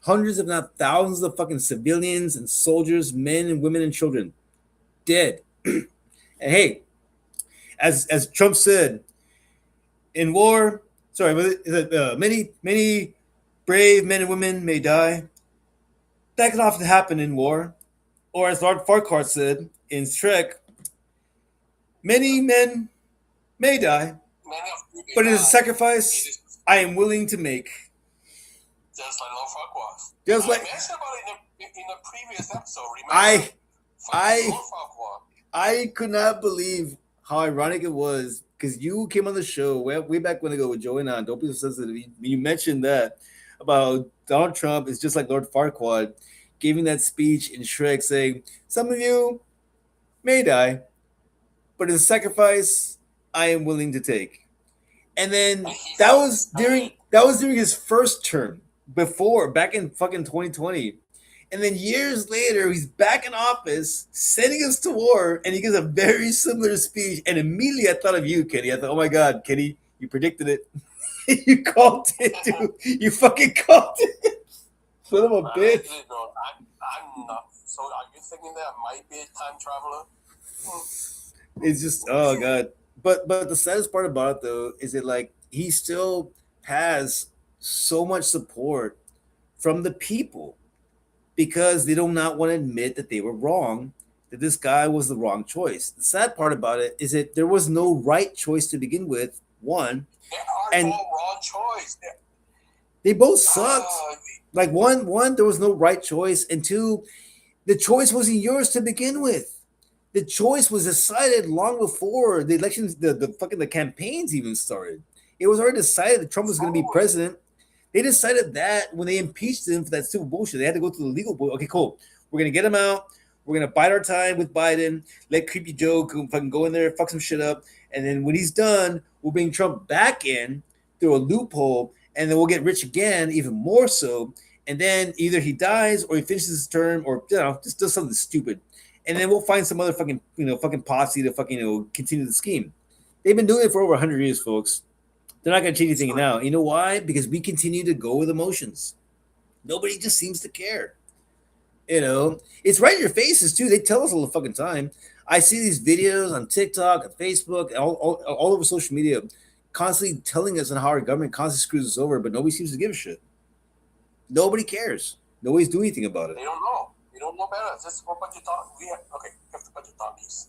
[SPEAKER 1] hundreds, if not thousands, of fucking civilians and soldiers, men and women and children, dead. And hey, as Trump said, in war, sorry, many brave men and women may die. That can often happen in war. Or as Lord Farquhar said in Shrek, many men may die,
[SPEAKER 2] Many of you
[SPEAKER 1] but it is a
[SPEAKER 2] it
[SPEAKER 1] sacrifice
[SPEAKER 2] is
[SPEAKER 1] I am willing to make.
[SPEAKER 2] just like Lord Farquhar.
[SPEAKER 1] Just
[SPEAKER 2] I
[SPEAKER 1] like
[SPEAKER 2] mentioned about it in a previous episode. Remember?
[SPEAKER 1] I I
[SPEAKER 2] Lord Farquhar.
[SPEAKER 1] I could not believe how ironic it was because you came on the show way back when ago with Joey and on Don't Be So Sensitive. You mentioned that about Donald Trump is just like Lord Farquaad giving that speech in Shrek saying, some of you may die, but it's a sacrifice I am willing to take. And then
[SPEAKER 2] And he felt this pain.
[SPEAKER 1] that was during his first term before back in fucking 2020. And then years later, he's back in office, sending us to war, and he gives a very similar speech. And immediately, I thought of you, Kenny. I thought, oh my god, Kenny, you predicted it. You called it, dude. You fucking called it. Son of a bitch.
[SPEAKER 2] Allegedly, though, I'm not. So are you thinking that I might be a time traveler?
[SPEAKER 1] It's just, oh god. But the saddest part about it though is it like he still has so much support from the people because they do not want to admit that they were wrong, that this guy was the wrong choice. The sad part about it is that there was no right choice to begin with, one,
[SPEAKER 2] There are
[SPEAKER 1] and
[SPEAKER 2] no wrong choice.
[SPEAKER 1] they both sucked.
[SPEAKER 2] Uh,
[SPEAKER 1] Like one, there was no right choice, and two, the choice wasn't yours to begin with. The choice was decided long before the elections, the fucking the campaigns even started. It was already decided that Trump was going to be president. They decided that when they impeached him for that stupid bullshit, they had to go through the legal board. Okay, cool. We're gonna get him out. We're gonna bide our time with Biden. Let Creepy Joe fucking go in there, fuck some shit up, and then when he's done, we'll bring Trump back in through a loophole, and then we'll get rich again, even more so. And then either he dies or he finishes his term, or just does something stupid, and then we'll find some other fucking fucking posse to fucking continue the scheme. They've been doing it for over 100 years, folks. They're not going to change anything now. You know why? Because we continue to go with emotions. Nobody just seems to care. It's right in your faces too. They tell us all the fucking time. I see these videos on TikTok, on Facebook, all over social media, constantly telling us on how our government constantly screws us over, but nobody seems to give a shit. Nobody cares. Nobody's doing anything about it.
[SPEAKER 2] they don't know. We don't know better. Just a bunch of talk. We have a bunch of talkies.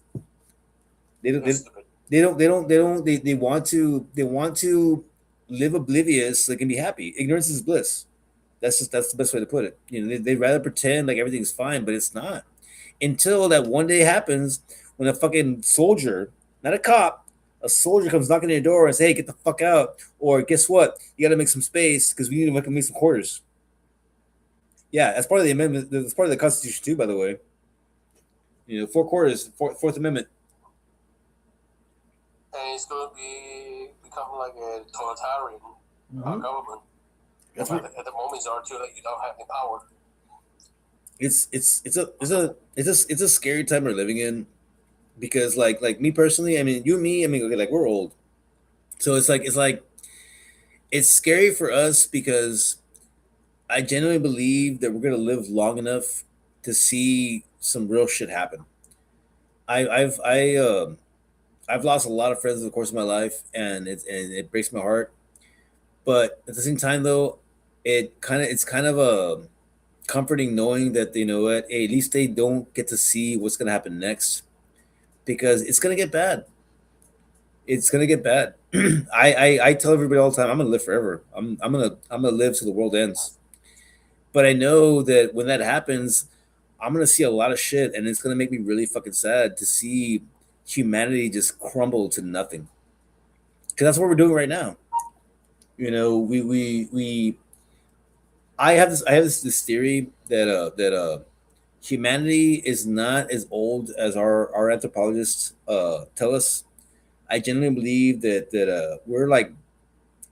[SPEAKER 1] They don't.
[SPEAKER 2] That's stupid.
[SPEAKER 1] They want to live oblivious so they can be happy. Ignorance is bliss. That's the best way to put it. They'd rather pretend like everything's fine, but it's not. Until that one day happens when a fucking soldier, not a cop, a soldier comes knocking on your door and say, "Hey, get the fuck out!" Or guess what? You got to make some space because we need to make some quarters. Yeah, that's part of the amendment. That's part of the Constitution too, by the way. Four quarters, Fourth Amendment.
[SPEAKER 2] And it's going to be become like a totalitarian government.
[SPEAKER 1] That's
[SPEAKER 2] At
[SPEAKER 1] what
[SPEAKER 2] the moment, it's already that you don't have the power.
[SPEAKER 1] it's a scary time we're living in because like me personally, I mean you and me, I mean okay, like we're old, so it's scary for us because I genuinely believe that we're gonna live long enough to see some real shit happen. I've lost a lot of friends in the course of my life, and it breaks my heart. But at the same time, though, it's kind of a comforting knowing that what, hey, at least they don't get to see what's gonna happen next because it's gonna get bad. It's gonna get bad. I tell everybody all the time, I'm gonna live forever. I'm gonna live till the world ends. But I know that when that happens, I'm gonna see a lot of shit, and it's gonna make me really fucking sad to see humanity just crumble to nothing. Because that's what we're doing right now. We I have this theory that humanity is not as old as our anthropologists tell us. I genuinely believe that we're like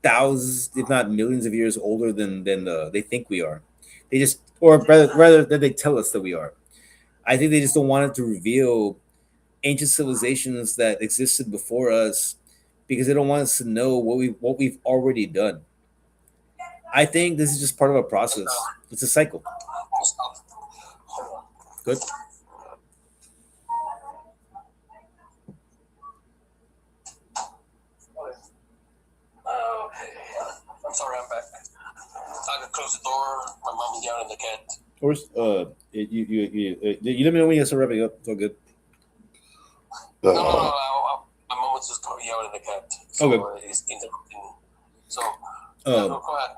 [SPEAKER 1] thousands, if not millions, of years older than they think we are. They just, or rather, that they tell us that we are. I think they just don't want it to reveal ancient civilizations that existed before us because they don't want us to know what we've already done. I think this is just part of a process. It's a cycle. Good.
[SPEAKER 2] Okay. I'm sorry, I'm back. I could close the door. My mom is yelling at the cat.
[SPEAKER 1] Or you let me know when you start wrapping up. It's all good.
[SPEAKER 2] No. My mom was just yelling at the cat. So
[SPEAKER 1] Okay.
[SPEAKER 2] it's interrupting. So, go ahead.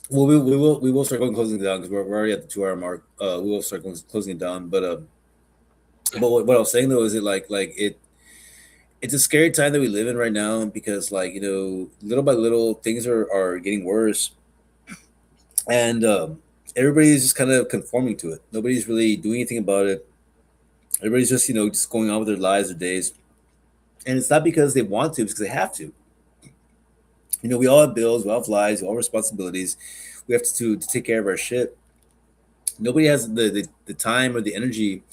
[SPEAKER 1] Well, we will start going closing it down because we're already at the 2 hour mark. We will start closing it down. But what I was saying though is it it's a scary time that we live in right now because little by little things are getting worse, and everybody's just kind of conforming to it. Nobody's really doing anything about it. Everybody's just just going on with their lives or days, and it's not because they want to; it's because they have to. We all have bills, we all have lives, we all have responsibilities. We have to take care of our shit. Nobody has the time or the energy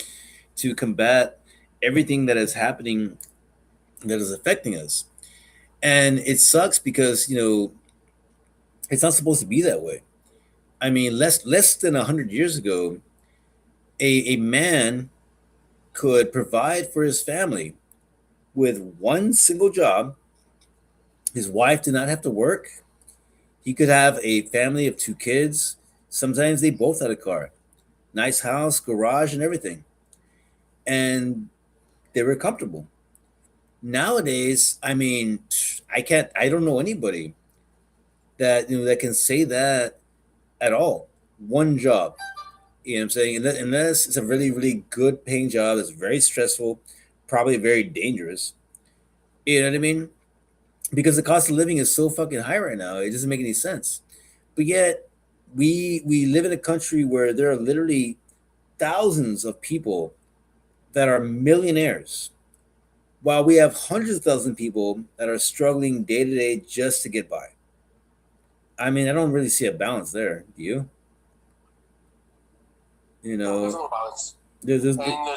[SPEAKER 1] to combat everything that is happening that is affecting us. And it sucks because it's not supposed to be that way. I mean, less than 100 years ago, a man could provide for his family with one single job. His wife did not have to work. He could have a family of 2 kids. Sometimes they both had a car, nice house, garage, and everything, and they were comfortable. Nowadays, I mean, I don't know anybody that can say that at all. One job, what I'm saying, unless it's a really really good paying job that's very stressful, probably very dangerous. You know what I mean? Because the cost of living is so fucking high right now, it doesn't make any sense. But yet, we live in a country where there are literally thousands of people that are millionaires, while we have hundreds of thousands of people that are struggling day to day just to get by. I mean, I don't really see a balance there. Do you? You
[SPEAKER 2] No, there's
[SPEAKER 1] know,
[SPEAKER 2] no balance.
[SPEAKER 1] there's
[SPEAKER 2] And the law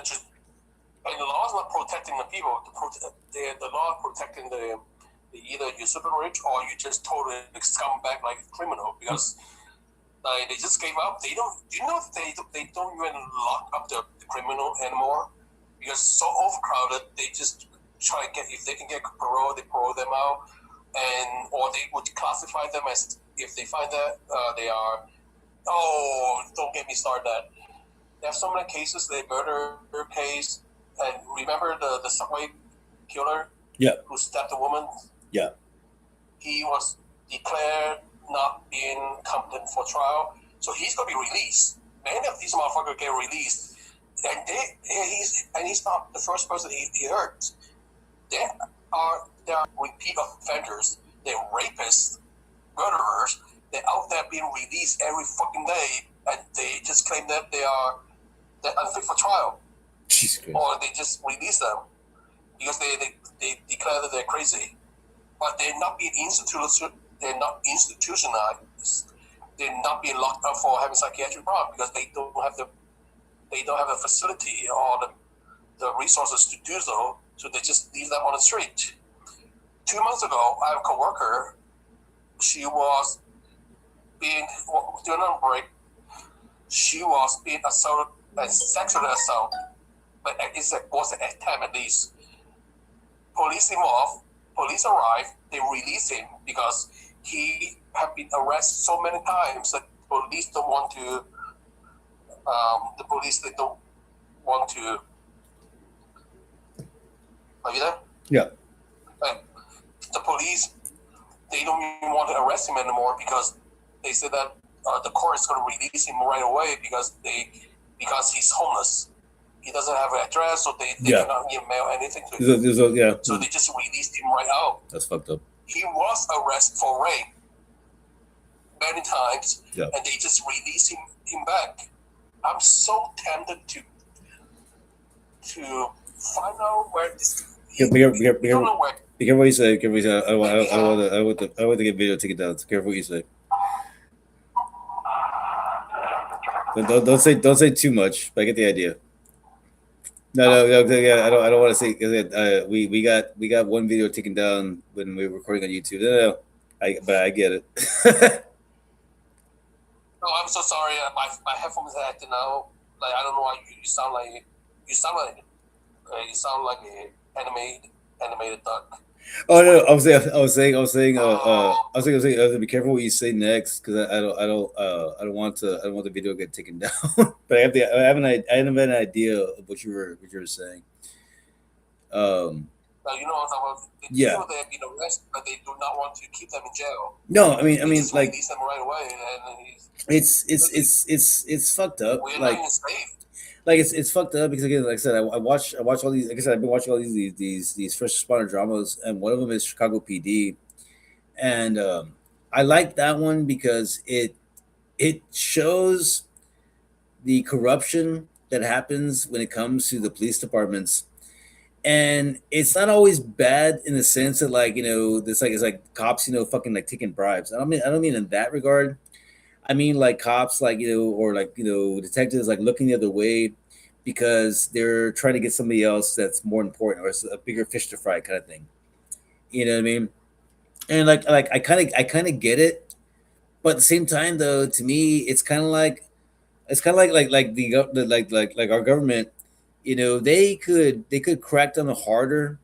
[SPEAKER 2] is not protecting the people. The law is protecting either you're super rich or you just totally scumbag like a criminal because they just gave up. They don't. They don't even lock up the criminal anymore because it's so overcrowded. They just try to get, if they can get parole, they parole them out, and or they would classify them as, if they find that they are. Oh, don't get me started. That there are so many cases. The murder case, and remember the subway killer,
[SPEAKER 1] yeah,
[SPEAKER 2] who stabbed a woman.
[SPEAKER 1] yeah.
[SPEAKER 2] He was declared not being competent for trial, so he's gonna be released. Many of these motherfuckers get released, and he's not the first person he hurt. There are repeat offenders. They're rapists, murderers. They're out there being released every fucking day and they just claim that they're unfit for trial,
[SPEAKER 1] Jesus Christ.
[SPEAKER 2] or they just release them because they declare that they're crazy, but they're not being they're not institutionalized. They're not being locked up for having psychiatric problems because they don't have the facility or the resources to do so. So they just leave them on the street. 2 months ago, I have a coworker. She was being doing a break. She was being assaulted and sexually assaulted, but it was an attempt at least. Police involved. Police arrived. They released him because he had been arrested so many times that police don't want to. They don't want to. Are you there?
[SPEAKER 1] Yeah.
[SPEAKER 2] The police, they don't even want to arrest him anymore because they said that the court is going to release him right away because he's homeless. He doesn't have an address, so they cannot mail anything to him. So they just released him right out.
[SPEAKER 1] That's fucked up.
[SPEAKER 2] He was arrested for rape many times,
[SPEAKER 1] Yeah.
[SPEAKER 2] and they just released him back. I'm so tempted to find out where this.
[SPEAKER 1] Be careful what you say. Careful what you say. I want to get video taken down. So careful what you say. Don't say too much. But I get the idea. No, yeah, I don't want to say because we got one video taken down when we were recording on YouTube. No, but I get it.
[SPEAKER 2] No, I'm so sorry. My headphones are acting out. Like I don't know why you sound like an animated duck.
[SPEAKER 1] Oh no, I was saying, be careful what you say next because I don't want the video to get taken down. But I have an idea of what you were saying.
[SPEAKER 2] Now, you know what I'm talking about.
[SPEAKER 1] Yeah.
[SPEAKER 2] People that have been arrested, but they do not want to keep them in jail.
[SPEAKER 1] No, I mean
[SPEAKER 2] just
[SPEAKER 1] like
[SPEAKER 2] release them right away, and
[SPEAKER 1] it's fucked up.
[SPEAKER 2] we're
[SPEAKER 1] Like
[SPEAKER 2] not even safe.
[SPEAKER 1] like it's fucked up because again, like I said, I watch all these. Like I said, I've been watching all these first responder dramas, and one of them is Chicago PD, and I like that one because it shows the corruption that happens when it comes to the police departments, and it's not always bad in the sense that like this like it's like cops fucking like taking bribes. I don't mean in that regard. I mean, like cops, like or like detectives, like looking the other way because they're trying to get somebody else that's more important or it's a bigger fish to fry kind of thing. You know what I mean? And like I kind of get it, but at the same time, though, to me, it's kind of like like our government. They could crack down harder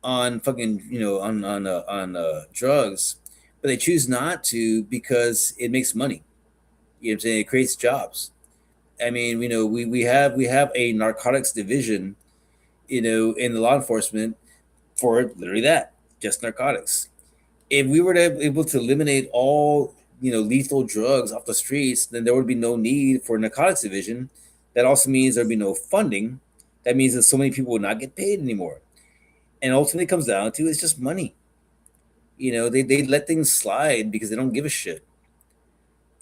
[SPEAKER 1] on fucking on drugs, but they choose not to because it makes money. You know what I'm saying? It creates jobs. I mean, we have a narcotics division, in the law enforcement for literally that, just narcotics. If we were able to eliminate all lethal drugs off the streets, then there would be no need for a narcotics division. That also means there'd be no funding. That means that so many people would not get paid anymore. And ultimately, it comes down to it's just money. They let things slide because they don't give a shit.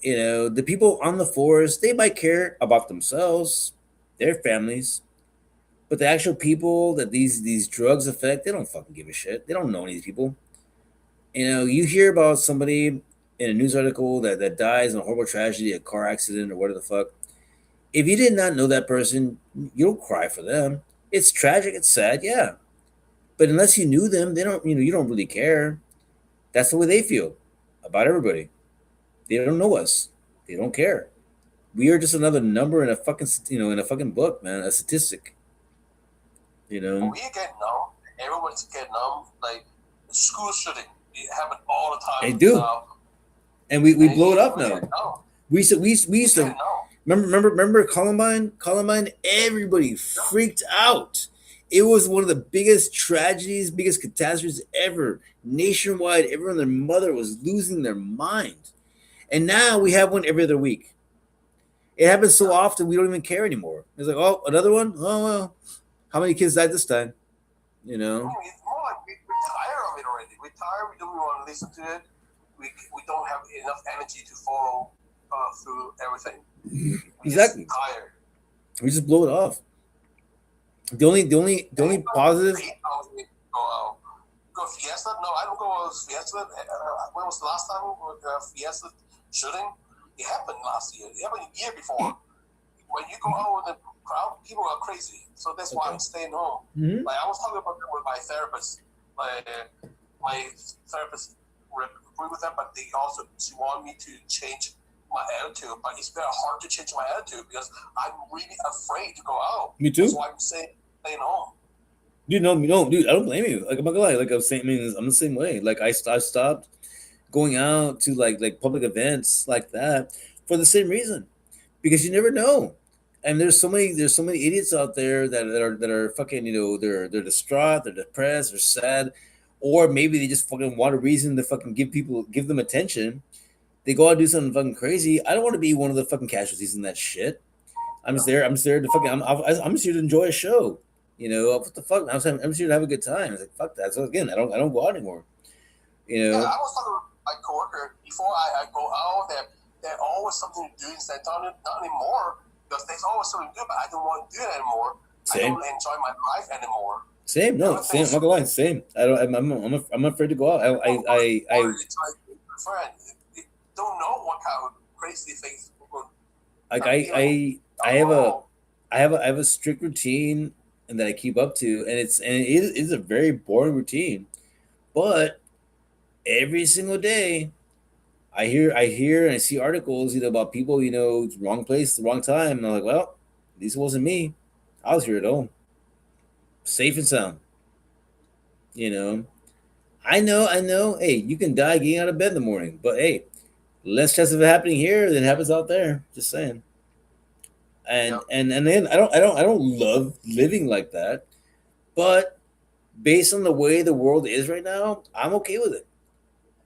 [SPEAKER 1] The people on the force, they might care about themselves, their families, but the actual people that these drugs affect, they don't fucking give a shit. They don't know any of these people. You hear about somebody in a news article that dies in a horrible tragedy, a car accident, or whatever the fuck. If you did not know that person, you don't cry for them. It's tragic, it's sad, yeah. But unless you knew them, they don't. You don't really care. That's the way they feel about everybody. They don't know us. They don't care. We are just another number in a fucking book, man. A statistic.
[SPEAKER 2] We get numb. Everyone's getting numb. Like school shooting, it happen all the time.
[SPEAKER 1] They do. And we blow it up now. We used to remember Columbine. Columbine, everybody freaked out. It was one of the biggest tragedies, biggest catastrophes ever. Nationwide, everyone and their mother was losing their mind. And now we have one every other week. It happens so often we don't even care anymore. It's like, oh, another one? Oh well. How many kids died this time?
[SPEAKER 2] It's more like we're tired of it already. We're tired. We don't want to listen to it. We don't have enough energy to follow through everything. We just
[SPEAKER 1] Exactly.
[SPEAKER 2] tired.
[SPEAKER 1] We just blow it off. The only positive.
[SPEAKER 2] He tells me go out. Go Fiesta? No, I don't go Fiesta. When was the last time Fiesta shooting? It happened last year. It happened a year before. When you go out with the crowd, people are crazy. So that's why
[SPEAKER 1] Okay.
[SPEAKER 2] I'm staying home.
[SPEAKER 1] Hmm.
[SPEAKER 2] Like I was talking about that with my therapist. My therapist agree with that, but they also want me to change my attitude. But it's very hard to change my attitude because I'm really afraid to go out.
[SPEAKER 1] Me
[SPEAKER 2] That's
[SPEAKER 1] too.
[SPEAKER 2] why I'm staying home.
[SPEAKER 1] Dude, no, no, dude, I don't blame you. Like I'm not gonna lie. Like I was saying, I mean, I'm the same way. Like I stopped going out to like public events like that for the same reason, because you never know. And there's so many idiots out there that are fucking, they're distraught, they're depressed, they're sad, or maybe they just fucking want a reason to fucking give them attention. They go out and do something fucking crazy. I don't want to be one of the fucking casualties in that shit. I'm just there to fucking I'm just here to enjoy a show. What the fuck? I'm just here to have a good time. It's like fuck that. So again, I don't go out anymore. You
[SPEAKER 2] Yeah,
[SPEAKER 1] know,
[SPEAKER 2] I was talking to my coworker before I go out. There always something to do in San Antonio. Not anymore because there's always something to do, but I don't want to do it anymore. I
[SPEAKER 1] same.
[SPEAKER 2] don't enjoy my life anymore.
[SPEAKER 1] Same, no, same. I'm
[SPEAKER 2] Everything's
[SPEAKER 1] not gonna lie, same. I don't. I'm afraid to go out.
[SPEAKER 2] or it's like my friend. They don't know what kind of crazy things people
[SPEAKER 1] like
[SPEAKER 2] are feeling.
[SPEAKER 1] I have a I have a strict routine and that I keep up to, and it is a very boring routine. But every single day, I hear and I see articles, about people, wrong place, the wrong time, and I'm like, well, at least it wasn't me. I was here at home, safe and sound. You know, I know. Hey, you can die getting out of bed in the morning, but hey, less chance of it happening here than it happens out there. Just saying. And
[SPEAKER 2] Yeah.
[SPEAKER 1] and then I don't love living like that, but based on the way the world is right now, I'm okay with it.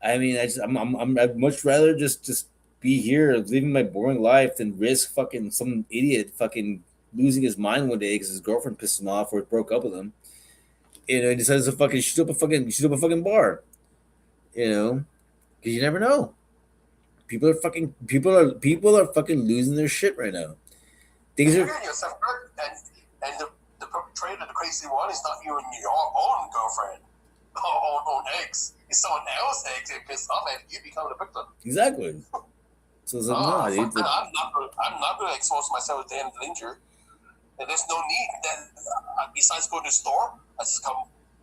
[SPEAKER 1] I mean, I'd much rather just be here living my boring life than risk fucking some idiot fucking losing his mind one day because his girlfriend pissed him off or broke up with him. He decides to fucking shoot up a fucking bar. You know, because you never know. People are fucking losing their shit right now. Things
[SPEAKER 2] And you're
[SPEAKER 1] are
[SPEAKER 2] getting yourself hurt, and the perpetrator, the crazy one, is not even your own girlfriend or own ex. It's someone else's ex that pissed off, and you become the victim.
[SPEAKER 1] exactly. So it's like, nah, dude.
[SPEAKER 2] Fuck that. I'm not going to expose myself to any danger. And there's no need. Then, besides going to the store, I just come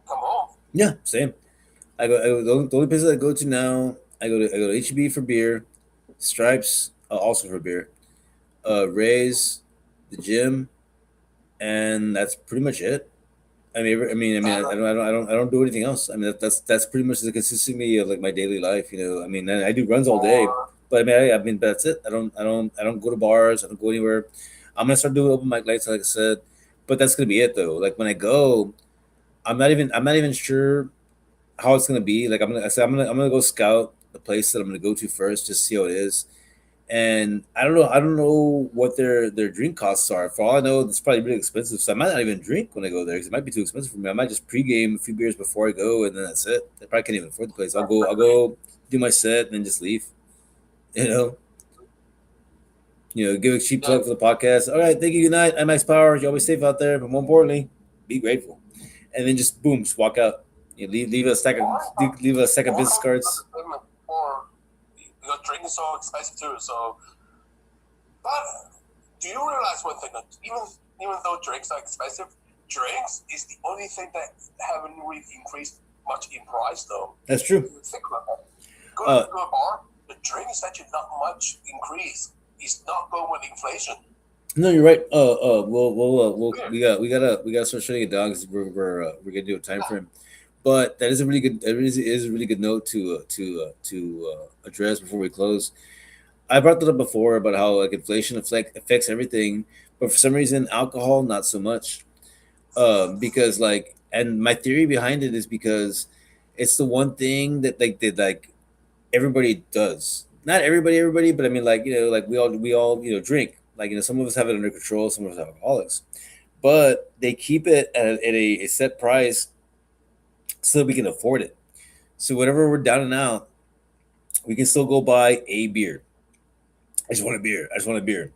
[SPEAKER 2] home.
[SPEAKER 1] Yeah, same. The only places I go to now, I go to HEB for beer, Stripes, also for beer, Ray's, the gym, and that's pretty much it. I don't do anything else. I mean, that's pretty much the consistency of like my daily life. I mean, I do runs all day,
[SPEAKER 2] Or
[SPEAKER 1] but I mean, that's it. I don't go to bars. I don't go anywhere. I'm gonna start doing open mic nights, like I said, but that's gonna be it though. Like when I go, I'm not even sure how it's gonna be. Like I'm gonna go scout the place that I'm gonna go to first, just see how it is. And I don't know what their drink costs are. For all I know, it's probably really expensive. So I might not even drink when I go there because it might be too expensive for me. I might just pregame a few beers before I go, and then that's it. I probably can't even afford the place. I'll go do my set and then just leave. You know, give a cheap plug
[SPEAKER 2] no,
[SPEAKER 1] for the podcast. All right, thank you. Good night. I'm Max Power. You're always safe out there, but more importantly, be grateful. And then just boom, just walk out. Leave a stack of business cards.
[SPEAKER 2] entertainment, or because drinking is so expensive too. So, but do you realize one thing? That even though drinks are expensive, drinks is the only thing that haven't really increased much in price, though.
[SPEAKER 1] That's true.
[SPEAKER 2] Think about that. Go
[SPEAKER 1] Uh,
[SPEAKER 2] to a bar, the drink is actually not much increase. It's not going with inflation.
[SPEAKER 1] No, you're right. We gotta start shutting it down because we're gonna do a time frame. But that is a really good note to address before we close. I brought that up before about how like inflation affects everything, but for some reason alcohol not so much. Because and my theory behind it is because it's the one thing that everybody does. Not everybody, but I mean, like we all drink. Some of us have it under control, some of us are alcoholics, but they keep it at a set price so that we can afford it. So whenever we're down and out, we can still go buy a beer. I just want a beer. I just want a beer.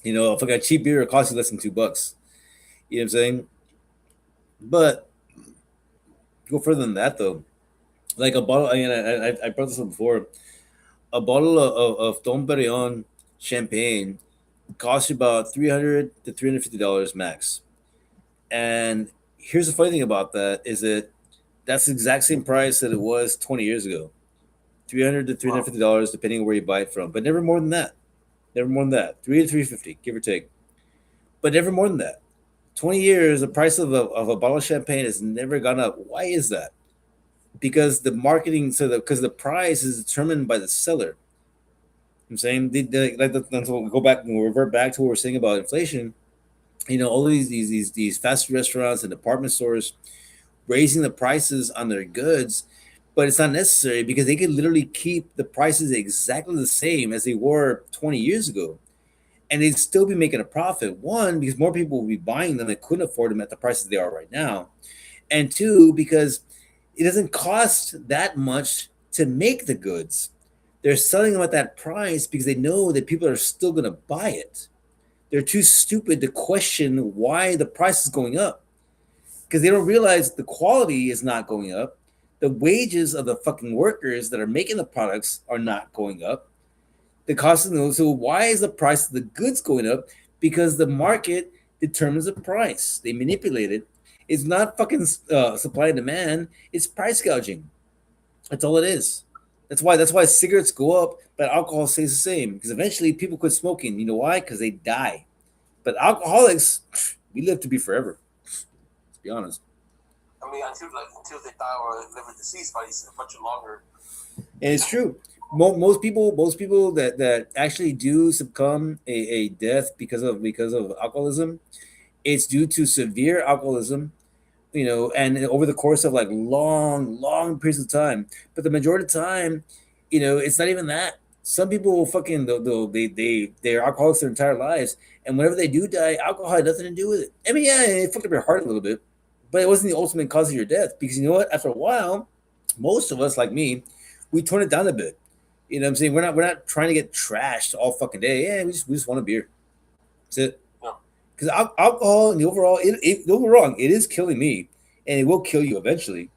[SPEAKER 1] You know, if I got cheap beer, it costs you less than $2. You know what I'm saying? But go further than that though. Like a bottle. I mean, I brought this up before. A bottle of Dom Perignon champagne costs you about $300 to $350 max. And here's the funny thing about that is that that's the exact same price that it was 20 years ago. 300 to
[SPEAKER 2] Wow.
[SPEAKER 1] $350 depending on where you buy it from, but never more than that. Never more than that. 3 to 350, give or take, but never more than that. 20 years, the price of a bottle of champagne has never gone up. Why is that? Because the marketing, because the price is determined by the seller. I'm saying that's what we go back and revert back to what we're saying about inflation. You know, all these fast food restaurants and department stores raising the prices on their goods, but it's not necessary because they could literally keep the prices exactly the same as they were 20 years ago, and they'd still be making a profit. One, because more people will be buying them that couldn't afford them at the prices they are right now, and two, because it doesn't cost that much to make the goods. They're selling them at that price because they know that people are still going to buy it. They're too stupid to question why the price is going up because they don't realize the quality is not going up. The wages of the fucking workers that are making the products are not going up. The cost of those. So why is the price of the goods going up? Because the market determines the price. They manipulate it. It's not fucking supply and demand. It's price gouging. That's all it is. That's why cigarettes go up, but alcohol stays the same. Because eventually people quit smoking. You know why? Because they die. But alcoholics, we live to be forever. Let's be honest.
[SPEAKER 2] I mean, until they die or live a disease, but it's much longer.
[SPEAKER 1] And it's true. Most people that actually do succumb a death because of alcoholism, it's due to severe alcoholism, you know, and over the course of like long periods of time. But the majority of the time, you know, it's not even that. Some people will fucking they're alcoholics their entire lives, and whenever they do die, alcohol had nothing to do with it. I mean, yeah, it fucked up your heart a little bit, but it wasn't the ultimate cause of your death because you know what? After a while, most of us, like me, we tone it down a bit. You know what I'm saying? We're not trying to get trashed all fucking day. Yeah, we just want a beer. That's it.
[SPEAKER 2] No.
[SPEAKER 1] Because alcohol in the overall, don't get me wrong, it is killing me, and it will kill you eventually.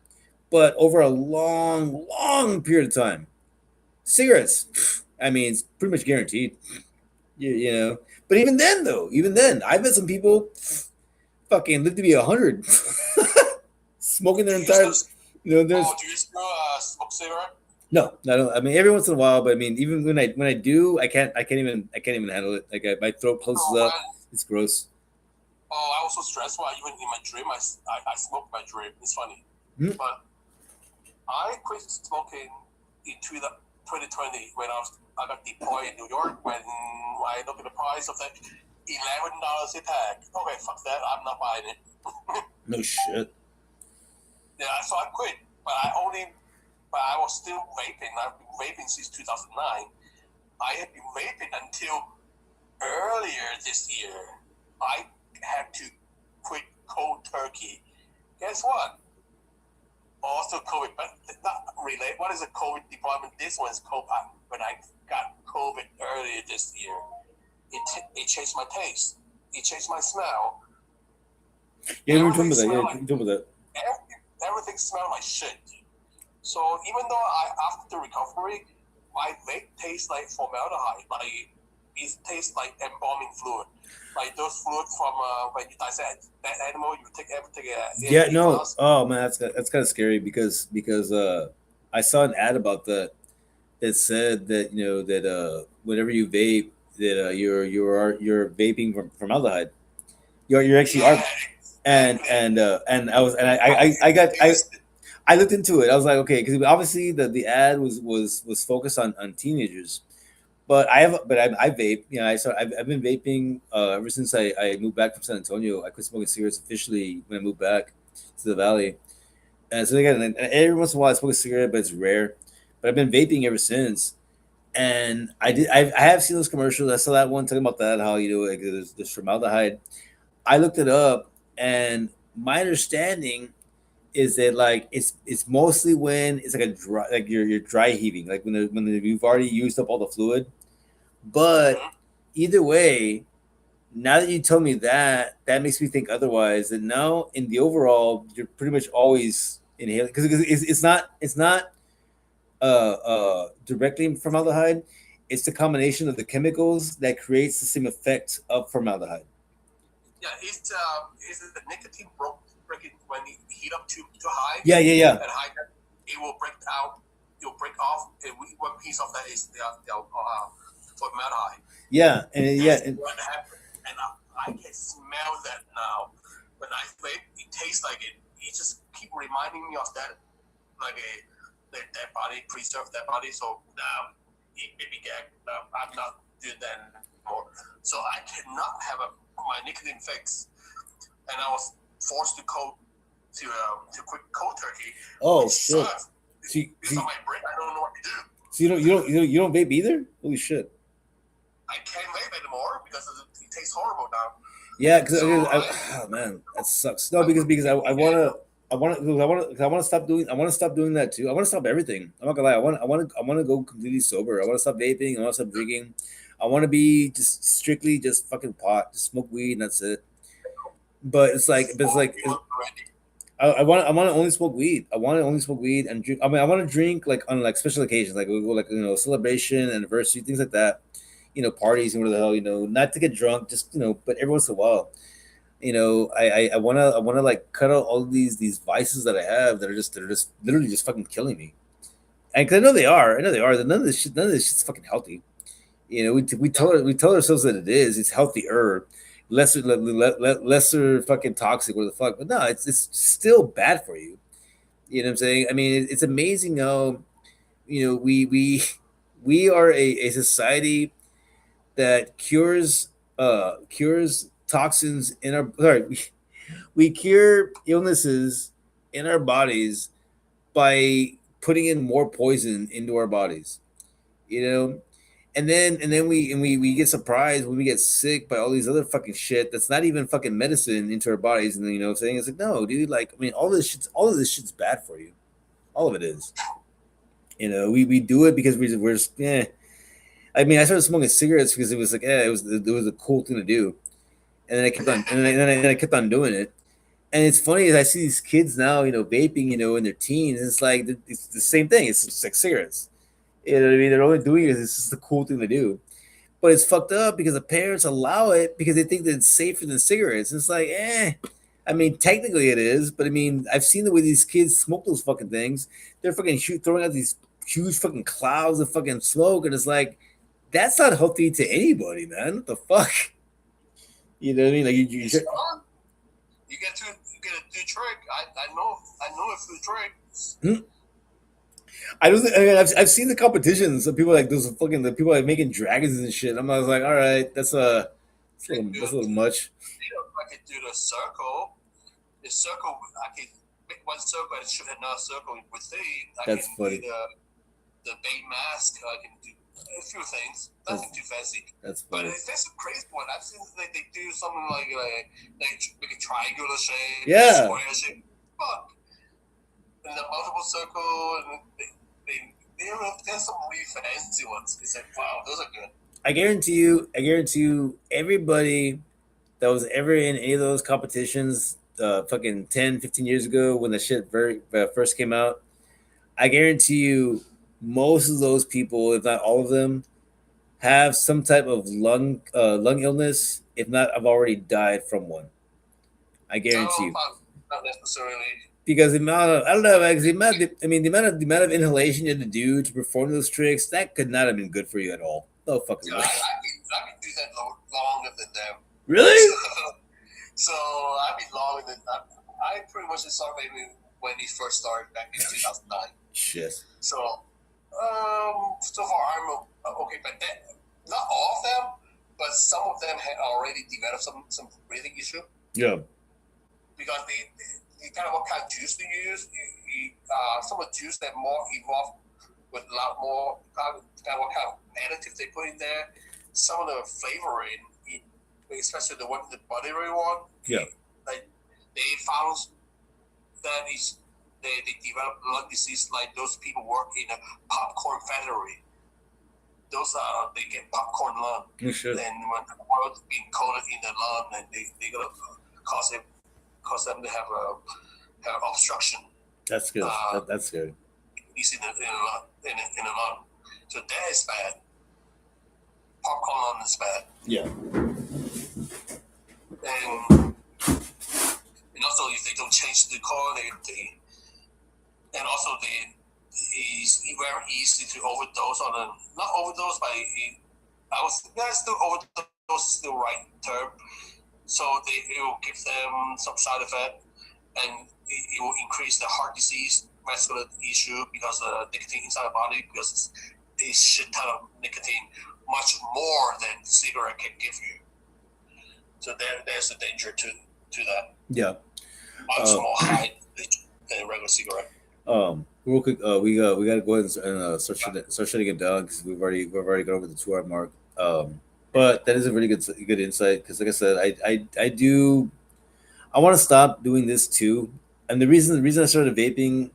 [SPEAKER 1] But over a long period of time, cigarettes, I mean, it's pretty much guaranteed. You know. But even then, though, even then, I've met some people fucking live to be 100, smoking
[SPEAKER 2] Do
[SPEAKER 1] their
[SPEAKER 2] you
[SPEAKER 1] entire.
[SPEAKER 2] still?
[SPEAKER 1] You know, there's
[SPEAKER 2] Oh, do you still smoke cigarette?
[SPEAKER 1] no, I don't. I mean, every once in a while, but I mean, even when I do, I can't even handle it. Like my throat closes
[SPEAKER 2] Oh
[SPEAKER 1] up.
[SPEAKER 2] man.
[SPEAKER 1] It's gross.
[SPEAKER 2] Oh, I was so stressed. Why even in my dream, I smoke my dream. It's funny,
[SPEAKER 1] Hmm?
[SPEAKER 2] but I quit smoking in 2020 when I got deployed in New York. When I look at the price of that $11 a pack. Okay, fuck that. I'm not buying it.
[SPEAKER 1] No shit.
[SPEAKER 2] Yeah, so I quit, but I was still vaping. I've been vaping since 2009. I had been vaping until earlier this year. I had to quit cold turkey. Guess what? Also COVID, but not related. What is a COVID deployment? This one's COVID. When I got COVID earlier this year, it changed my taste. It changed my smell.
[SPEAKER 1] Yeah, we were talking
[SPEAKER 2] Everything
[SPEAKER 1] about that. Yeah,
[SPEAKER 2] smelled
[SPEAKER 1] we
[SPEAKER 2] like
[SPEAKER 1] were talking about that.
[SPEAKER 2] everything smelled like shit. So even though after the recovery, my vape tastes like formaldehyde. Like it tastes like embalming fluid. Like those fluid from when you dissect that animal, you take everything
[SPEAKER 1] Yeah,
[SPEAKER 2] in
[SPEAKER 1] no.
[SPEAKER 2] glass.
[SPEAKER 1] Oh man, that's kind of scary because I saw an ad about that said that you know that whenever you vape that you're vaping from formaldehyde. You actually
[SPEAKER 2] Yeah,
[SPEAKER 1] are,
[SPEAKER 2] exactly.
[SPEAKER 1] and I was and
[SPEAKER 2] I was confused.
[SPEAKER 1] I looked into it. I was like, okay, because obviously the ad was focused on teenagers. But I vape. You know, I've been vaping ever since I moved back from San Antonio. I quit smoking cigarettes officially when I moved back to the valley. And so again, and every once in a while I smoke a cigarette, but it's rare. But I've been vaping ever since. And I have seen those commercials. I saw that one talking about that how you know like, there's formaldehyde. I looked it up, and my understanding is that like it's mostly when it's like a dry like you're dry heaving like when you've already used up all the fluid. But
[SPEAKER 2] Mhm.
[SPEAKER 1] either way, now that you tell me that, that makes me think otherwise. That now, in the overall, you're pretty much always inhaling because it's not directly formaldehyde. It's the combination of the chemicals that creates the same effect of formaldehyde.
[SPEAKER 2] Yeah, it's the nicotine breaking when you heat up too high
[SPEAKER 1] Yeah, yeah, yeah,
[SPEAKER 2] at high temp, it will break out. It will break off, and one piece of that is the formaldehyde.
[SPEAKER 1] yeah, and yeah,
[SPEAKER 2] That's what happened, and I can smell that now. When I vape, it tastes like it. It just keep reminding me of that, like that body, preserve that body. So now, baby gag, I'm not doing that anymore. So I cannot have my nicotine fix, and I was forced to quit cold turkey, which
[SPEAKER 1] oh shit.
[SPEAKER 2] sucks.
[SPEAKER 1] See,
[SPEAKER 2] Because on
[SPEAKER 1] see,
[SPEAKER 2] my brain, I don't know what to do.
[SPEAKER 1] so you don't vape either? Holy shit.
[SPEAKER 2] I can't vape anymore because it tastes horrible now.
[SPEAKER 1] Yeah,
[SPEAKER 2] So
[SPEAKER 1] because oh, man, that sucks. No,
[SPEAKER 2] I quit
[SPEAKER 1] because I
[SPEAKER 2] vaping and
[SPEAKER 1] wanna. I want to stop doing. I want to stop doing that too. I want to stop everything. I'm not gonna lie. I want to go completely sober. I want to stop vaping. I want to stop drinking. I want to be just strictly just fucking pot, just smoke weed, and that's it. But it's
[SPEAKER 2] smoke
[SPEAKER 1] like,
[SPEAKER 2] you already.
[SPEAKER 1] I want to only smoke weed. I want to only smoke weed and drink. I mean, I want to drink like on like special occasions, like we go like celebration, anniversary, things like that. Parties and whatever the hell. Not to get drunk, just but every once in a while. I wanna like cut out all these vices that I have that are just literally just fucking killing me. And 'cause I know they are. None of this shit's fucking healthy.
[SPEAKER 2] Yeah,
[SPEAKER 1] We tell ourselves that it is. It's healthier, lesser fucking toxic. What the fuck? But no, it's still bad for you. You know what I'm saying? I mean, it's amazing how we are a society that cures toxins in our sorry we cure illnesses in our bodies by putting in more poison into our bodies. You know, and then we get surprised when we get sick by all these other fucking shit that's not even fucking medicine into our bodies. And then saying it's like, no, dude, like, I mean, all of this shit's bad for you. All of it is. We do it because we're just I mean, I started smoking cigarettes because it was like, it was a cool thing to do, and then I kept on, and then I kept on doing it. And it's funny as I see these kids now, vaping, in their teens. It's like it's the same thing. It's just like cigarettes. You know what I mean? They're only doing it. It's just a cool thing to do. But it's fucked up because the parents allow it because they think that it's safer than cigarettes. It's like, eh. I mean, technically it is, but I mean, I've seen the way these kids smoke those fucking things. They're fucking throwing out these huge fucking clouds of fucking smoke, and it's like, that's not healthy to anybody, man. What the fuck? You know what I mean? Like
[SPEAKER 2] it's fun. You get a new trick. I know a few tricks.
[SPEAKER 1] hmm? I don't. I mean, I've seen the competitions of people like those fucking the people like making dragons and shit. I was like, all right, that's a little much.
[SPEAKER 2] I can do the circle. The circle, I can make one circle and shoot another circle within. I
[SPEAKER 1] That's
[SPEAKER 2] can do
[SPEAKER 1] funny.
[SPEAKER 2] the bait mask. I can do a few things.
[SPEAKER 1] That's
[SPEAKER 2] Nothing too fancy.
[SPEAKER 1] that's
[SPEAKER 2] But
[SPEAKER 1] funny.
[SPEAKER 2] that's a crazy one. I've seen they do something like they make a triangular shape,
[SPEAKER 1] Yeah,
[SPEAKER 2] square shape. Fuck. And the multiple circle, and there's some really fancy ones. It's like, wow, those are good.
[SPEAKER 1] I guarantee you, everybody that was ever in any of those competitions, fucking 10, 15 years ago when the shit first came out, I guarantee you, most of those people, if not all of them, have some type of lung illness. If not, I've already died from one. I guarantee
[SPEAKER 2] No,
[SPEAKER 1] you.
[SPEAKER 2] not necessarily.
[SPEAKER 1] Because the amount of I don't know, man, 'cause the amount of inhalation you had to do to perform those tricks, that could not have been good for you at all. No fucking
[SPEAKER 2] Yeah,
[SPEAKER 1] way.
[SPEAKER 2] I can do that longer than them.
[SPEAKER 1] Really?
[SPEAKER 2] So I've been longer than I pretty much started maybe when he first started back in 2009.
[SPEAKER 1] Shit.
[SPEAKER 2] So far I'm okay, but not all of them, but some of them had already developed some breathing issue
[SPEAKER 1] Yeah.
[SPEAKER 2] because they kind of what kind of juice they use. Some of the juice that more evolved with a lot more kind of what kind of additives they put in there. Some of the flavoring, especially the one the buttery one,
[SPEAKER 1] Yeah.
[SPEAKER 2] like they found that is they develop lung disease like those people work in a popcorn factory. those they get popcorn lung,
[SPEAKER 1] Oh shit.
[SPEAKER 2] and when the oil being coated in the lung, and they gonna cause it cause them to have obstruction.
[SPEAKER 1] That's good.
[SPEAKER 2] Uh,
[SPEAKER 1] That's good.
[SPEAKER 2] is in the lung. So that is bad. Popcorn lung is bad,
[SPEAKER 1] Yeah.
[SPEAKER 2] and also if they don't change the core, they and also it's very easy to overdose on them. Not overdose, but I was still overdose is still right term. So it will give them some side effect, and it will increase the heart disease, vascular issue because of nicotine inside the body because it's shit ton of nicotine, much more than cigarette can give you. So there's a danger to that.
[SPEAKER 1] Yeah.
[SPEAKER 2] Much more high than a regular cigarette.
[SPEAKER 1] Real quick, we got to go ahead and start shutting it down because we've already got over the 2 hour mark. But that is a really good insight because, like I said, I want to stop doing this too. And the reason I started vaping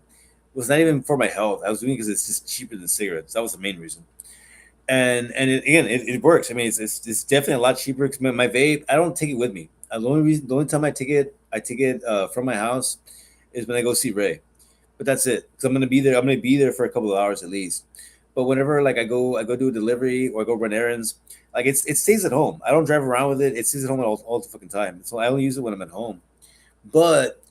[SPEAKER 1] was not even for my health. I was doing it because it's just cheaper than cigarettes. That was the main reason. And again, it works. I mean, it's definitely a lot cheaper. Because my vape, I don't take it with me. The only time I take it from my house is when I go see Ray. But that's it. Because I'm gonna be there. I'm gonna be there for a couple of hours at least. But whenever like I go do a delivery or I go run errands, like it stays at home. I don't drive around with it. It stays at home all the fucking time. So I only use it when I'm at home. But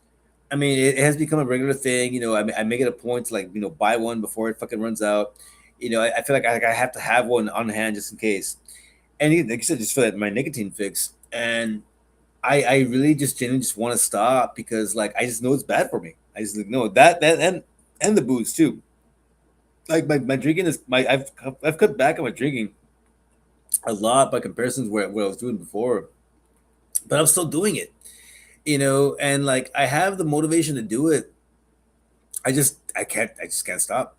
[SPEAKER 1] I mean, it has become a regular thing. I make it a point to buy one before it fucking runs out. I feel like I have to have one on hand just in case. And like you said, just for that my nicotine fix. And I really just genuinely just want to stop because like I just know it's bad for me. I just know that and the booze too. Like my drinking is my I've cut back on my drinking a lot by comparison to what I was doing before, but I'm still doing it. And like I have the motivation to do it. I just can't stop.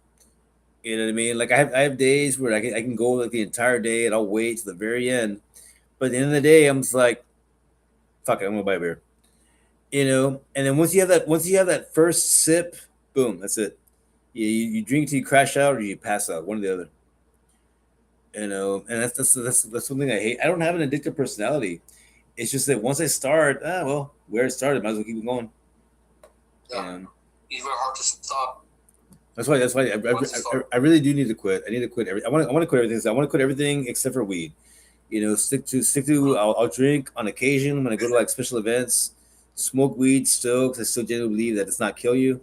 [SPEAKER 1] You know what I mean? Like I have days where I can go like the entire day and I'll wait to the very end. But at the end of the day, I'm just like, fuck it, I'm gonna buy a beer. And then once you have that first sip, boom, that's it. You drink till you crash out or you pass out, one or the other. And that's something I hate. I don't have an addictive personality. It's just that once I start, well, where it started, might as well keep it going.
[SPEAKER 2] Yeah,
[SPEAKER 1] And
[SPEAKER 2] it's very hard to stop
[SPEAKER 1] that's why
[SPEAKER 2] once you start.
[SPEAKER 1] I really do need to quit. I need to quit I want to quit everything. I want to quit everything except for weed. Stick to. I'll drink on occasion when I go to like special events. Smoke weed still because I still genuinely believe that it's not kill you,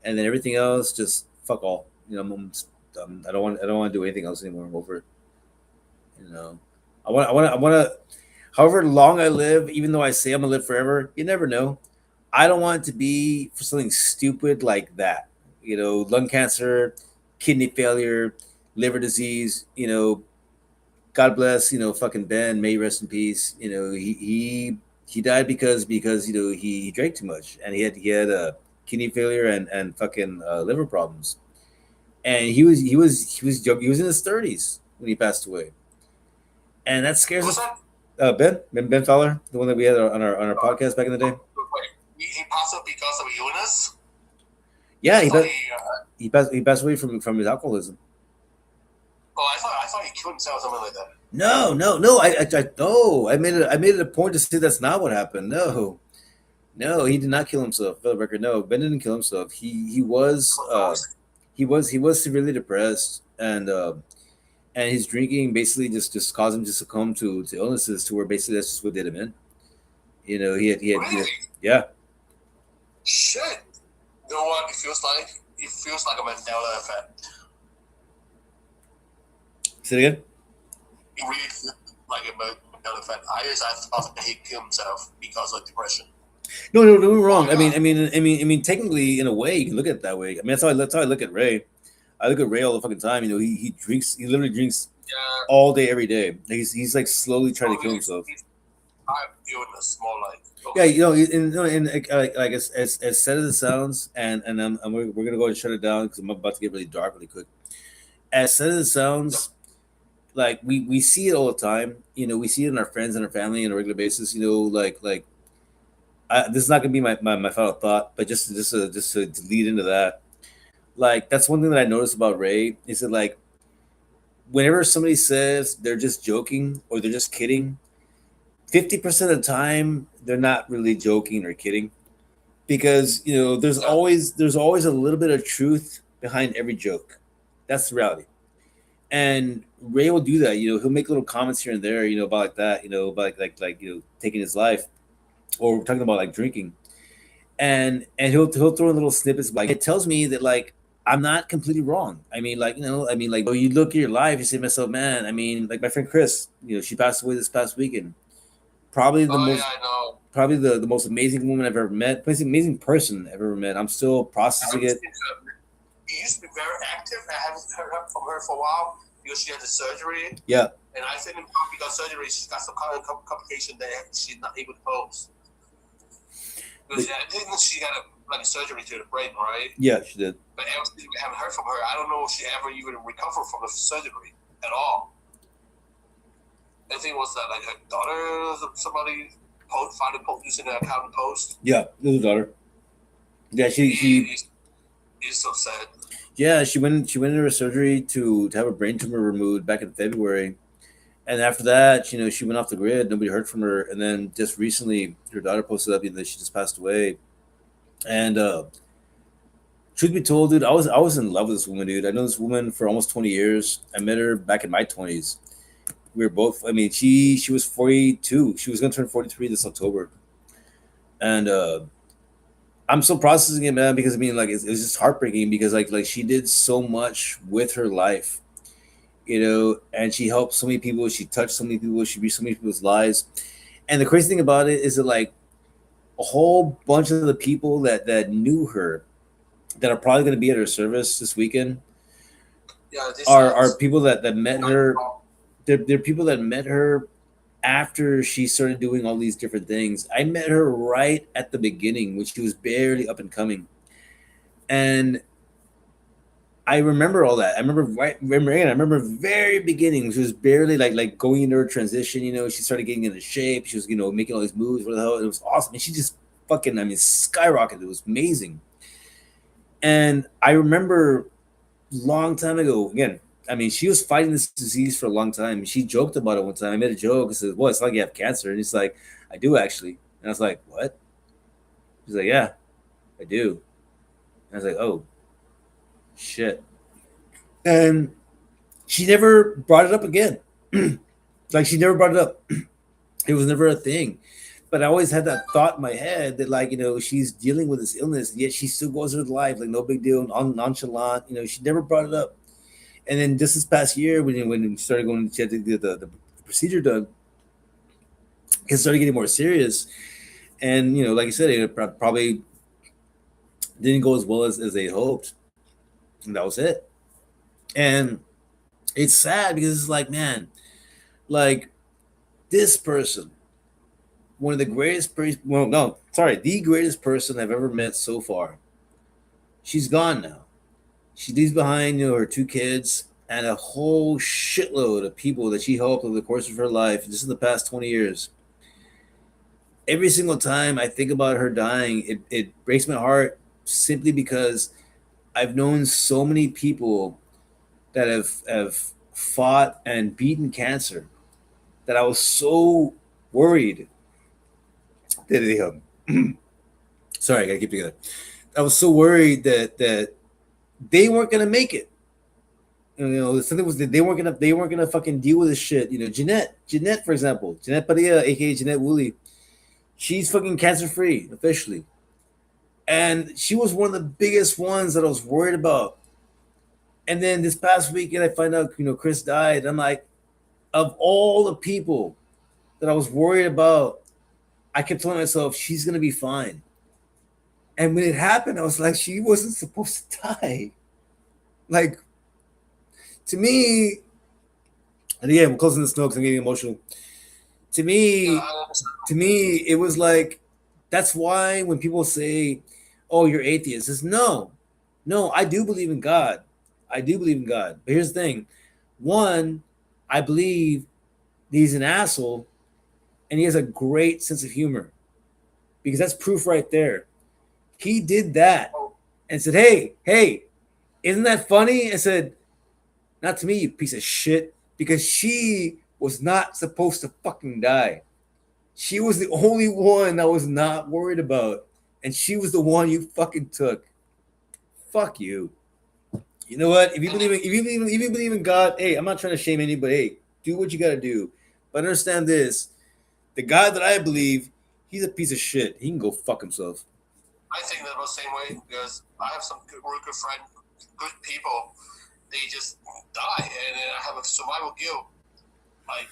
[SPEAKER 1] and then everything else just fuck all. I don't want to do anything else anymore. I'm over it. You know, I want to. However long I live, even though I say I'm gonna live forever, you never know. I don't want it to be for something stupid like that. Lung cancer, kidney failure, liver disease. God bless. Fucking Ben. May he rest in peace. He died because he drank too much and he had a kidney failure and fucking liver problems. And he was in his 30s when he passed away, and that scares
[SPEAKER 2] Who's
[SPEAKER 1] us.
[SPEAKER 2] that?
[SPEAKER 1] Ben Fowler, the one that we had on our podcast back in the day.
[SPEAKER 2] Wait, he passed up because of illness.
[SPEAKER 1] Yeah,
[SPEAKER 2] I
[SPEAKER 1] he
[SPEAKER 2] thought
[SPEAKER 1] passed. He passed away from his alcoholism.
[SPEAKER 2] I thought he killed himself or something like that.
[SPEAKER 1] No, no, no. No. I made it a point to say that's not what happened. No, no, he did not kill himself. For the record, no, Ben didn't kill himself. He was severely depressed, and his drinking basically just caused him to succumb to illnesses to where basically that's just what did him in. He had
[SPEAKER 2] Really?
[SPEAKER 1] yeah.
[SPEAKER 2] Shit. You know what? It feels like a Mandela effect.
[SPEAKER 1] Say it again.
[SPEAKER 2] It really feels like a Mandela effect. I thought that he killed himself because of depression.
[SPEAKER 1] No, no, no,
[SPEAKER 2] Oh
[SPEAKER 1] wrong.
[SPEAKER 2] my
[SPEAKER 1] I mean,
[SPEAKER 2] god.
[SPEAKER 1] I mean, I mean, I mean, technically, in a way, you can look at it that way. I mean, that's how I look at Ray. I look at Ray all the fucking time. He drinks. He literally drinks
[SPEAKER 2] Yeah.
[SPEAKER 1] all day, every day. He's like slowly trying to
[SPEAKER 2] So
[SPEAKER 1] kill himself.
[SPEAKER 2] he's illness more like
[SPEAKER 1] Yeah,
[SPEAKER 2] okay.
[SPEAKER 1] and like as sad as it sounds, and we're gonna go and shut it down because I'm about to get really dark really quick. As sad as it
[SPEAKER 2] Yep.
[SPEAKER 1] sounds, like we see it all the time. We see it in our friends and our family on a regular basis. This is not gonna be my final thought, but just to lead into that, like that's one thing that I noticed about Ray is that like whenever somebody says they're just joking or they're just kidding, 50% of the time they're not really joking or kidding, because there's always a little bit of truth behind every joke. That's the reality. And Ray will do that. He'll make little comments here and there, about like that, about taking his life, or talking about like drinking, and he'll throw in little snippets. Like, it tells me that, like, I'm not completely wrong. You look at your life, you say to myself, man. Like my friend Chris, she passed away this past weekend. Probably the most,
[SPEAKER 2] I know.
[SPEAKER 1] probably the most amazing woman I've ever met, most amazing person I've ever met. I'm still processing it.
[SPEAKER 2] He used to be very active. I haven't heard from her for a while because she had the surgery.
[SPEAKER 1] Yeah,
[SPEAKER 2] And I think because surgery, she's got some kind of complication that she's not able to pose. Because I think she got a surgery to the brain, right?
[SPEAKER 1] yeah, she did.
[SPEAKER 2] But I haven't heard from her. I don't know if she ever even recovered from the surgery at all. I think it was that like her daughter, somebody finally using an account and post.
[SPEAKER 1] Yeah, it was her daughter. Yeah, she
[SPEAKER 2] It's so sad.
[SPEAKER 1] yeah, she went into her surgery to have a brain tumor removed back in February. And after that, she went off the grid. Nobody heard from her. And then just recently, her daughter posted up that she just passed away. And truth be told, dude, I was in love with this woman, dude. I know this woman for almost 20 years. I met her back in my 20s. We were both. She was 42. She was gonna turn 43 this October. And I'm still processing it, man, because like it was just heartbreaking, because like she did so much with her life, and she helped so many people. She touched so many people. She reached so many people's lives. And the crazy thing about it is that, like, a whole bunch of the people that knew her, that are probably going to be at her service this weekend,
[SPEAKER 2] Yeah,
[SPEAKER 1] are people that met her. They're people that met her after she started doing all these different things. I met her right at the beginning when she was barely up and coming, and I remember all that. I remember very beginning. She was barely like going into her transition. She started getting into shape. She was making all these moves. What the hell? It was awesome. And she just fucking skyrocketed. It was amazing. And I remember long time ago. Again, she was fighting this disease for a long time. She joked about it one time. I made a joke. I said, "Well, it's like you have cancer," and he's like, "I do actually." And I was like, "What?" He's like, "Yeah, I do." And I was like, "Oh, shit." And she never brought it up again. Like, she never brought it up. It was never a thing. But I always had that thought in my head that, like, she's dealing with this illness, yet she still goes through life like no big deal, nonchalant. She never brought it up. And then just this past year, when we started going, she had to get the procedure done, it started getting more serious. And like I said, it probably didn't go as well as they hoped, and that was it. And it's sad because it's like, man, like, this person, one of the greatest well, no, sorry, the greatest person I've ever met so far, she's gone now. She leaves behind, her two kids and a whole shitload of people that she helped over the course of her life, just in the past 20 years. Every single time I think about her dying, it breaks my heart, simply because I've known so many people that have fought and beaten cancer, that I was so worried that sorry, I gotta keep together. I was so worried that they weren't gonna make it. Something was that they weren't gonna fucking deal with this shit. Jeanette, for example, Jeanette Padilla, aka Jeanette Woolley, she's fucking cancer free officially, and she was one of the biggest ones that I was worried about. And then this past weekend, I find out Chris died. I'm like, of all the people that I was worried about, I kept telling myself she's gonna be fine. And when it happened, I was like, she wasn't supposed to die. Like, to me, and again, we're closing this note because I'm getting emotional. To me, it was like, that's why when people say, "Oh, you're atheist," it's no, I do believe in God. I do believe in God. But here's the thing: one, I believe he's an asshole, and he has a great sense of humor, because that's proof right there. He did that and said, "Hey, isn't that funny?" I said, Not to me, you piece of shit. Because she was not supposed to fucking die. She was the only one I was not worried about. And she was the one you fucking took. Fuck you. You know what? If you
[SPEAKER 2] And
[SPEAKER 1] believe in if you believe in God, hey, I'm not trying to shame anybody. Hey, do what you gotta do. But understand this: the God that I believe, he's a piece of shit. He can go fuck himself.
[SPEAKER 2] I think that was the same way because I have some really good friends, good people. They just die, and then I have a survival guilt. Like,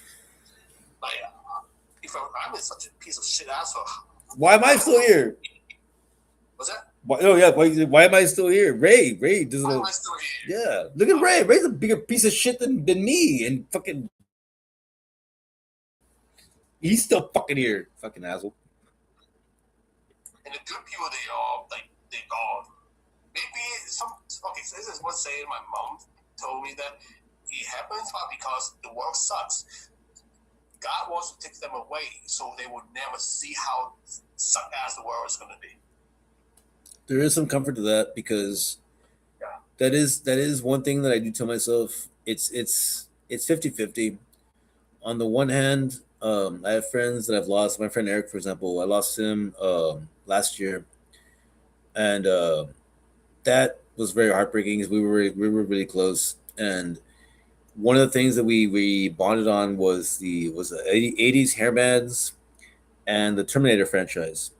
[SPEAKER 2] like if I'm such a piece of shit asshole,
[SPEAKER 1] Why am I still here?
[SPEAKER 2] what's that?
[SPEAKER 1] Why, oh yeah, why am I still here? Ray doesn't
[SPEAKER 2] Why am
[SPEAKER 1] know.
[SPEAKER 2] I still here?
[SPEAKER 1] Yeah, look at Ray. Ray's a bigger piece of shit than me, and fucking he's still fucking here, fucking asshole.
[SPEAKER 2] And the good people, they all like they gone. Maybe some okay. So this is what saying my mom told me that it happens not because the world sucks. God wants to take them away, so they will never see how suck ass the world is going to be.
[SPEAKER 1] There is some comfort to that because
[SPEAKER 2] Yeah.
[SPEAKER 1] that is one thing that I do tell myself. It's 50-50. On the one hand, I have friends that I've lost. My friend Eric, for example, I lost him last year, and that was very heartbreaking because we were really close. And one of the things that we bonded on was the 80s hair bands and the Terminator franchise.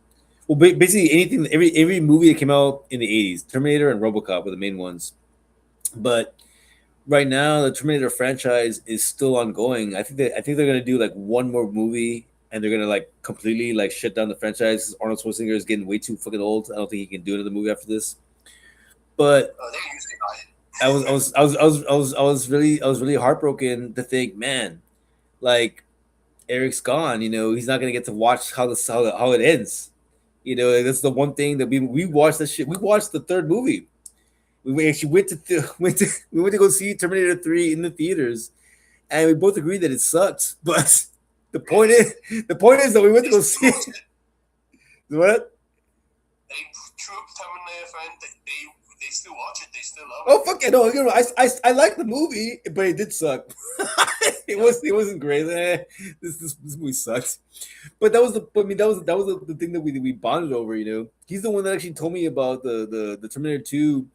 [SPEAKER 1] Well, basically anything, every movie that came out in the 80s, Terminator and RoboCop were the main ones. But right now, the Terminator franchise is still ongoing. I think they're gonna do like one more movie, and they're gonna like completely like shut down the franchise. Arnold Schwarzenegger is getting way too fucking old. I don't think he can do another movie after this. But
[SPEAKER 2] They're usually not.
[SPEAKER 1] I was really heartbroken to think, man, like Eric's gone. He's not gonna get to watch how it ends. That's the one thing that we watched that shit. We watched the third movie. We actually went to go see Terminator 3 in the theaters, and we both agreed that it sucked. But the point is, that we went to
[SPEAKER 2] They
[SPEAKER 1] go
[SPEAKER 2] still
[SPEAKER 1] see it.
[SPEAKER 2] watch it.
[SPEAKER 1] What?
[SPEAKER 2] They true Terminator fan. They still watch it. They still love
[SPEAKER 1] Oh
[SPEAKER 2] it.
[SPEAKER 1] fuck it! No, I like the movie, but it did suck. It wasn't great. This movie sucks. But that was the thing that we bonded over. He's the one that actually told me about the Terminator 2,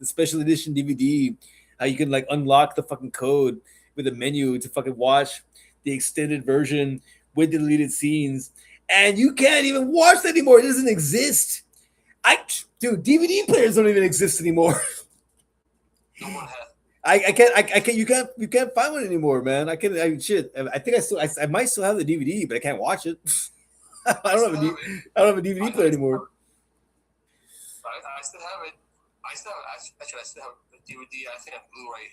[SPEAKER 1] the special edition DVD. How you can like unlock the fucking code with a menu to fucking watch the extended version with the deleted scenes, and you can't even watch that anymore. It doesn't exist. Dude, DVD players don't even exist anymore.
[SPEAKER 2] No one has.
[SPEAKER 1] I can't you can't find one anymore, man. Shit. I think I might still have the DVD, but I can't watch it. I
[SPEAKER 2] I
[SPEAKER 1] don't
[SPEAKER 2] still
[SPEAKER 1] have a
[SPEAKER 2] have it.
[SPEAKER 1] I don't have a DVD player anymore.
[SPEAKER 2] I still have it. I still have actually. I still have the DVD. I think I have Blu-ray.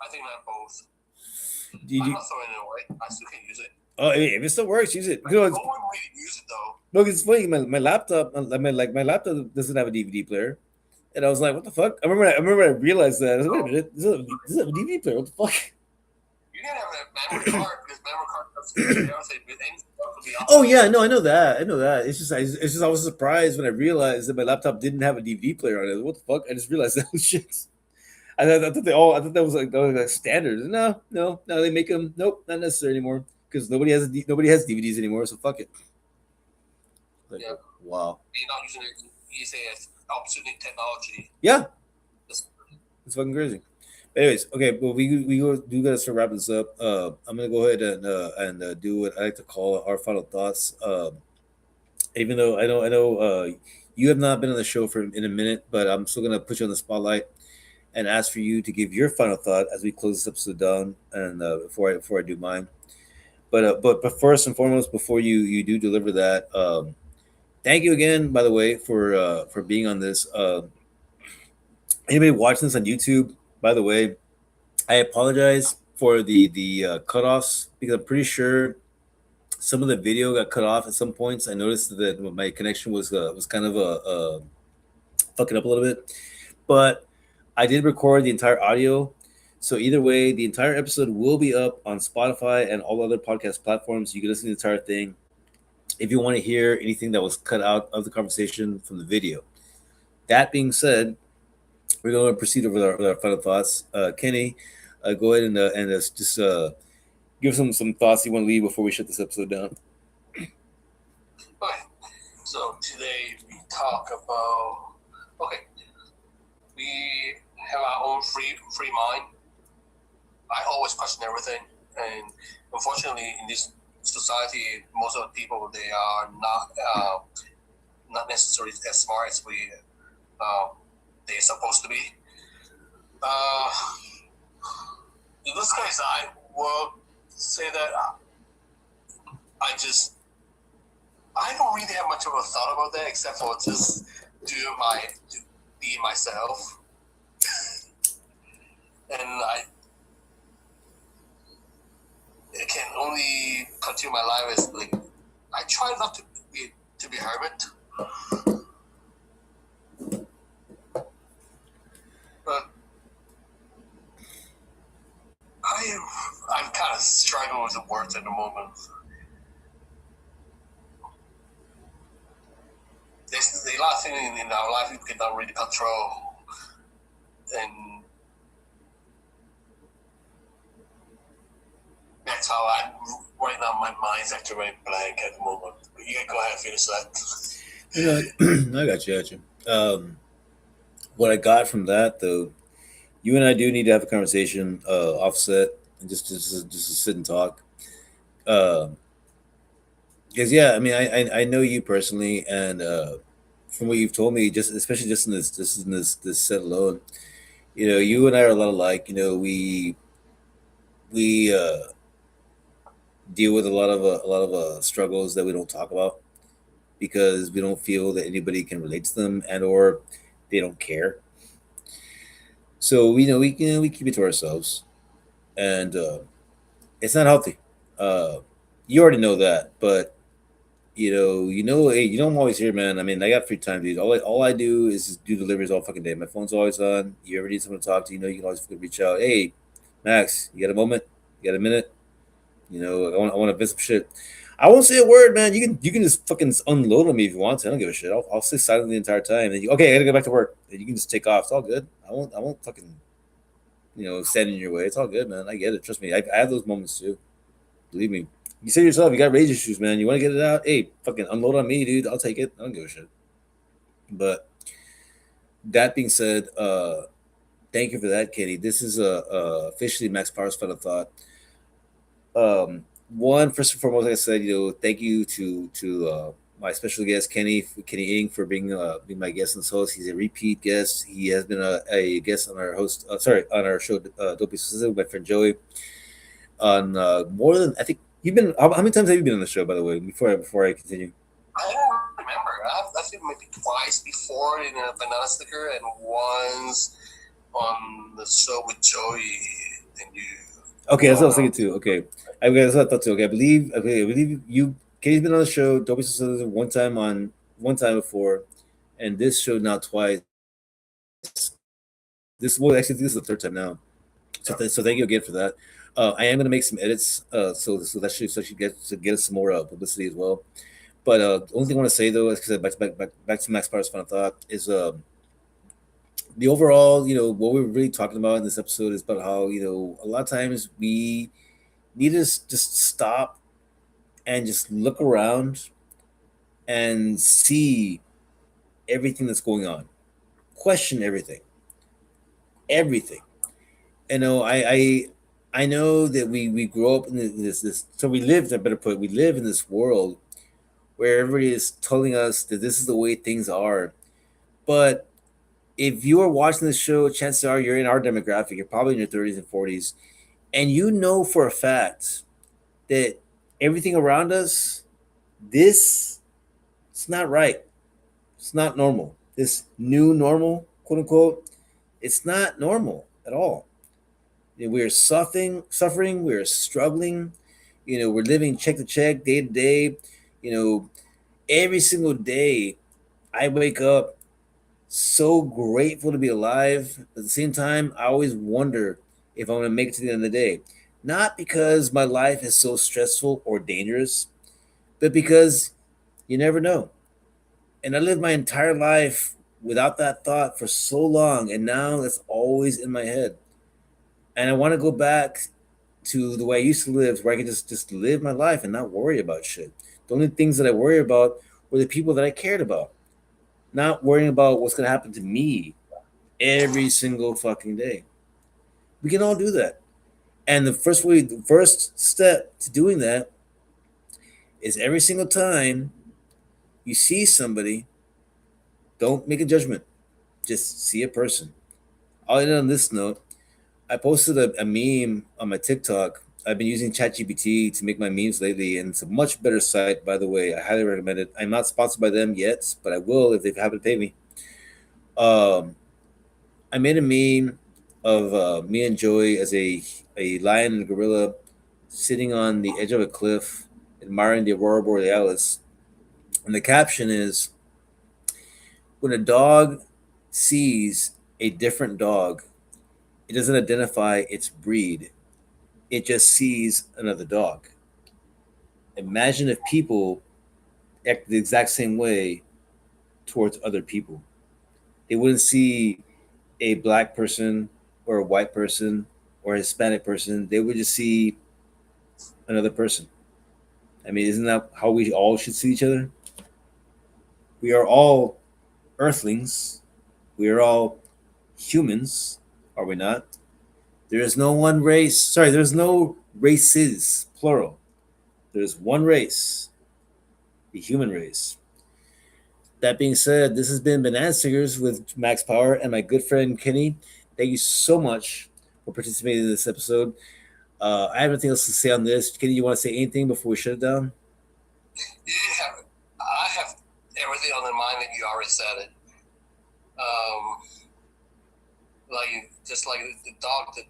[SPEAKER 2] I think I have both. I'm not throwing it away. I still can use it.
[SPEAKER 1] Oh, if it still works, use it.
[SPEAKER 2] No one really uses it though.
[SPEAKER 1] Look, it's funny. My laptop, my laptop doesn't have a DVD player, and I was like, "What the fuck?" I remember I realized that. I was like, "Wait a minute, does it have a DVD player? What the fuck?"
[SPEAKER 2] You can have a memory card because memory card does with any stuff to be
[SPEAKER 1] Oh yeah, no, I know that. I know that. It's just I was surprised when I realized that my laptop didn't have a DVD player on it. What the fuck? I just realized that was shit. I thought that was like standard. No, they make them. Nope, not necessary anymore because nobody has DVDs anymore. So fuck it. Like,
[SPEAKER 2] Yeah.
[SPEAKER 1] wow.
[SPEAKER 2] You're not using it. You say it's obsolete technology.
[SPEAKER 1] Yeah,
[SPEAKER 2] Just-
[SPEAKER 1] it's fucking crazy. Anyways, okay, but we gotta start wrapping this up. I'm gonna go ahead and do what I like to call our final thoughts. Even though I know you have not been on the show for in a minute, but I'm still gonna put you on the spotlight and ask for you to give your final thought as we close this episode down, and before I do mine. But first and foremost, before you do deliver that, thank you again, by the way, for being on this. Anybody watching this on YouTube, by the way, I apologize for the cutoffs because I'm pretty sure some of the video got cut off at some points. I noticed that my connection was kind of fucking up a little bit, but I did record the entire audio. So either way, the entire episode will be up on Spotify and all other podcast platforms. You can listen to the entire thing if you want to hear anything that was cut out of the conversation from the video. That being said, we're going to proceed with our final thoughts. Kenny, go ahead and just give some thoughts you want to leave before we shut this episode down.
[SPEAKER 2] Okay, so today we talk about okay, we have our own free mind. I always question everything, and unfortunately, in this society, most of the people they are not necessarily as smart as we uh, they're supposed to be. Uh, in this case, I will say that I just I don't really have much of a thought about that except for just to be myself, and I can only continue my life as like I try not to be hermit, but I'm kind of struggling with the words at the moment. There's a lot of things in our life we cannot really control, and that's how I right now my mind's actually very blank at the moment. You can go ahead and finish that.
[SPEAKER 1] I got you. I got you. What I got from that though, you and I do need to have a conversation offset and just to sit and talk. Um, because yeah, I mean, I know you personally, and from what you've told me, just especially just in this set alone, you and I are a lot alike. We deal with a lot of struggles that we don't talk about because we don't feel that anybody can relate to them and or they don't care. So we keep it to ourselves, and it's not healthy. Uh, you already know that, but hey, I'm always here, man. I mean, I got free time, dude. All I do is just do deliveries all fucking day. My phone's always on. You ever need someone to talk to, you can always fucking reach out. Hey, Max, you got a moment? You got a minute? I want to visit some shit. I won't say a word, man. You can just fucking unload on me if you want to. I don't give a shit. I'll stay silent the entire time. And okay, I gotta go back to work. And you can just take off. It's all good. I won't fucking stand in your way. It's all good, man. I get it. Trust me. I have those moments too. Believe me. You said yourself, you got rage issues, man. You want to get it out? Hey, fucking unload on me, dude. I'll take it. I don't give a shit. But that being said, thank you for that, Kenny. This is officially Max Power's final thought. One, first and foremost, like I said, thank you to my special guest Kenny Ing for being my guest on this host. He's a repeat guest. He has been a guest on our host, on our show, Dopey Specific, with my friend Joey. On more than I think you've been. How many times have you been on the show, by the way? Before I continue.
[SPEAKER 2] I don't remember. I've seen maybe twice before in a banana sticker and once on the show with Joey and you.
[SPEAKER 1] Okay, that's what I was thinking too. Okay, that's what I thought too. I believe you. Kenny's been on the show. Dopey Specific one time before, and this show now twice. This well, actually, this is the third time now. So thank you again for that. I am going to make some edits, so that should get us some more publicity as well. But the only thing I want to say though is because back to Max Power's final thought is the overall, what we're really talking about in this episode is about how a lot of times we need to just stop and just look around and see everything that's going on, question everything. I know that we grow up in this so we live, I better put, we live in this world where everybody is telling us that this is the way things are. But if you are watching this show, chances are you're in our demographic. You're probably in your 30s and 40s, and you know for a fact that everything around us, this, it's not right. It's not normal. This new normal, quote unquote, it's not normal at all. We're suffering. We're struggling. We're living check to check, day to day. You know, every single day, I wake up so grateful to be alive. At the same time, I always wonder if I'm going to make it to the end of the day. Not because my life is so stressful or dangerous, but because you never know. And I lived my entire life without that thought for so long, and now it's always in my head. And I want to go back to the way I used to live, where I could just live my life and not worry about shit. The only things that I worry about were the people that I cared about, not worrying about what's gonna happen to me every single fucking day. We can all do that. And the first step to doing that is every single time you see somebody, don't make a judgment. Just see a person. I'll end on this note. I posted a meme on my TikTok. I've been using ChatGPT to make my memes lately, and it's a much better site, by the way. I highly recommend it. I'm not sponsored by them yet, but I will if they happen to pay me. Um, I made a meme of me and Joey as a lion and a gorilla sitting on the edge of a cliff, admiring the aurora borealis. And the caption is, when a dog sees a different dog, it doesn't identify its breed, it just sees another dog. Imagine if people act the exact same way towards other people. They wouldn't see a black person or a white person or a Hispanic person. They would just see another person. I mean, isn't that how we all should see each other? We are all earthlings. We are all humans, are we not? There is no one race. Sorry, there's no races, plural. There's one race, the human race. That being said, this has been Banana Singers with Max Power and my good friend Kenny. Thank you so much for participating in this episode. I have nothing else to say on this. Kenny, you want to say anything before we shut it down?
[SPEAKER 2] Yeah, I have everything on the mind that you already said it. Like just like the dog, the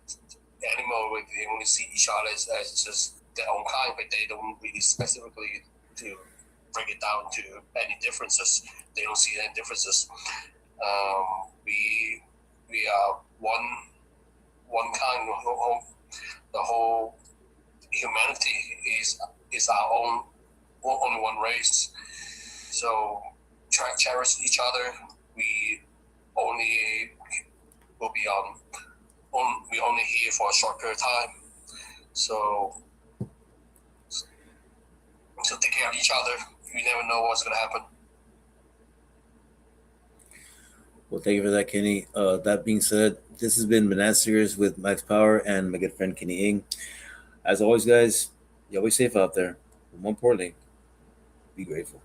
[SPEAKER 2] animal, they only see each other as just their own kind, but they don't really specifically to break it down to any differences. They don't see any differences. We are one kind. The whole humanity is our own only one race. So try cherish each other. We only will be we only here for a short period of time. So take care of each other. You never know what's gonna happen.
[SPEAKER 1] Well, thank you for that, Kenny. That being said, this has been Banana Singers with Max Power and my good friend Kenny Ing. As always, guys, you always safe out there. But more importantly, be grateful.